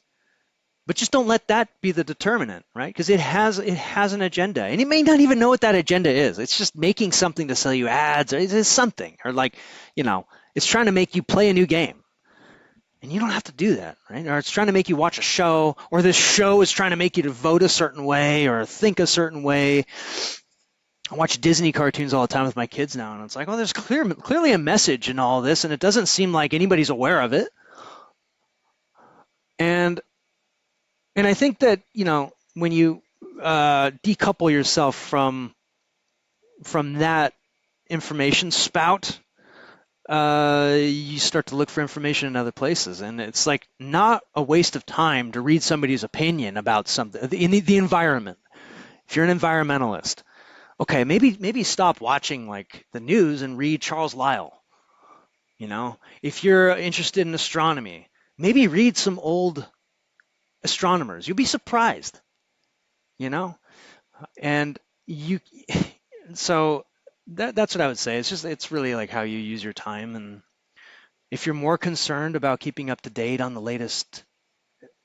But just don't let that be the determinant, right? Because it has an agenda. And it may not even know what that agenda is. It's just making something to sell you ads, or it's something. Or like, it's trying to make you play a new game. And you don't have to do that, right? Or it's trying to make you watch a show, or this show is trying to make you to vote a certain way or think a certain way. I watch Disney cartoons all the time with my kids now, and it's like, well, there's clearly a message in all this, and it doesn't seem like anybody's aware of it. And I think that, when you decouple yourself from that information spout, you start to look for information in other places. And it's like not a waste of time to read somebody's opinion about something, the environment. If you're an environmentalist, okay, maybe stop watching like the news and read Charles Lyell. If you're interested in astronomy, maybe read some old astronomers. You'll be surprised, and so that's what I would say. It's really like how you use your time. And if you're more concerned about keeping up to date on the latest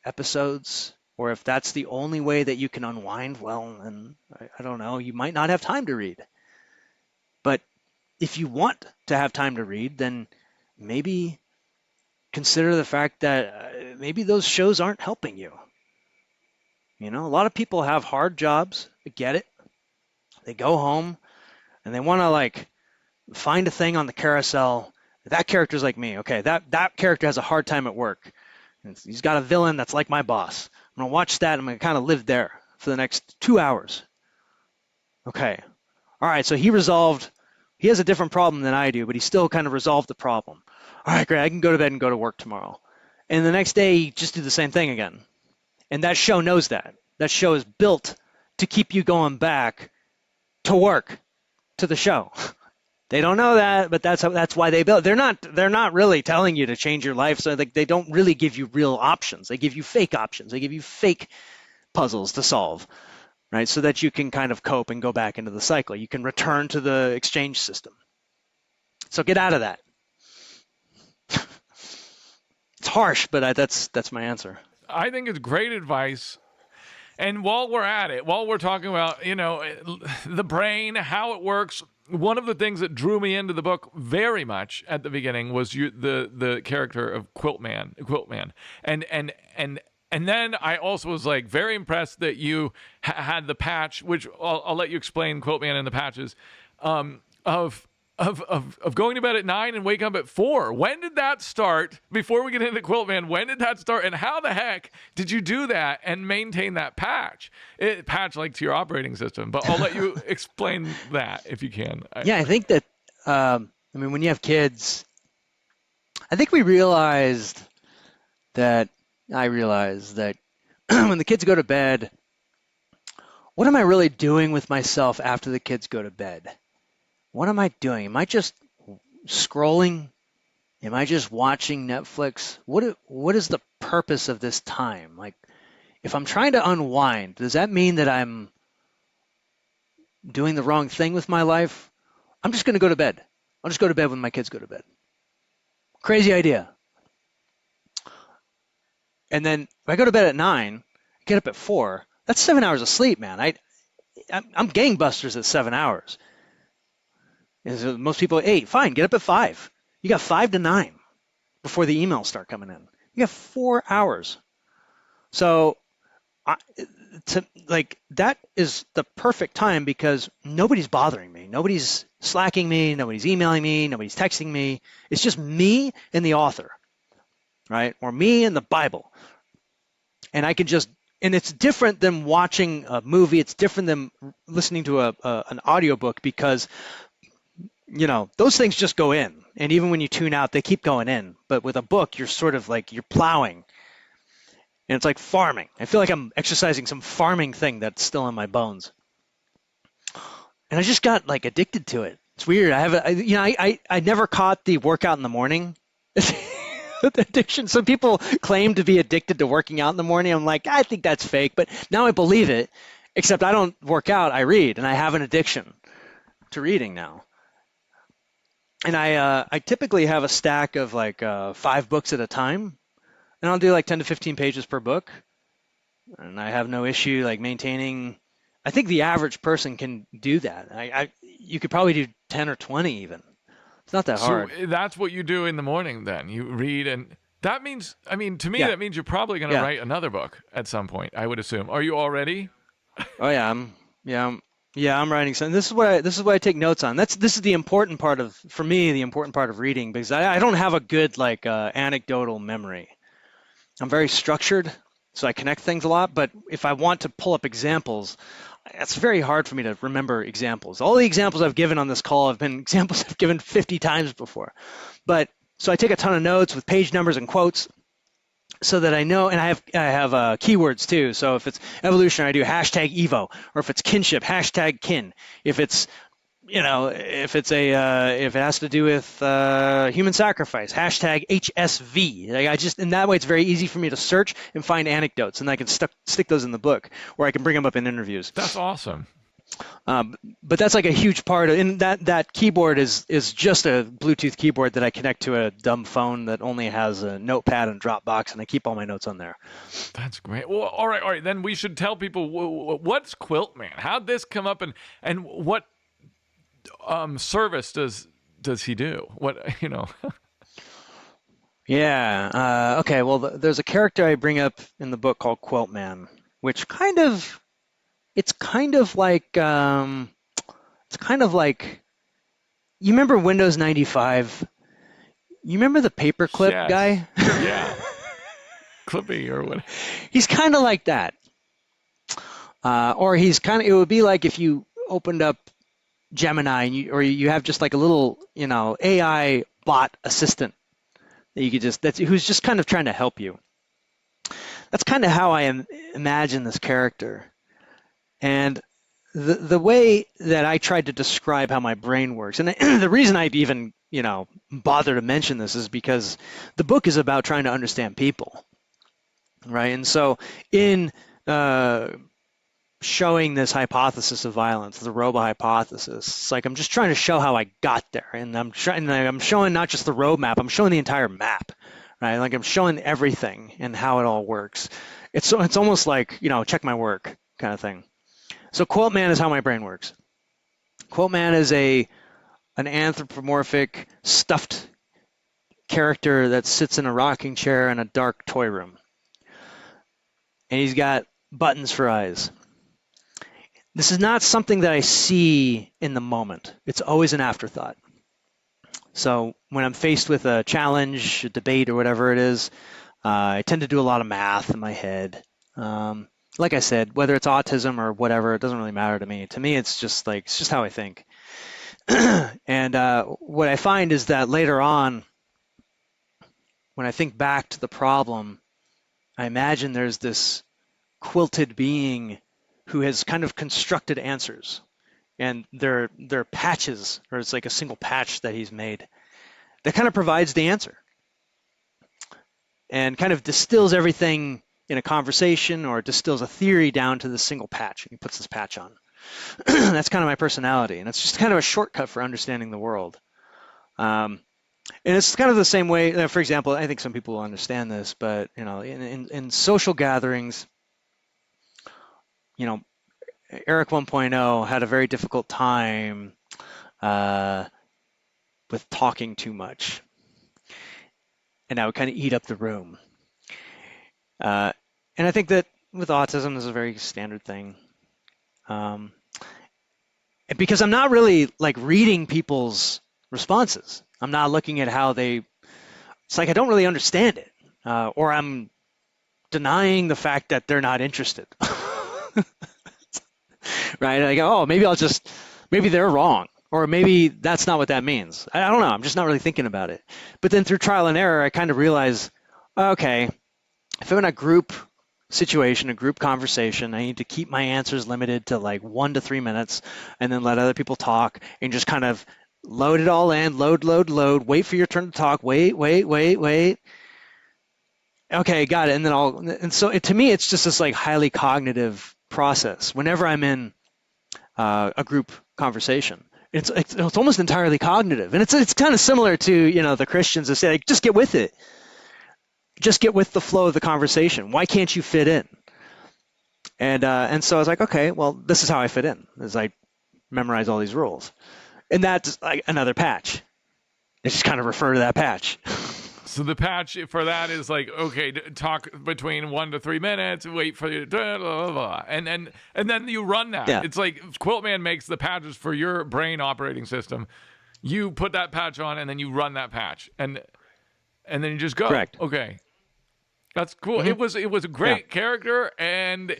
episodes, or if that's the only way that you can unwind, well, and I don't know, you might not have time to read. But if you want to have time to read, then maybe consider the fact that maybe those shows aren't helping you. A lot of people have hard jobs. I get it. They go home and they want to like find a thing on the carousel. That character's like me. Okay, that character has a hard time at work. He's got a villain that's like my boss. I'm going to watch that. I'm going to kind of live there for the next 2 hours. Okay. All right, so he has a different problem than I do, but he still kind of resolved the problem. All right, great. I can go to bed and go to work tomorrow. And the next day, you just do the same thing again. And that show knows that. That show is built to keep you going back to work, to the show. They don't know that, but that's why they built. They're not really telling you to change your life. So they don't really give you real options. They give you fake options. They give you fake puzzles to solve, right? So that you can kind of cope and go back into the cycle. You can return to the exchange system. So get out of that. It's harsh, but that's my answer.
I think it's great advice. And while we're at it, while we're talking about, the brain, how it works, one of the things that drew me into the book very much at the beginning was the character of Quiltman. And then I also was like very impressed that you had the patch, which I'll let you explain Quiltman and the patches, of going to bed at 9 and waking up at 4. When did that start? Before we get into Quiltman, when did that start? And how the heck did you do that and maintain that patch? Patch like to your operating system, but I'll let you explain that if you can.
Yeah, I think that, when you have kids, I think I realized that when the kids go to bed, what am I really doing with myself after the kids go to bed? What am I doing? Am I just scrolling? Am I just watching Netflix? What is the purpose of this time? Like, if I'm trying to unwind, does that mean that I'm doing the wrong thing with my life? I'm just going to go to bed. I'll just go to bed when my kids go to bed. Crazy idea. And then if I go to bed at 9, get up at 4, that's 7 hours of sleep, man. I'm gangbusters at 7 hours. And so most people, 8, fine, get up at 5. You got 5 to 9 before the emails start coming in. You have 4 hours. So that is the perfect time because nobody's bothering me. Nobody's slacking me. Nobody's emailing me. Nobody's texting me. It's just me and the author, right? Or me and the Bible. And I can just, and it's different than watching a movie. It's different than listening to an audiobook because, those things just go in. And even when you tune out, they keep going in. But with a book, you're sort of like, you're plowing. And it's like farming. I feel like I'm exercising some farming thing that's still in my bones. And I just got like addicted to it. It's weird. I never caught the workout in the morning addiction. Some people claim to be addicted to working out in the morning. I'm like, I think that's fake, but now I believe it, except I don't work out, I read, and I have an addiction to reading now. And I typically have a stack of like 5 books at a time. And I'll do like 10 to 15 pages per book. And I have no issue like maintaining. I think the average person can do that. You could probably do 10 or 20 even. It's not that hard.
So that's what you do in the morning then. You read, and that means, to me, that means you're probably going to write another book at some point, I would assume. Are you already?
Oh yeah, I'm writing something. This is what I take notes on. This is the important part of, for me, the important part of reading, because I don't have a good like anecdotal memory. I'm very structured, so I connect things a lot, but if I want to pull up examples, it's very hard for me to remember examples. All the examples I've given on this call have been examples I've given 50 times before. But so I take a ton of notes with page numbers and quotes so that I know, and I have keywords too. So if it's evolution, I do #Evo, or if it's kinship, #kin. If it's if it has to do with human sacrifice, #HSV. Like in that way, it's very easy for me to search and find anecdotes, and I can stick those in the book, or I can bring them up in interviews.
That's awesome.
But that's like a huge part of, and that keyboard is just a Bluetooth keyboard that I connect to a dumb phone that only has a notepad and Dropbox, and I keep all my notes on there.
That's great. Well, all right. Then we should tell people what's Quiltman. How'd this come up, and what service does he do? What
Yeah. Okay. Well, there's a character I bring up in the book called Quiltman, which it's kind of like you remember Windows 95? You remember the paperclip guy?
Yeah. Clippy or what?
He's kind of like that. Or it would be like if you opened up Gemini and you have just like a little, AI bot assistant that you could who's just kind of trying to help you. That's kind of how I imagine this character. And the way that I tried to describe how my brain works, and the reason I'd even, bother to mention this is because the book is about trying to understand people, right? And so in showing this hypothesis of violence, the ROBA hypothesis, it's like I'm just trying to show how I got there, and I'm showing not just the roadmap, I'm showing the entire map, right? Like I'm showing everything and how it all works. It's almost like, check my work kind of thing. So Quiltman is how my brain works. Quiltman is an anthropomorphic stuffed character that sits in a rocking chair in a dark toy room, and he's got buttons for eyes. This is not something that I see in the moment. It's always an afterthought. So when I'm faced with a challenge, a debate, or whatever it is, I tend to do a lot of math in my head. Like I said, whether it's autism or whatever, it doesn't really matter to me. To me, it's just how I think. And what I find is that later on, when I think back to the problem, I imagine there's this quilted being who has kind of constructed answers, and they're patches, or it's like a single patch that he's made that kind of provides the answer and kind of distills everything in a conversation, or distills a theory down to this single patch, and he puts this patch on. That's kind of my personality, and it's just kind of a shortcut for understanding the world. And it's kind of the same way, for example, I think some people will understand this, but in social gatherings, Eric 1.0 had a very difficult time with talking too much, and that would kind of eat up the room. And I think that with autism, this is a very standard thing. Because I'm not really like reading people's responses. I'm not looking at how it's like I don't really understand it. Or I'm denying the fact that they're not interested. Right? I go, oh, maybe they're wrong. Or maybe that's not what that means. I don't know. I'm just not really thinking about it. But then through trial and error, I kind of realize, okay, if I'm in a group situation, a group conversation, I need to keep my answers limited to like 1 to 3 minutes and then let other people talk and just kind of load it all in, load, wait for your turn to talk, wait. Okay, got it. And so to me, it's just this like highly cognitive process. Whenever I'm in a group conversation, it's almost entirely cognitive, and it's kind of similar to the Christians that say like, just get with it, just get with the flow of the conversation. Why can't you fit in? And so I was like, okay, well, this is how I fit in, is I memorize all these rules, and that's like another patch. I just kind of refer to that patch.
So the patch for that is like, okay, talk between 1 to 3 minutes, wait for you, blah, blah, blah, and then you run that.
Yeah.
It's like Quiltman makes the patches for your brain operating system. You put that patch on, and then you run that patch, and then you just go.
Correct.
Okay, that's cool.
Mm-hmm.
It was a great character, and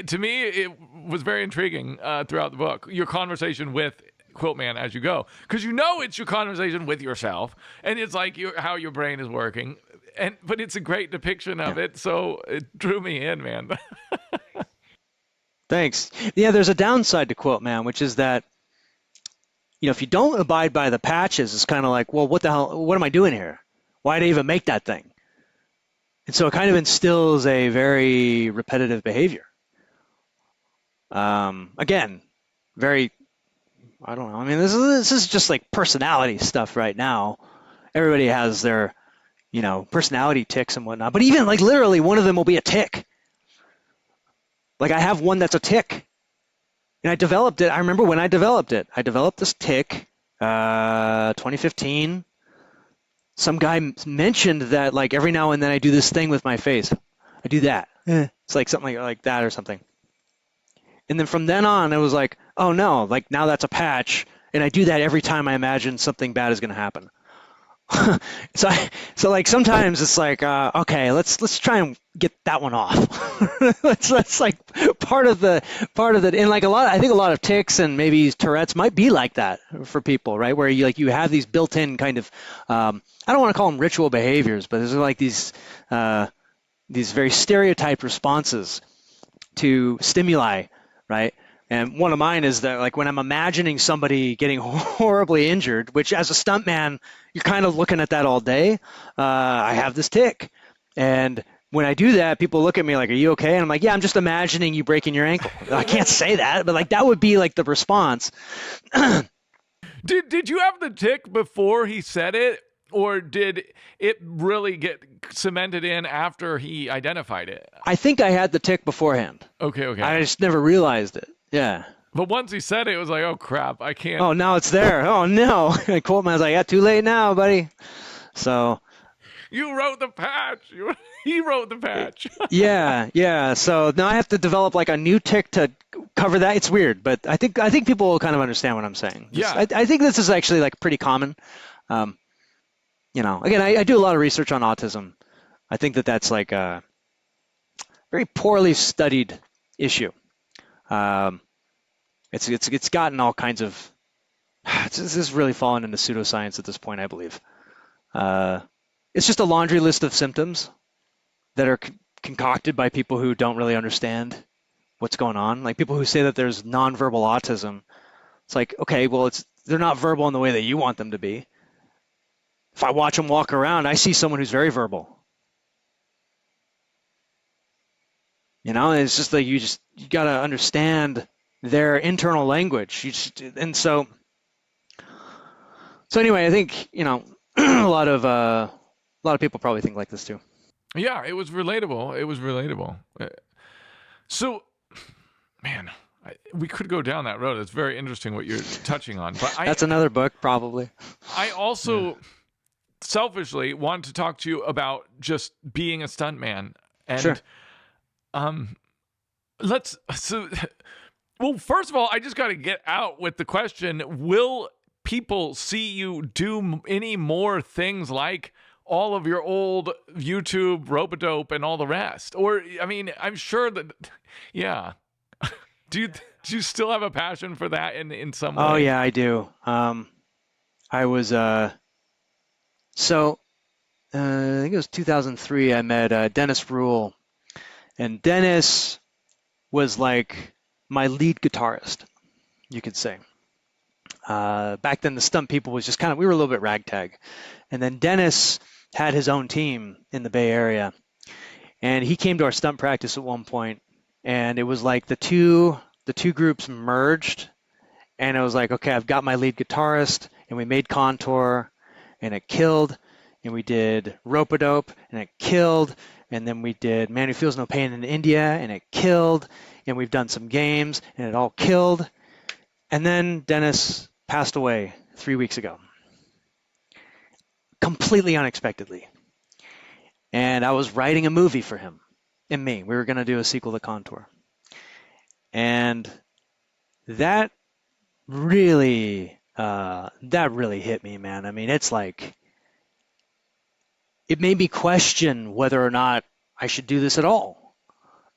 to me, it was very intriguing throughout the book. Your conversation with Quiltman as you go, because it's your conversation with yourself, and it's like how your brain is working, but it's a great depiction of it, so it drew me in, man.
Thanks. Yeah, there's a downside to Quiltman, which is that if you don't abide by the patches, it's kind of like, well, what the hell? What am I doing here? Why did I even make that thing? And so it kind of instills a very repetitive behavior. Again, very. I don't know. I mean, this is just like personality stuff right now. Everybody has their, personality tics and whatnot. But even like literally, one of them will be a tic. Like I have one that's a tic, and I developed it. I remember when I developed it. I developed this tic, 2015. Some guy mentioned that like every now and then I do this thing with my face. I do that. It's like something like that or something. And then from then on, it was like, oh no, like now that's a patch, and I do that every time I imagine something bad is going to happen. So like sometimes it's like, okay, let's try and get that one off. That's like part of the, and like I think a lot of tics and maybe Tourette's might be like that for people, right? Where you have these built-in kind of, I don't want to call them ritual behaviors, but there's like these very stereotyped responses to stimuli. Right. And one of mine is that like when I'm imagining somebody getting horribly injured, which as a stuntman, you're kind of looking at that all day. I have this tic. And when I do that, people look at me like, are you okay? And I'm like, yeah, I'm just imagining you breaking your ankle. I can't say that, but like that would be like the response.
Did you have the tic before he said it? Or did it really get cemented in after he identified it?
I think I had the tic beforehand.
Okay.
I just never realized it. Yeah.
But once he said it, it was like, oh, crap, I can't.
Oh, now it's there. Oh, no. And Quiltman's like, yeah, too late now, buddy. So.
You wrote the patch. He wrote the patch.
Yeah. So now I have to develop like a new tic to cover that. It's weird, but I think people will kind of understand what I'm saying.
Yeah.
I think this is actually like pretty common. Again, I do a lot of research on autism. I think that's like a very poorly studied issue. It's gotten all kinds of. This is really fallen into pseudoscience at this point, I believe. It's just a laundry list of symptoms that are concocted by people who don't really understand what's going on. Like people who say that there's nonverbal autism. It's like, okay, well, they're not verbal in the way that you want them to be. If I watch them walk around, I see someone who's very verbal. It's just like you got to understand their internal language. So anyway, I think a lot of people probably think like this too.
Yeah, it was relatable. So, man, we could go down that road. It's very interesting what you're touching on. But
that's another book, probably.
I also selfishly want to talk to you about just being a stuntman. And
sure.
Well, first of all, I just got to get out with the question, will people see you do any more things like all of your old YouTube, Rope-a-Dope, and all the rest? Or, I mean, I'm sure that, yeah. Do you still have a passion for that in some way?
Oh yeah, I do. I was I think it was 2003. I met Dennis Rule, and Dennis was like my lead guitarist, you could say. Back then, the Stunt People was just we were a little bit ragtag, and then Dennis had his own team in the Bay Area, and he came to our stunt practice at one point, and it was like the two groups merged, and it was like, okay, I've got my lead guitarist, and we made Contour, and it killed, and we did Rope-a-Dope, and it killed, and then we did Man Who Feels No Pain in India, and it killed, and we've done some games, and it all killed, and then Dennis passed away 3 weeks ago, completely unexpectedly, and I was writing a movie for him and me. We were going to do a sequel to Contour, and that really hit me, man. I mean, it's like, it made me question whether or not I should do this at all.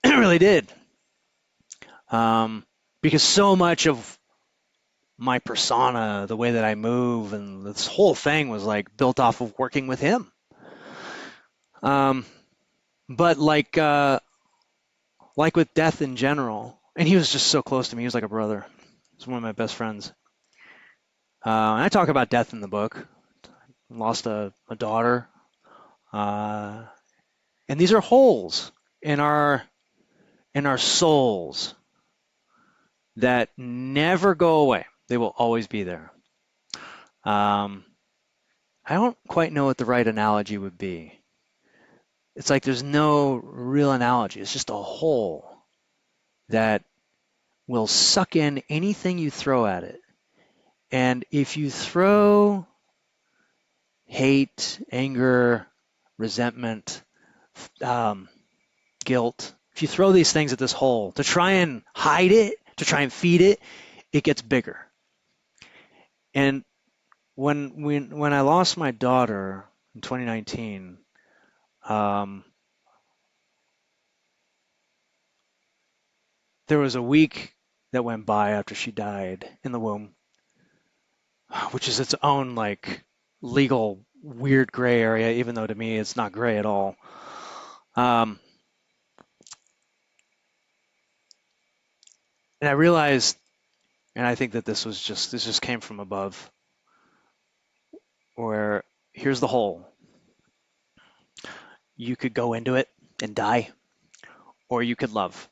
It really did. Because so much of my persona, the way that I move, and this whole thing was like built off of working with him. But like with death in general, and he was just so close to me. He was like a brother. He's one of my best friends. And I talk about death in the book. I lost a daughter. And these are holes in our souls that never go away. They will always be there. I don't quite know what the right analogy would be. It's like there's no real analogy. It's just a hole that will suck in anything you throw at it. And if you throw hate, anger, resentment, guilt, if you throw these things at this hole to try and hide it, to try and feed it, it gets bigger. And when I lost my daughter in 2019, there was a week that went by after she died in the womb, which is its own like legal weird gray area, even though to me it's not gray at all. And I realized, and I think that this just came from above, where here's the hole. You could go into it and die, or you could love.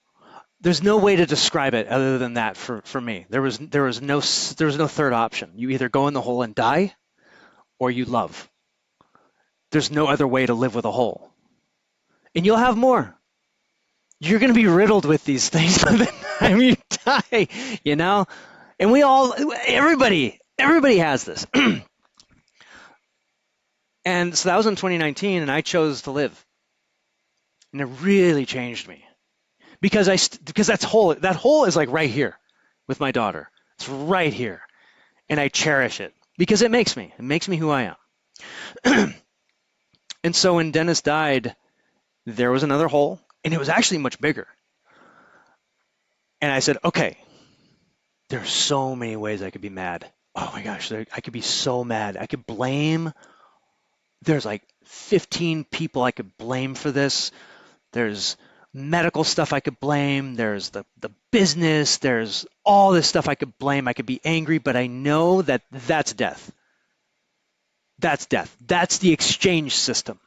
There's no way to describe it other than that for me. There was no third option. You either go in the hole and die, or you love. There's no other way to live with a hole. And you'll have more. You're going to be riddled with these things by the time you die, you know? And everybody has this. And so that was in 2019, and I chose to live. And it really changed me. Because that hole is like right here with my daughter. It's right here. And I cherish it because it makes me who I am. And so when Dennis died, there was another hole, and it was actually much bigger. And I said, okay, there's so many ways I could be mad. Oh my gosh, I could be so mad. I could blame. There's like 15 people I could blame for this. There's medical stuff I could blame. There's the business. There's all this stuff I could blame. I could be angry, but I know that that's death. That's death. That's the exchange system.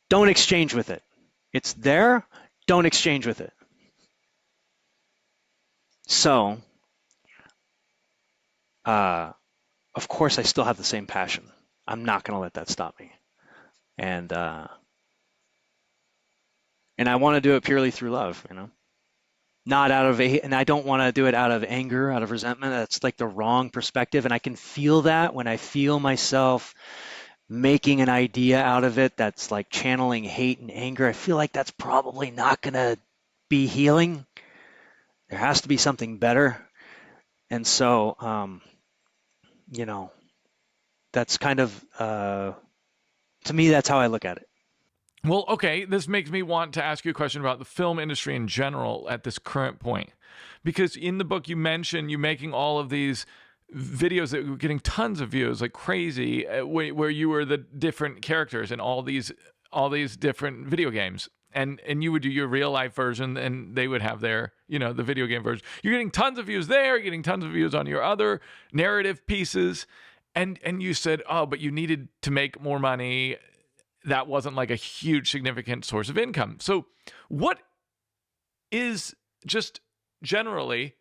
Don't exchange with it. It's there. Don't exchange with it. So, of course, I still have the same passion. I'm not going to let that stop me. And I want to do it purely through love, you know, not out of and I don't want to do it out of anger, out of resentment. That's like the wrong perspective. And I can feel that when I feel myself making an idea out of it that's like channeling hate and anger, I feel like that's probably not going to be healing. There has to be something better. And so, that's kind of, to me, that's how I look at it.
Well, okay, this makes me want to ask you a question about the film industry in general at this current point. Because in the book, you mentioned you making all of these videos that were getting tons of views like crazy, where you were the different characters in all these different video games. And you would do your real life version and they would have their, the video game version. You're getting tons of views there, you're getting tons of views on your other narrative pieces. And you said, oh, but you needed to make more money. That wasn't like a huge significant source of income. So what is just generally,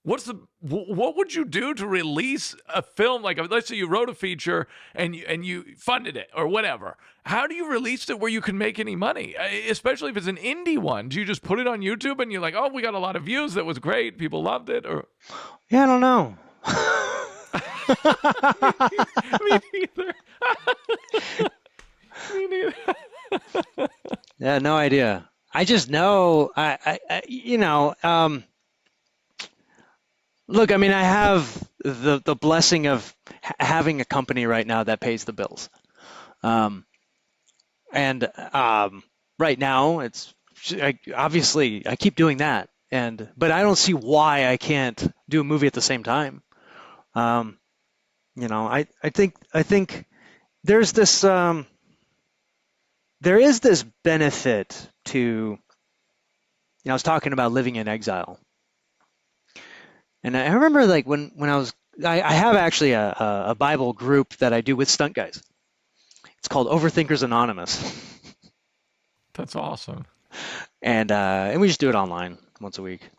what would you do to release a film? Like, let's say you wrote a feature and you funded it or whatever. How do you release it where you can make any money? Especially if it's an indie one. Do you just put it on YouTube and you're like, oh, we got a lot of views. That was great. People loved it. Or
yeah, I don't know.
Me neither. Me neither.
Yeah, no idea. I just know, look, I mean, I have the blessing of having a company right now that pays the bills. And right now, obviously I keep doing that, but I don't see why I can't do a movie at the same time. I think there's this there is this benefit to, I was talking about living in exile. And I remember like when I have actually a Bible group that I do with stunt guys. It's called Overthinkers Anonymous.
That's awesome.
And we just do it online once a week.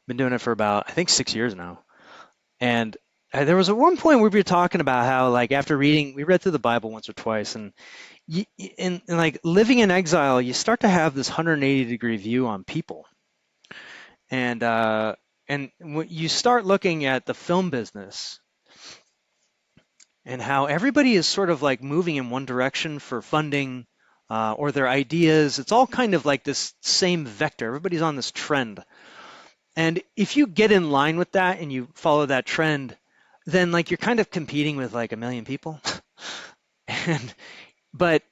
Been doing it for about, I think, 6 years now. And there was at one point where we were talking about how, like, after we read through the Bible once or twice, and like living in exile, you start to have this 180-degree view on people. And when you start looking at the film business and how everybody is sort of like moving in one direction for funding or their ideas, it's all kind of like this same vector. Everybody's on this trend. And if you get in line with that and you follow that trend, then like you're kind of competing with like a million people. But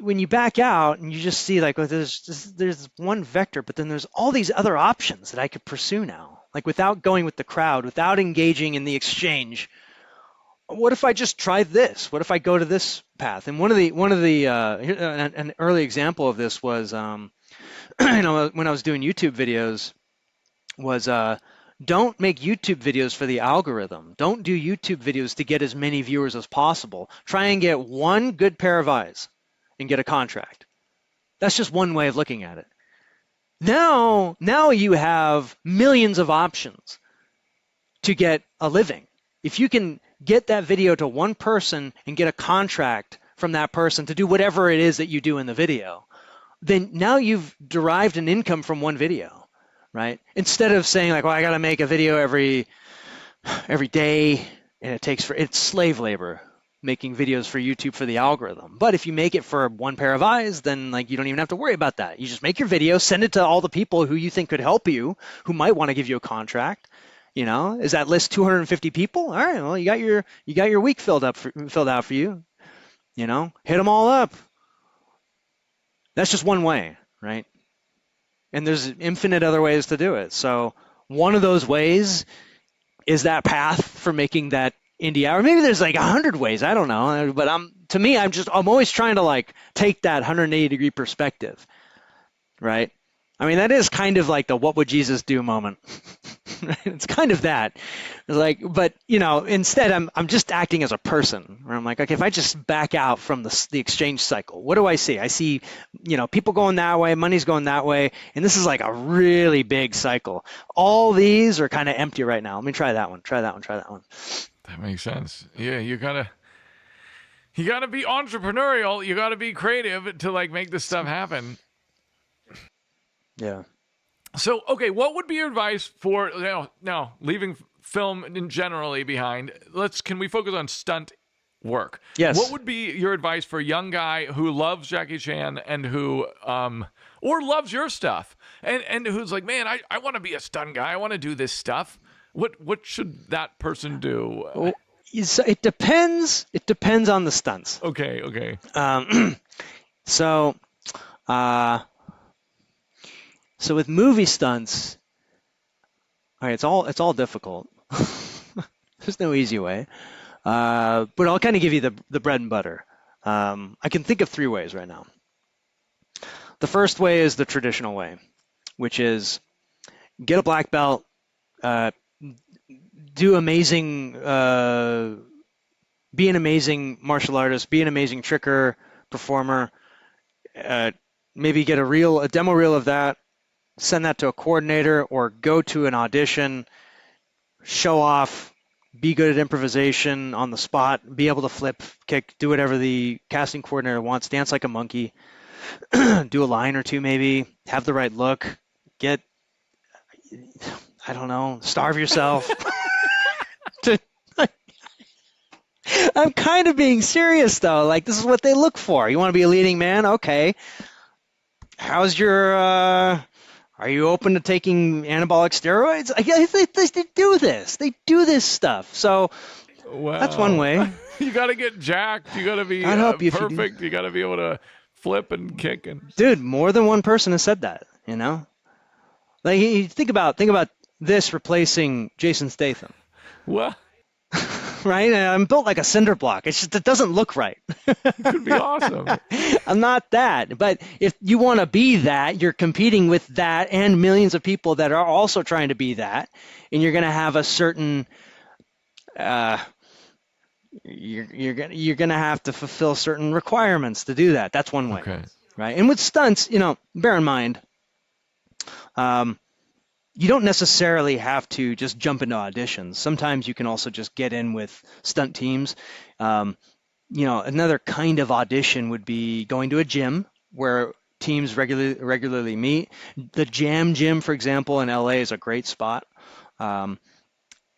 when you back out and you just see like, well, there's one vector, but then there's all these other options that I could pursue now, like without going with the crowd, without engaging in the exchange. What if I just try this? What if I go to this path? And an early example of this was, when I was doing YouTube videos, was don't make YouTube videos for the algorithm. Don't do YouTube videos to get as many viewers as possible. Try and get one good pair of eyes and get a contract. That's just one way of looking at it. Now you have millions of options to get a living. If you can get that video to one person and get a contract from that person to do whatever it is that you do in the video, then now you've derived an income from one video, right? Instead of saying like, well, I got to make a video every day, and it's slave labor making videos for YouTube for the algorithm. But if you make it for one pair of eyes, then like you don't even have to worry about that. You just make your video, send it to all the people who you think could help you, who might want to give you a contract. Is that list 250 people? All right, well, you got your week filled out for you. Hit them all up. That's just one way, right? And there's infinite other ways to do it. So one of those ways is that path for making that indie hour. Maybe there's like 100 ways. I don't know. But I'm always trying to like take that 180-degree perspective, right? I mean, that is kind of like the what would Jesus do moment. It's kind of that. It's like, but instead I'm just acting as a person where I'm like, okay, if I just back out from the exchange cycle, what do I see? I see, people going that way, money's going that way, and this is like a really big cycle. All these are kind of empty right now. Let me try that one. Try that one. Try that one.
That makes sense. Yeah, you gotta be entrepreneurial. You gotta be creative to like make this stuff happen.
Yeah.
So, okay, what would be your advice for now leaving film in generally behind? Can we focus on stunt work.
Yes.
What would be your advice for a young guy who loves Jackie Chan and who, or loves your stuff, and who's like, man, I want to be a stunt guy. I want to do this stuff. What should that person do?
Well, it depends. It depends on the stunts.
Okay.
So with movie stunts, all right, it's all difficult. There's no easy way. But I'll kind of give you the bread and butter. I can think of 3 ways right now. The first way is the traditional way, which is get a black belt, do amazing, be an amazing martial artist, be an amazing tricker, performer, maybe get a demo reel of that, send that to a coordinator, or go to an audition, show off, be good at improvisation on the spot, be able to flip, kick, do whatever the casting coordinator wants, dance like a monkey, do a line or 2 maybe, have the right look, I don't know, starve yourself. I'm kind of being serious though. Like, this is what they look for. You want to be a leading man? Okay. How's your, are you open to taking anabolic steroids? I guess they do this. They do this stuff. So that's one way.
You got to get jacked. You got to be perfect. You got to be able to flip and kick.
Dude, more than one person has said that, you know? Like, you think about this replacing Jason Statham.
What?
Right? I'm built like a cinder block. It's just, it doesn't look right.
It could be awesome.
I'm not that. But if you want to be that, you're competing with that and millions of people that are also trying to be that. And you're going to have a certain, you're going to have to fulfill certain requirements to do that. That's one way.
Okay.
Right? And with stunts, bear in mind, you don't necessarily have to just jump into auditions. Sometimes you can also just get in with stunt teams. Another kind of audition would be going to a gym where teams regularly meet. The Jam Gym, for example, in LA is a great spot. And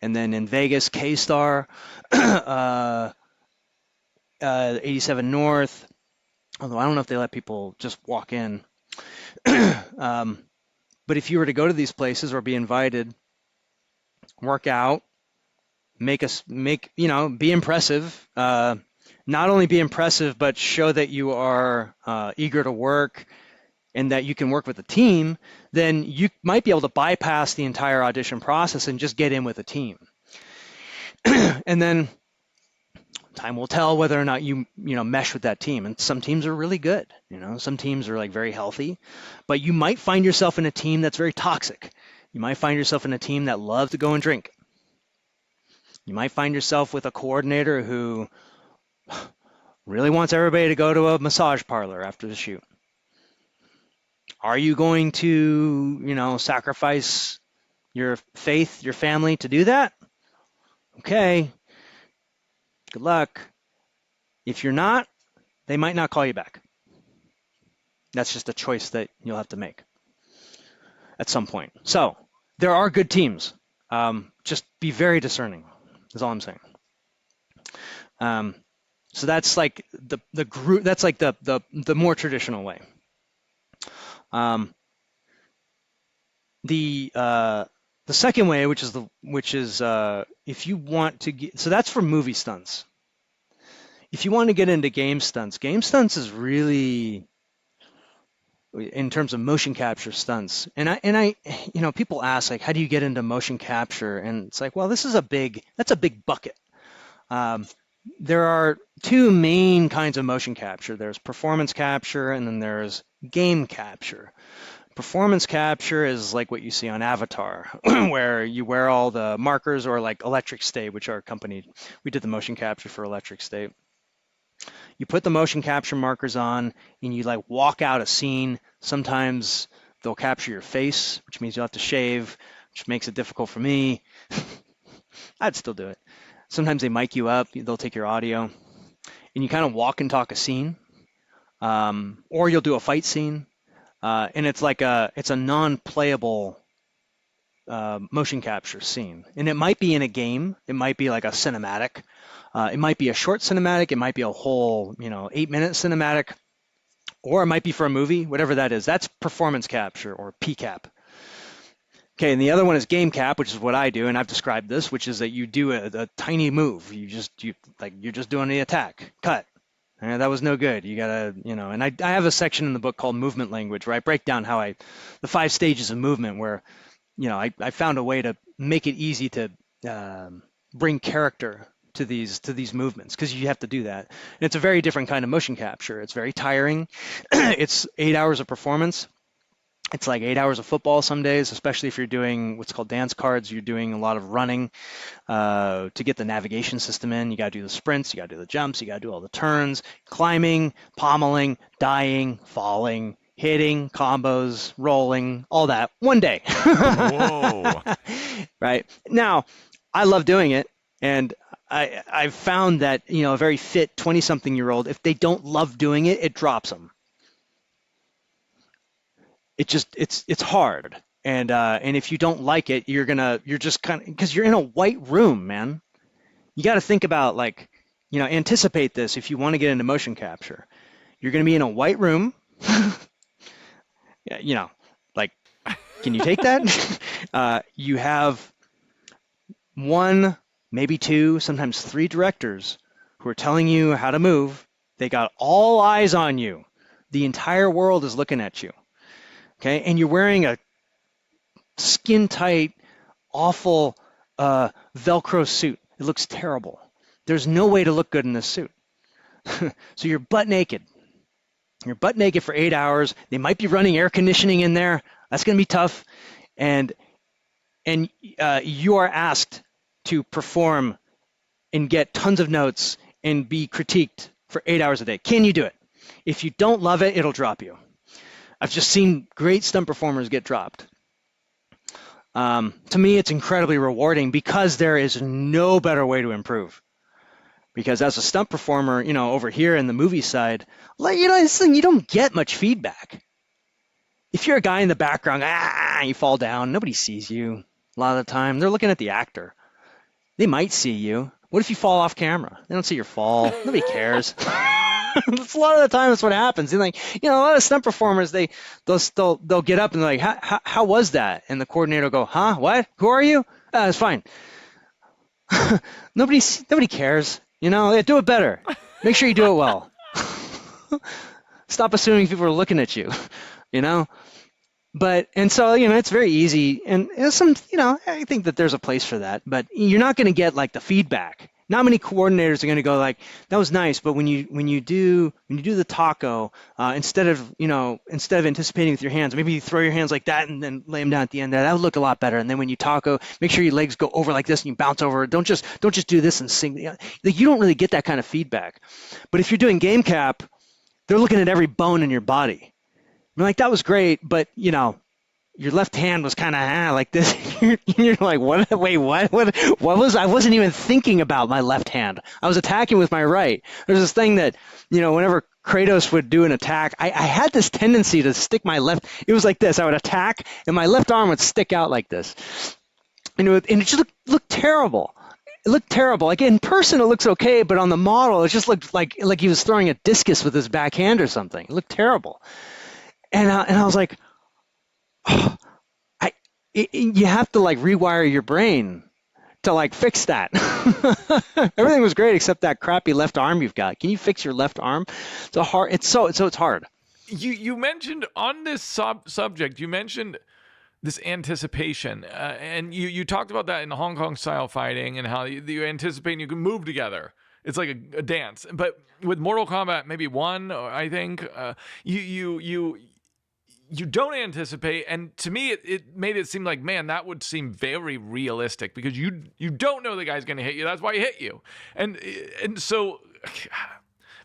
then in Vegas, K-Star, 87 North, although I don't know if they let people just walk in. But if you were to go to these places or be invited, work out, be impressive. Not only be impressive, but show that you are eager to work and that you can work with a team, then you might be able to bypass the entire audition process and just get in with a team. And then time will tell whether or not you mesh with that team. And some teams are really good. Some teams are like very healthy, but you might find yourself in a team that's very toxic. You might find yourself in a team that loves to go and drink. You might find yourself with a coordinator who really wants everybody to go to a massage parlor after the shoot. Are you going to, sacrifice your faith, your family to do that? Okay. Good luck. If you're not, they might not call you back. That's just a choice that you'll have to make at some point. So there are good teams. Just be very discerning. Is all I'm saying. So that's like the group. That's like the more traditional way. The second way, which is if you want to get, so that's for movie stunts. If you want to get into game stunts is really, in terms of motion capture stunts. And I people ask, like, how do you get into motion capture? And it's like, well, that's a big bucket. There are 2 main kinds of motion capture. There's performance capture, and then there's game capture. Performance capture is like what you see on Avatar, where you wear all the markers, or like Electric State, which are accompanied. We did the motion capture for Electric State. You put the motion capture markers on, and you like walk out a scene. Sometimes they'll capture your face, which means you'll have to shave, which makes it difficult for me. I'd still do it. Sometimes they mic you up. They'll take your audio, and you kind of walk and talk a scene, or you'll do a fight scene. And it's a non-playable motion capture scene. And it might be in a game. It might be like a cinematic. It might be a short cinematic. It might be a whole, 8-minute cinematic. Or it might be for a movie, whatever that is. That's performance capture or PCAP. Okay, and the other one is game cap, which is what I do, and I've described this, which is that you do a tiny move. You're just doing the attack. Cut. That was no good. You gotta, and I have a section in the book called Movement Language where I break down the 5 stages of movement where, I found a way to make it easy to bring character to these movements, because you have to do that. And it's a very different kind of motion capture. It's very tiring. It's 8 hours of performance. It's like 8 hours of football some days, especially if you're doing what's called dance cards. You're doing a lot of running to get the navigation system in. You got to do the sprints, you got to do the jumps, you got to do all the turns, climbing, pommeling, dying, falling, hitting, combos, rolling, all that one day.
Whoa.
Right. Now, I love doing it. And I've found that, a very fit 20-something-year-old, if they don't love doing it, it drops them. It's hard, and if you don't like it, you're just kind of, because you're in a white room, man. You got to think about anticipate this if you want to get into motion capture. You're going to be in a white room. Yeah, can you take that? You have 1, maybe 2, sometimes 3 directors who are telling you how to move. They got all eyes on you. The entire world is looking at you. Okay, and you're wearing a skin-tight, awful Velcro suit. It looks terrible. There's no way to look good in this suit. So you're butt naked. You're butt naked for 8 hours. They might be running air conditioning in there. That's going to be tough. And you are asked to perform and get tons of notes and be critiqued for 8 hours a day. Can you do it? If you don't love it, it'll drop you. I've just seen great stunt performers get dropped. To me, it's incredibly rewarding because there is no better way to improve. Because as a stunt performer, over here in the movie side, this thing, you don't get much feedback. If you're a guy in the background, you fall down, nobody sees you a lot of the time. They're looking at the actor. They might see you. What if you fall off camera? They don't see your fall. Nobody cares. That's a lot of the time that's what happens. And a lot of stunt performers, they'll get up and they're like, how was that? And the coordinator will go, huh? What? Who are you? It's fine. Nobody cares. Do it better. Make sure you do it well. Stop assuming people are looking at you. And so, it's very easy. And I think that there's a place for that, but you're not going to get the feedback. Not many coordinators are going to go that was nice, but when you do the taco, instead of anticipating with your hands, maybe you throw your hands like that and then lay them down at the end there. That would look a lot better. And then when you taco, make sure your legs go over like this and you bounce over. Don't just do this and sing. You don't really get that kind of feedback. But if you're doing game cap, they're looking at every bone in your body. I'm that was great, but your left hand was kind of like this. You're like, what? Wait, what? What was? I wasn't even thinking about my left hand. I was attacking with my right. There's this thing that, whenever Kratos would do an attack, I had this tendency to stick my left. It was like this. I would attack, and my left arm would stick out like this, and it just looked terrible. It looked terrible. Like in person, it looks okay, but on the model, it just looked like he was throwing a discus with his backhand or something. It looked terrible, and I was like. You have to rewire your brain to fix that. Everything was great except that crappy left arm you've got. Can you fix your left arm? It's hard.
You mentioned on this subject, you mentioned this anticipation, and you talked about that in Hong Kong style fighting and how you anticipate and you can move together. It's like a dance. But with Mortal Kombat, maybe 1, I think, you don't anticipate, and to me, it made it seem like, man, that would seem very realistic because you don't know the guy's going to hit you. That's why he hit you, and so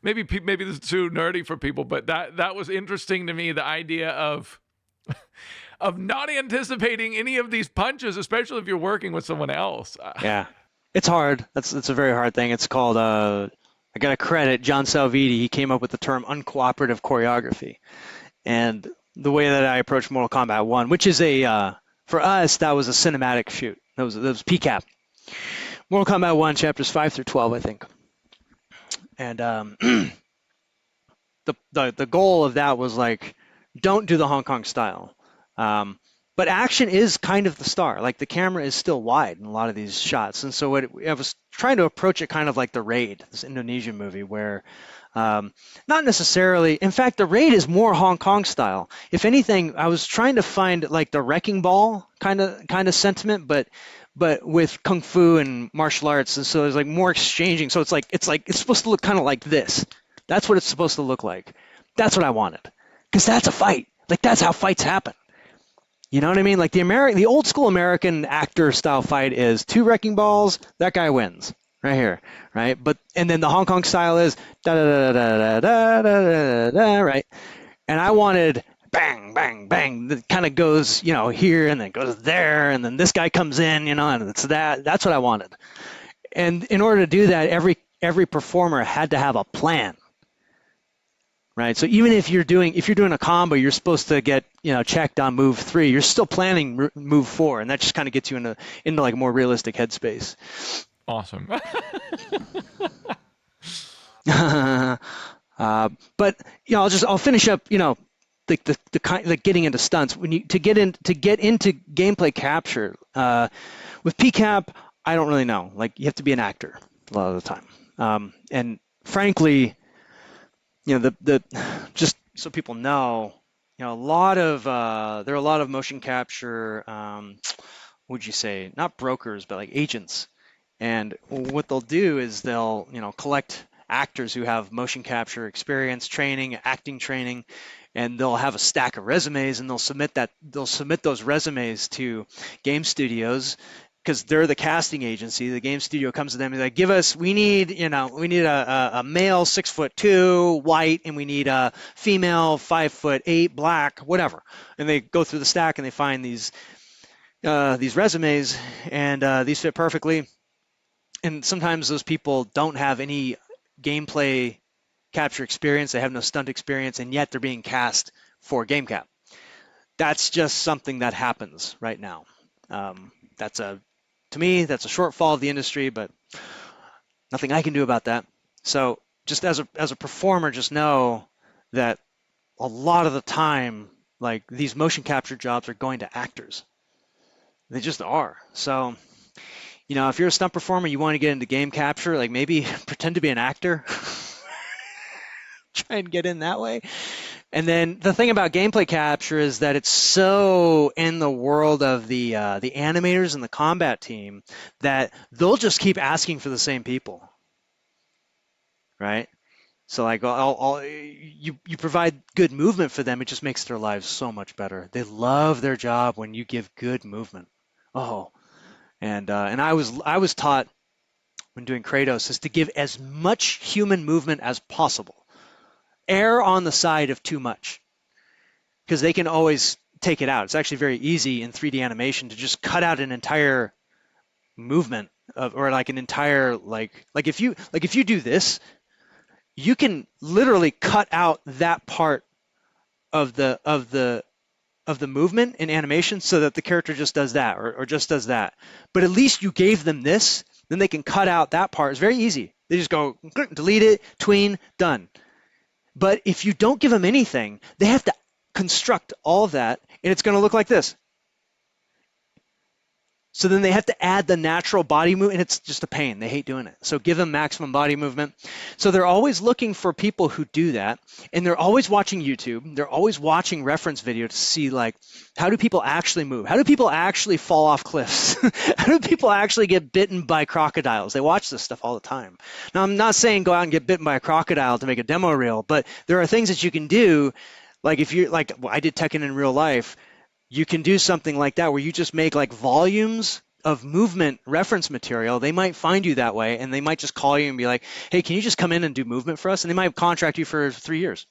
maybe this is too nerdy for people, but that was interesting to me. The idea of not anticipating any of these punches, especially if you're working with someone else.
Yeah, it's hard. That's a very hard thing. It's called. I got to credit John Salviti. He came up with the term uncooperative choreography, and the way that I approach Mortal Kombat 1, which is a For us, that was a cinematic shoot. That was PCAP. Mortal Kombat 1, chapters 5 through 12, I think. And the goal of that was like, don't do the Hong Kong style. But action is kind of the star. Like the camera is still wide in a lot of these shots. And so I was trying to approach it kind of like The Raid, this Indonesian movie where not necessarily, in fact, The Raid is more Hong Kong style. If anything, I was trying to find like the Wrecking Ball kind of sentiment, but with kung fu and martial arts, and so there's like more exchanging. So it's supposed to look kind of like this. That's what it's supposed to look like. That's what I wanted, because that's a fight. Like that's how fights happen. You know what I mean? Like the old school American actor style fight is 2 wrecking balls, that guy wins right here, right? And then the Hong Kong style is da da da da da da da da da, right? And I wanted bang bang bang that kind of goes, here and then goes there, and then this guy comes in, and it's that's what I wanted. And in order to do that, every performer had to have a plan. Right. So even if you're doing a combo, you're supposed to get, checked on move 3. You're still planning move 4, and that just kind of gets you into like a more realistic headspace.
Awesome.
But I'll finish up. The kind like getting into stunts. When you to get into gameplay capture with PCAP, I don't really know. Like you have to be an actor a lot of the time, and frankly. Just so people know, there are a lot of motion capture, would you say, not brokers, but like agents. And what they'll do is they'll, collect actors who have motion capture experience, training, acting training, and they'll have a stack of resumes, and they'll submit those resumes to game studios. Because they're the casting agency, the game studio comes to them and like, we need a male 6'2", white, and we need a female 5'8", black, whatever. And they go through the stack and they find these resumes, and these fit perfectly. And sometimes those people don't have any gameplay capture experience, they have no stunt experience, and yet they're being cast for game cap. That's just something that happens right now. To me, that's a shortfall of the industry, but nothing I can do about that. So just as a performer, just know that a lot of the time, like these motion capture jobs are going to actors. They just are. So, if you're a stunt performer, you want to get into game capture, like maybe pretend to be an actor. Try and get in that way. And then the thing about gameplay capture is that it's so in the world of the animators and the combat team that they'll just keep asking for the same people, right? So like you provide good movement for them, it just makes their lives so much better. They love their job when you give good movement. And I was taught when doing Kratos is to give as much human movement as possible. Err on the side of too much, because they can always take it out. It's actually very easy in 3D animation to just cut out an entire movement or like an entire like if you do this, you can literally cut out that part of the movement in animation so that the character just does that or just does that. But at least you gave them this, then they can cut out that part. It's very easy. They just go delete it, tween, done. But if you don't give them anything, they have to construct all of that, and it's going to look like this. So then they have to add the natural body movement, and it's just a pain. They hate doing it. So give them maximum body movement. So they're always looking for people who do that, and they're always watching YouTube. They're always watching reference video to see, like, how do people actually move? How do people actually fall off cliffs? How do people actually get bitten by crocodiles? They watch this stuff all the time. Now, I'm not saying go out and get bitten by a crocodile to make a demo reel, but there are things that you can do, like if you're, like, I did Tekken in real life. You can do something like that where you just make like volumes of movement reference material. They might find you that way, and they might just call you and be like, hey, can you just come in and do movement for us? And they might contract you for 3 years.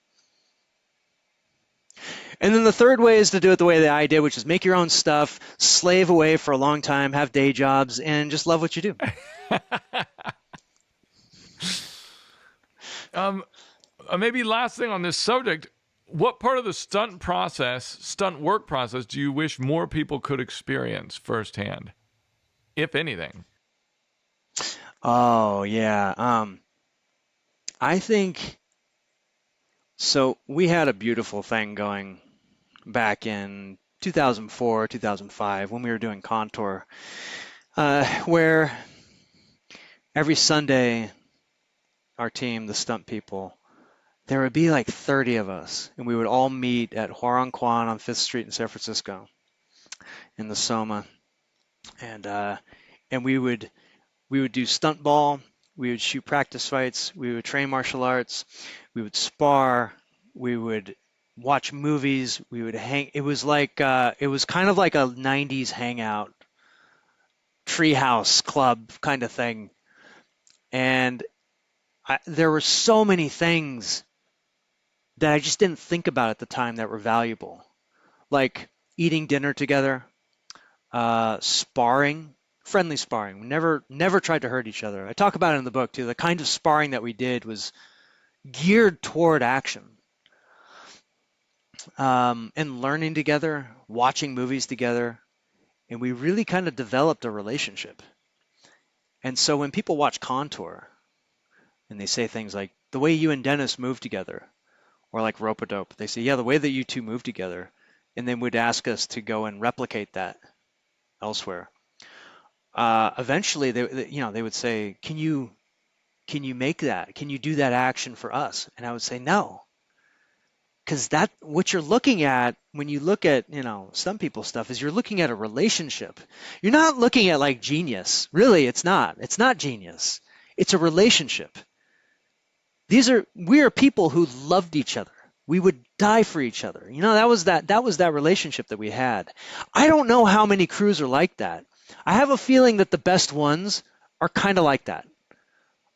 And then the third way is to do it the way that I did, which is make your own stuff, slave away for a long time, have day jobs, and just love what you do.
Maybe last thing on this subject, what part of the stunt work process, do you wish more people could experience firsthand, if anything?
Oh, yeah. I think so. We had a beautiful thing going back in 2004, 2005 when we were doing Contour, where every Sunday, our team, the stunt people, there would be like 30 of us, and we would all meet at Huaron Quan on 5th Street in San Francisco in the Soma, and we would do stunt ball, we would shoot practice fights, we would train martial arts, we would spar, we would watch movies, we would hang. It was kind of like a 90s hangout, treehouse club kind of thing. And there were so many things that I just didn't think about at the time that were valuable, like eating dinner together, sparring, friendly sparring. We never tried to hurt each other. I talk about it in the book too. The kind of sparring that we did was geared toward action, and learning together, watching movies together, and we really kind of developed a relationship. And so when people watch Contour and they say things like, the way you and Dennis move together, or like Rope-A-Dope, they say, yeah, the way that you two move together, and then would ask us to go and replicate that elsewhere. Eventually, they would say, can you make that? Can you do that action for us? And I would say, no. Because what you're looking at when you look at, some people's stuff is you're looking at a relationship. You're not looking at like genius. Really, it's not. It's not genius. It's a relationship. We are people who loved each other. We would die for each other. That was that relationship that we had. I don't know how many crews are like that. I have a feeling that the best ones are kind of like that.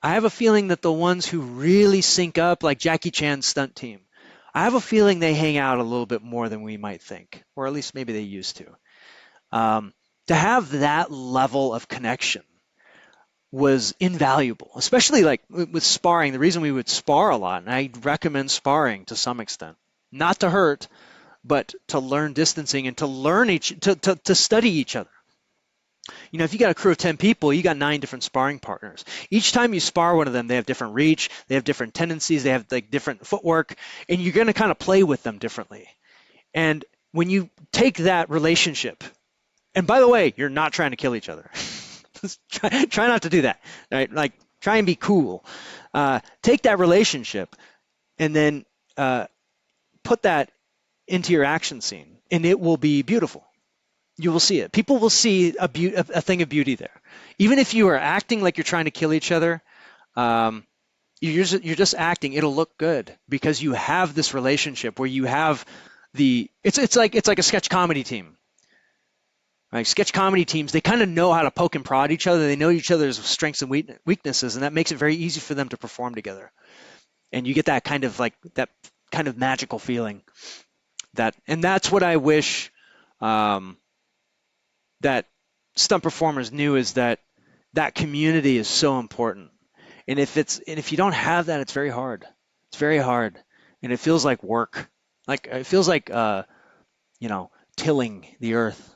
I have a feeling that the ones who really sync up, like Jackie Chan's stunt team, I have a feeling they hang out a little bit more than we might think, or at least maybe they used to. To have that level of connection was invaluable, especially like with sparring. The reason we would spar a lot, and I recommend sparring to some extent, not to hurt, but to learn distancing and to learn to study each other. If you got a crew of 10 people, you got 9 different sparring partners. Each time you spar one of them, they have different reach, they have different tendencies, they have like different footwork, and you're going to kind of play with them differently. And when you take that relationship, and by the way, you're not trying to kill each other. Try not to do that, right? Like, try and be cool. Take that relationship and then put that into your action scene, and it will be beautiful. You will see it. People will see a thing of beauty there. Even if you are acting like you're trying to kill each other, you're just acting. It'll look good because you have this relationship where you have it's like a sketch comedy team. Right? Sketch comedy teams, they kind of know how to poke and prod each other. They know each other's strengths and weaknesses, and that makes it very easy for them to perform together. And you get that kind of magical feeling. And that's what I wish that stunt performers knew, is that community is so important. And if you don't have that, it's very hard. It's very hard, and it feels like work. Like it feels like tilling the earth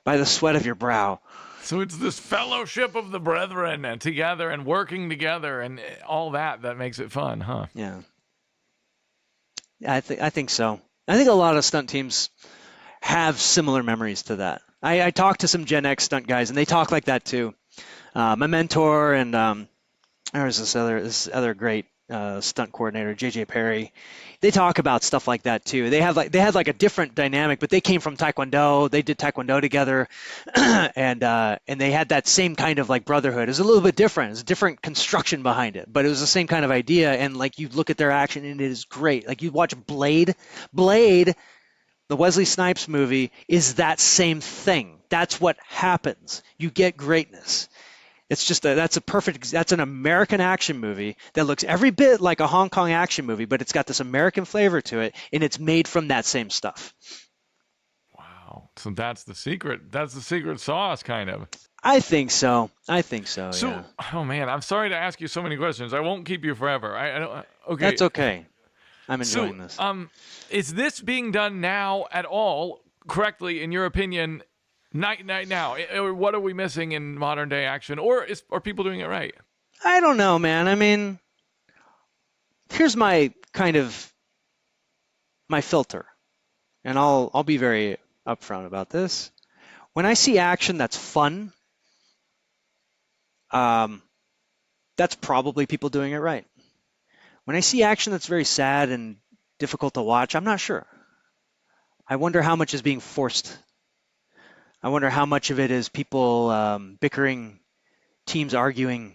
by the sweat of your brow.
So it's this fellowship of the brethren and together and working together and all that makes it fun, huh?
Yeah. I think so. I think a lot of stunt teams have similar memories to that. I talked to some Gen X stunt guys, and they talk like that too. My mentor and there's this other great stunt coordinator, JJ Perry. They talk about stuff like that too. They had like a different dynamic, but they came from Taekwondo. They did Taekwondo together, and they had that same kind of like brotherhood. It was a little bit different. It's a different construction behind it, but it was the same kind of idea. And like you look at their action, and it is great. Like you watch Blade. The Wesley Snipes movie is that same thing. That's what happens. You get greatness. It's just that's an American action movie that looks every bit like a Hong Kong action movie, but it's got this American flavor to it, and it's made from that same stuff.
Wow. So that's the secret. That's the secret sauce, kind of.
I think so. So, yeah.
Oh man, I'm sorry to ask you so many questions. I won't keep you forever. I don't. Okay.
That's okay. I'm enjoying this.
Is this being done now at all correctly, in your opinion, night now? Or what are we missing in modern day action? Or are people doing it right?
I don't know, man. I mean, here's my my filter, and I'll be very upfront about this. When I see action that's fun, that's probably people doing it right. When I see action that's very sad and difficult to watch, I'm not sure. I wonder how much is being forced. I wonder how much of it is people bickering, teams arguing.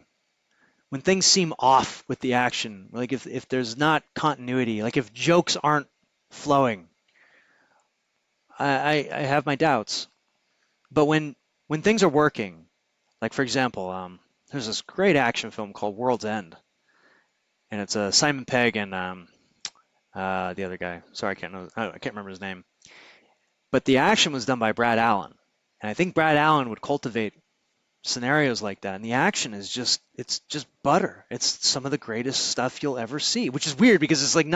When things seem off with the action, like if there's not continuity, like if jokes aren't flowing, I have my doubts. But when things are working, like for example, there's this great action film called World's End, and it's Simon Pegg and the other guy. Sorry, I can't remember his name. But the action was done by Brad Allen, and I think Brad Allen would cultivate scenarios like that. And the action is just butter. It's some of the greatest stuff you'll ever see, which is weird because it's like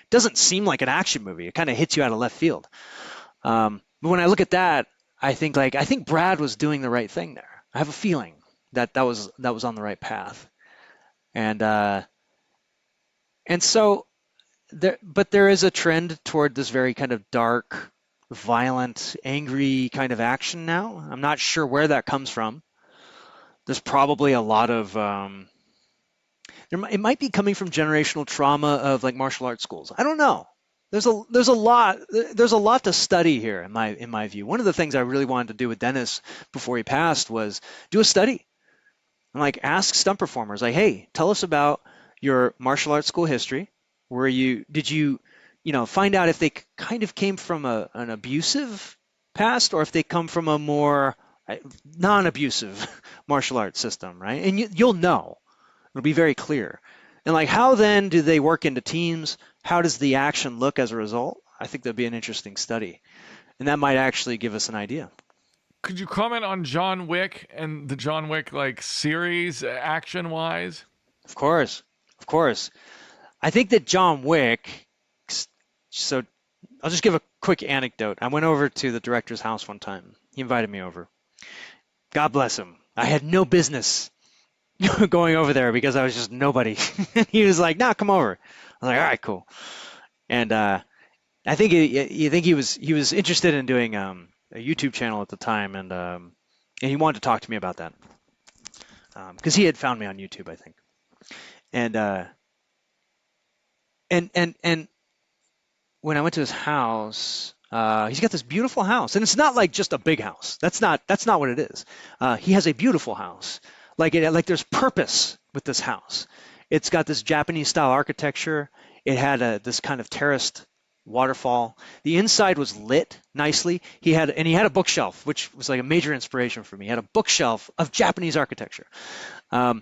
doesn't seem like an action movie. It kind of hits you out of left field. But when I look at that, I think Brad was doing the right thing there. I have a feeling that was on the right path. And so there is a trend toward this very kind of dark, violent, angry kind of action now. I'm not sure where that comes from. There's probably a lot of it might be coming from generational trauma of like martial arts schools. I don't know. There's a lot to study here in my view. One of the things I really wanted to do with Dennis before he passed was do a study and like ask stunt performers like, hey, tell us about your martial arts school history. Did you find out if they kind of came from an abusive past or if they come from a more non-abusive martial arts system, right? And you'll know. It'll be very clear. And like, how then do they work into teams? How does the action look as a result? I think that'd be an interesting study. And that might actually give us an idea.
Could you comment on John Wick and the John Wick like series action-wise?
Of course. I think that John Wick, so I'll just give a quick anecdote. I went over to the director's house one time. He invited me over. God bless him. I had no business going over there because I was just nobody. He was like, "Nah, come over." I was like, "All right, cool." And I think he was interested in doing a YouTube channel at the time, and he wanted to talk to me about that because he had found me on YouTube, I think. And when I went to his house. He's got this beautiful house, and it's not like just a big house. That's not what it is. He has a beautiful house. Like there's purpose with this house. It's got this Japanese style architecture. It had this kind of terraced waterfall. The inside was lit nicely. He had a bookshelf, which was like a major inspiration for me. He had a bookshelf of Japanese architecture. And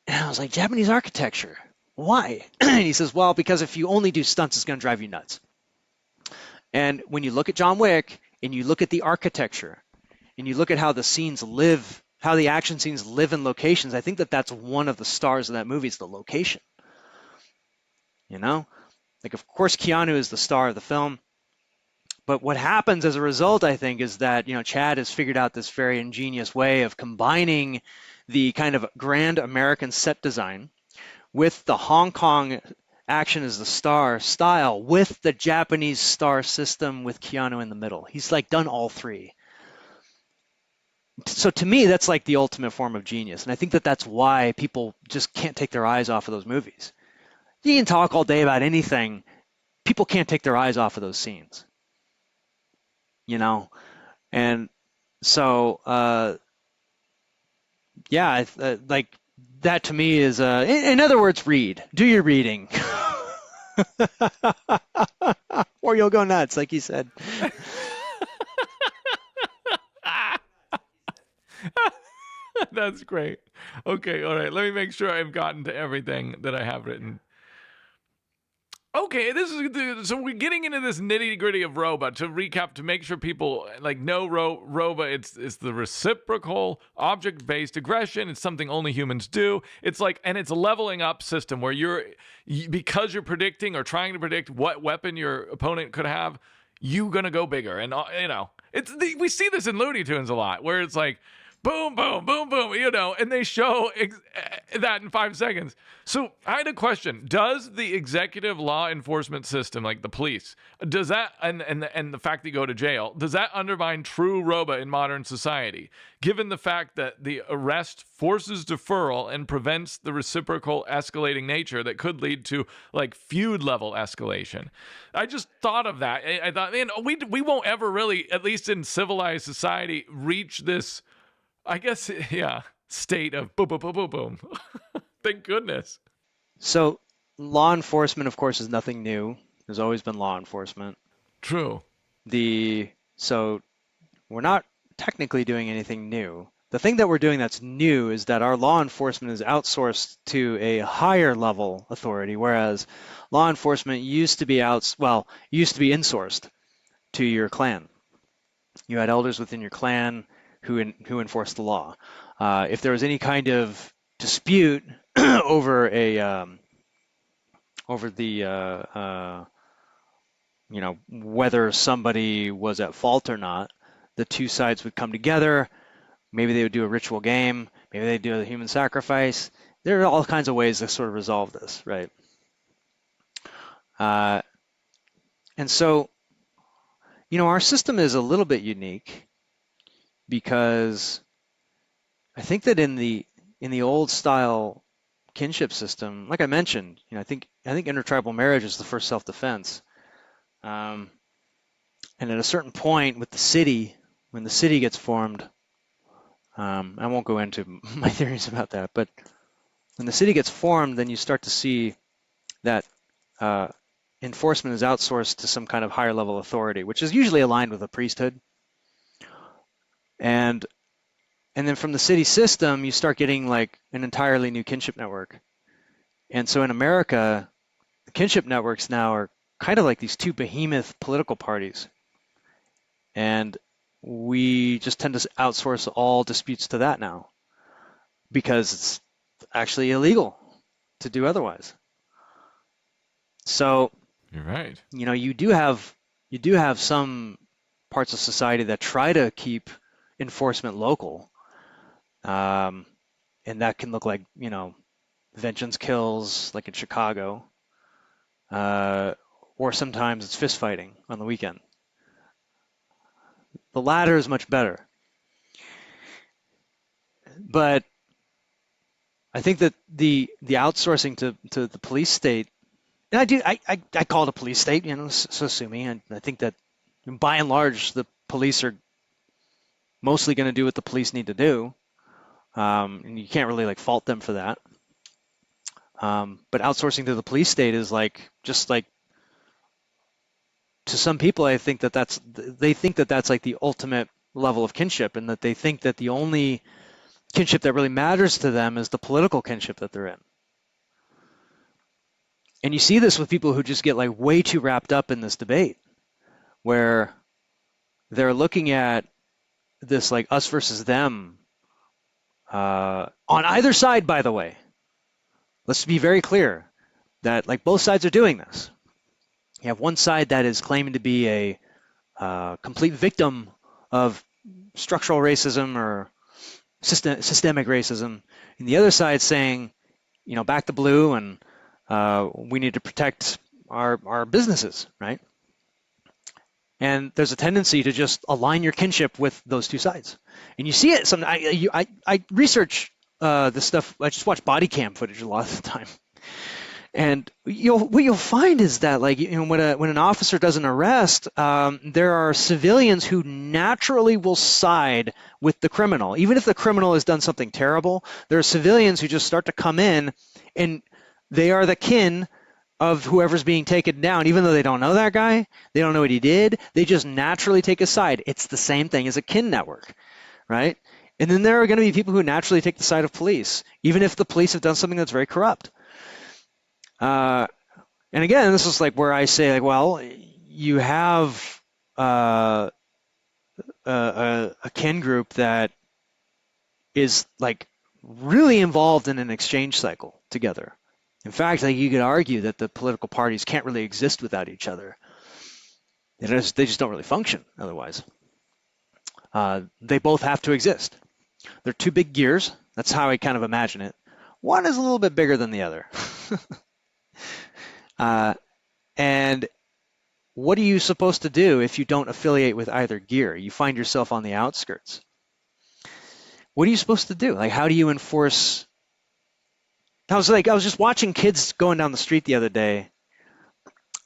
I was like, Japanese architecture? Why? And he says, well, because if you only do stunts, it's going to drive you nuts. And when you look at John Wick and you look at the architecture and you look at how the scenes live, how the action scenes live in locations, I think that that's one of the stars of that movie is the location. Like of course Keanu is the star of the film, but what happens as a result, I think, is that Chad has figured out this very ingenious way of combining the kind of grand American set design with the Hong Kong action is the star style with the Japanese star system with Keanu in the middle. He's like done all three. So to me, that's like the ultimate form of genius. And I think that that's why people just can't take their eyes off of those movies. You can talk all day about anything. People can't take their eyes off of those scenes. And so, like that to me is, in other words, read. Do your reading. Or you'll go nuts, like you said.
That's great. Okay, all right. Let me make sure I've gotten to everything that I have written. Okay, so we're getting into this nitty gritty of ROBA. To recap, to make sure people like know ROBA, it's the reciprocal object-based aggression. It's something only humans do. It's like, and it's a leveling up system where because you're predicting or trying to predict what weapon your opponent could have, you're gonna go bigger. And we see this in Looney Tunes a lot, where it's like, boom, boom, boom, boom, and they show that in 5 seconds. So I had a question. Does the executive law enforcement system, like the police, does that, and the fact that you go to jail, does that undermine true ROBA in modern society, given the fact that the arrest forces deferral and prevents the reciprocal escalating nature that could lead to like feud level escalation? I just thought of that. I thought, man, we won't ever really, at least in civilized society, reach this, I guess, state of boom, boom, boom, boom, boom. Thank goodness.
So law enforcement, of course, is nothing new. There's always been law enforcement.
True.
So we're not technically doing anything new. The thing that we're doing that's new is that our law enforcement is outsourced to a higher level authority, whereas law enforcement used to be insourced to your clan. You had elders within your clan who enforced the law. If there was any kind of dispute over whether somebody was at fault or not, the two sides would come together. Maybe they would do a ritual game. Maybe they'd do a human sacrifice. There are all kinds of ways to sort of resolve this, right? And so, our system is a little bit unique, because I think that in the old style kinship system, like I mentioned, I think intertribal marriage is the first self-defense. And at a certain point with the city, when the city gets formed, I won't go into my theories about that, but when the city gets formed, then you start to see that enforcement is outsourced to some kind of higher level authority, which is usually aligned with a priesthood. And then from the city system, you start getting like an entirely new kinship network. And so in America, the kinship networks now are kind of like these two behemoth political parties. And we just tend to outsource all disputes to that now, because it's actually illegal to do otherwise. So
you're right.
You do have some parts of society that try to keep enforcement local, and that can look like vengeance kills, like in Chicago, or sometimes it's fist fighting on the weekend. The latter is much better, but I think that the outsourcing to the police state, and I call it a police state, so sue me. And I think that by and large the police are mostly going to do what the police need to do, and you can't really fault them for that. But outsourcing to the police state is to some people, they think that that's like the ultimate level of kinship, and that they think that the only kinship that really matters to them is the political kinship that they're in. And you see this with people who just get way too wrapped up in this debate, where they're looking at this us versus them on either side. By the way, let's be very clear that both sides are doing this. You have one side that is claiming to be a complete victim of structural racism or systemic racism, and the other side saying, back the blue, and we need to protect our businesses, right? And there's a tendency to just align your kinship with those two sides, and you see it. I research this stuff. I just watch body cam footage a lot of the time, and what you'll find is that when an officer does an arrest, there are civilians who naturally will side with the criminal, even if the criminal has done something terrible. There are civilians who just start to come in, and they are the kin of whoever's being taken down, even though they don't know that guy, they don't know what he did, they just naturally take a side. It's the same thing as a kin network, right? And then there are going to be people who naturally take the side of police, even if the police have done something that's very corrupt. And again, this is like where I say, like, well, you have a kin group that is like really involved in an exchange cycle together. In fact, like you could argue that the political parties can't really exist without each other. They just don't really function otherwise. They both have to exist. They're two big gears. That's how I kind of imagine it. One is a little bit bigger than the other. And what are you supposed to do if you don't affiliate with either gear? You find yourself on the outskirts. What are you supposed to do? Like, how do you enforce? I was just watching kids going down the street the other day.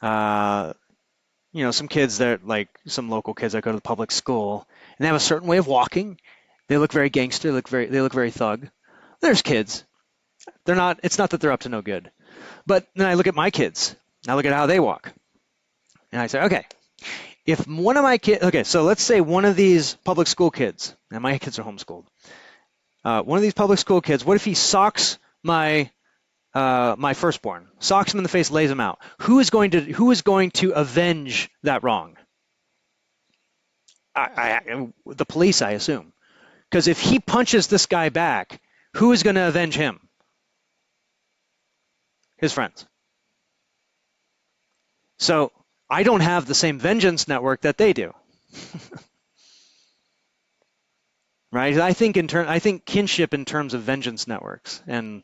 Some kids that like some local kids that go to the public school, and they have a certain way of walking. They look very gangster. They look very thug. There's kids. They're not. It's not that they're up to no good. But then I look at my kids. I look at how they walk, and I say, okay, if one of my kids, okay, so let's say one of these public school kids, and my kids are homeschooled. One of these public school kids, what if he socks my firstborn, socks him in the face, lays him out? Who is going to avenge that wrong? The police, I assume, because if he punches this guy back, who is going to avenge him? His friends. So I don't have the same vengeance network that they do. Right? I think kinship in terms of vengeance networks, and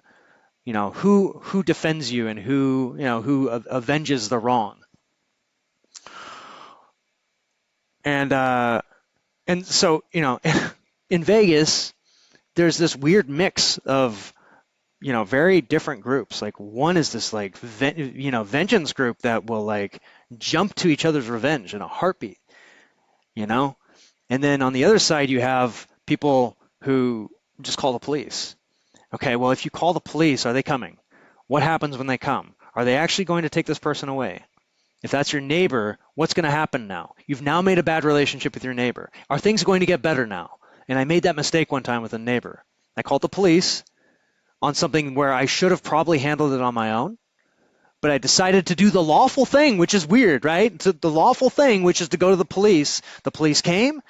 who defends you and who avenges the wrong. And so in Vegas, there's this weird mix of very different groups. Like one is this like vengeance group that will like jump to each other's revenge in a heartbeat, and then on the other side you have people who just call the police. Okay, well, if you call the police, are they coming? What happens when they come? Are they actually going to take this person away? If that's your neighbor, what's going to happen now? You've now made a bad relationship with your neighbor. Are things going to get better now? And I made that mistake one time with a neighbor. I called the police on something where I should have probably handled it on my own, but I decided to do the lawful thing, which is weird, right? The lawful thing, which is to go to the police. The police came.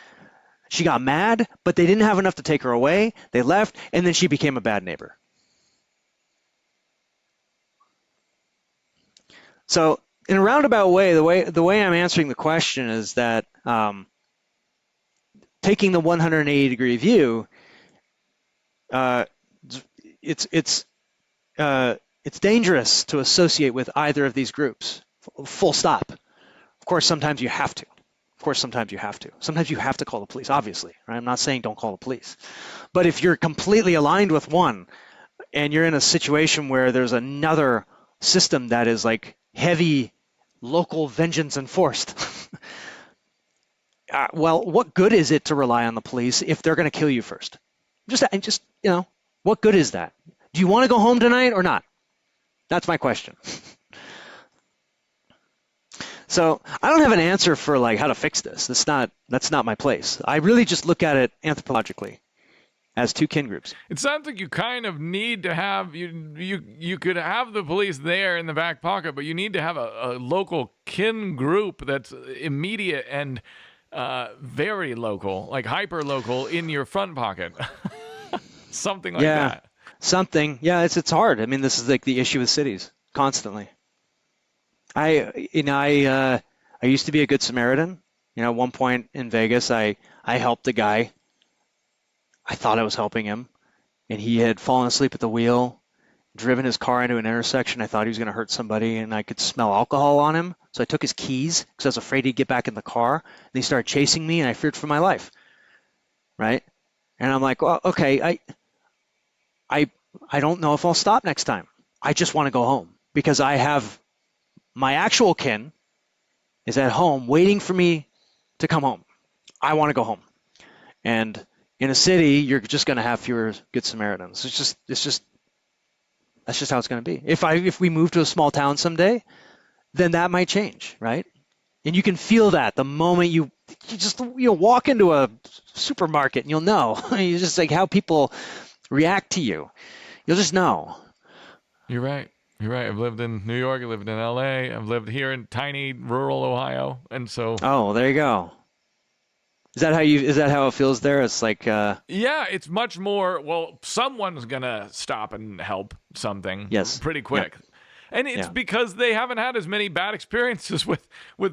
She got mad, but they didn't have enough to take her away. They left, and then she became a bad neighbor. So in a roundabout way, the way I'm answering the question is that taking the 180-degree view, it's dangerous to associate with either of these groups. Full stop. Of course, sometimes you have to. Sometimes you have to call the police, obviously, right? I'm not saying don't call the police. But if you're completely aligned with one and you're in a situation where there's another system that is like heavy local vengeance enforced, well, what good is it to rely on the police if they're going to kill you first? Just what good is that? Do you want to go home tonight or not? That's my question. So I don't have an answer for like how to fix this. That's not my place. I really just look at it anthropologically as two kin groups.
It sounds like you kind of need to have you could have the police there in the back pocket, but you need to have a local kin group that's immediate and very local, like hyper local in your front pocket. Something like that.
Something. Yeah, it's hard. I mean, this is like the issue with cities constantly. I used to be a good Samaritan. At one point in Vegas, I helped a guy. I thought I was helping him, and he had fallen asleep at the wheel, driven his car into an intersection. I thought he was going to hurt somebody, and I could smell alcohol on him. So I took his keys because I was afraid he'd get back in the car. And he started chasing me, and I feared for my life. Right? And I'm like, well, okay, I don't know if I'll stop next time. I just want to go home because I have my actual kin is at home waiting for me to come home. I want to go home. And in a city, you're just going to have fewer good Samaritans. That's just how it's going to be. If we move to a small town someday, then that might change, right? And you can feel that the moment you just walk into a supermarket and you'll know. Just like how people react to you. You'll just know.
You're right. You're right. I've lived in New York. I lived in LA. I've lived here in tiny rural Ohio. And so.
Oh, there you go. Is that how it feels there? It's like.
Yeah, it's much more. Well, someone's going to stop and help something.
Yes.
Pretty quick. Yep. And it's because they haven't had as many bad experiences with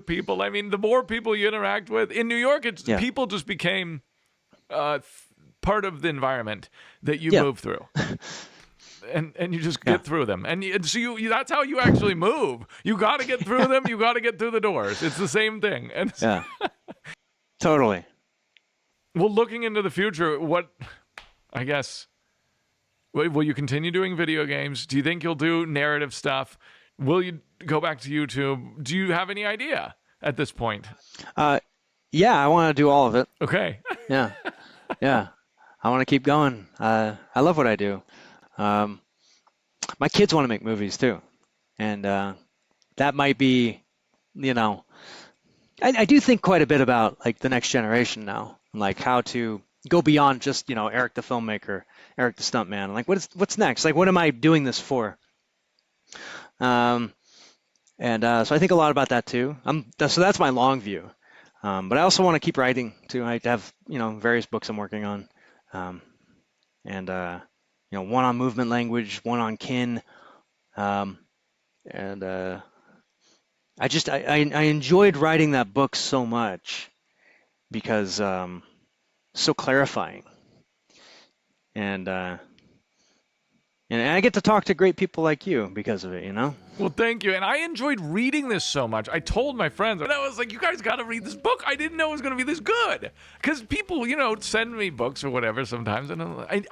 people. I mean, the more people you interact with in New York, people just became part of the environment that you move through. And you just get through them. And so that's how you actually move. You got to get through them. You got to get through the doors. It's the same thing. And
yeah. Totally.
Well, looking into the future, will you continue doing video games? Do you think you'll do narrative stuff? Will you go back to YouTube? Do you have any idea at this point?
Yeah, I want to do all of it.
Okay.
Yeah. I want to keep going. I love what I do. My kids want to make movies too. And that might be, I do think quite a bit about like the next generation now, like how to go beyond just, Eric the filmmaker, Eric the stuntman. Like what's next? Like what am I doing this for? So I think a lot about that too. So that's my long view. But I also want to keep writing too. I have, various books I'm working on. One on movement language, one on kin. I enjoyed writing that book so much because so clarifying. And I get to talk to great people like you because of it,
Well, thank you. And I enjoyed reading this so much. I told my friends, and I was like, you guys got to read this book. I didn't know it was going to be this good. Because people, send me books or whatever sometimes. And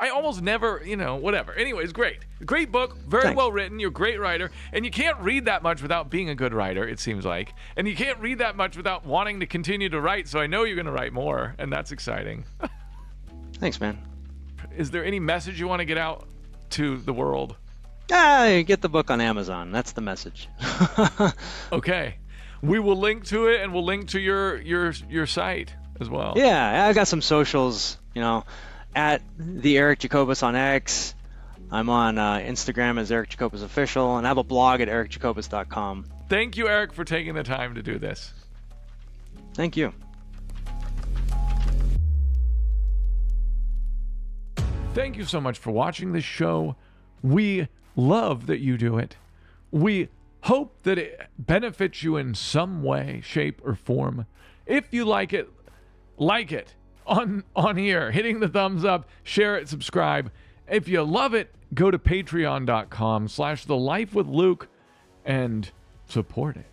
I almost never, whatever. Anyways, great. Great book. Very well written. You're a great writer. And you can't read that much without being a good writer, it seems like. And you can't read that much without wanting to continue to write. So I know you're going to write more. And that's exciting.
Thanks, man.
Is there any message you want to get out to the world?
Get the book on Amazon. That's the message.
Okay. We will link to it, and we'll link to your site as well.
Yeah, I got some socials, at the Eric Jacobus on X. I'm on Instagram as Eric Jacobus Official, and I have a blog at ericjacobus.com.
Thank you, Eric, for taking the time to do this.
Thank you.
Thank you so much for watching this show. We love that you do it. We hope that it benefits you in some way, shape, or form. If you like it on here, hitting the thumbs up, share it, subscribe. If you love it, go to patreon.com/thelifewithluke and support it.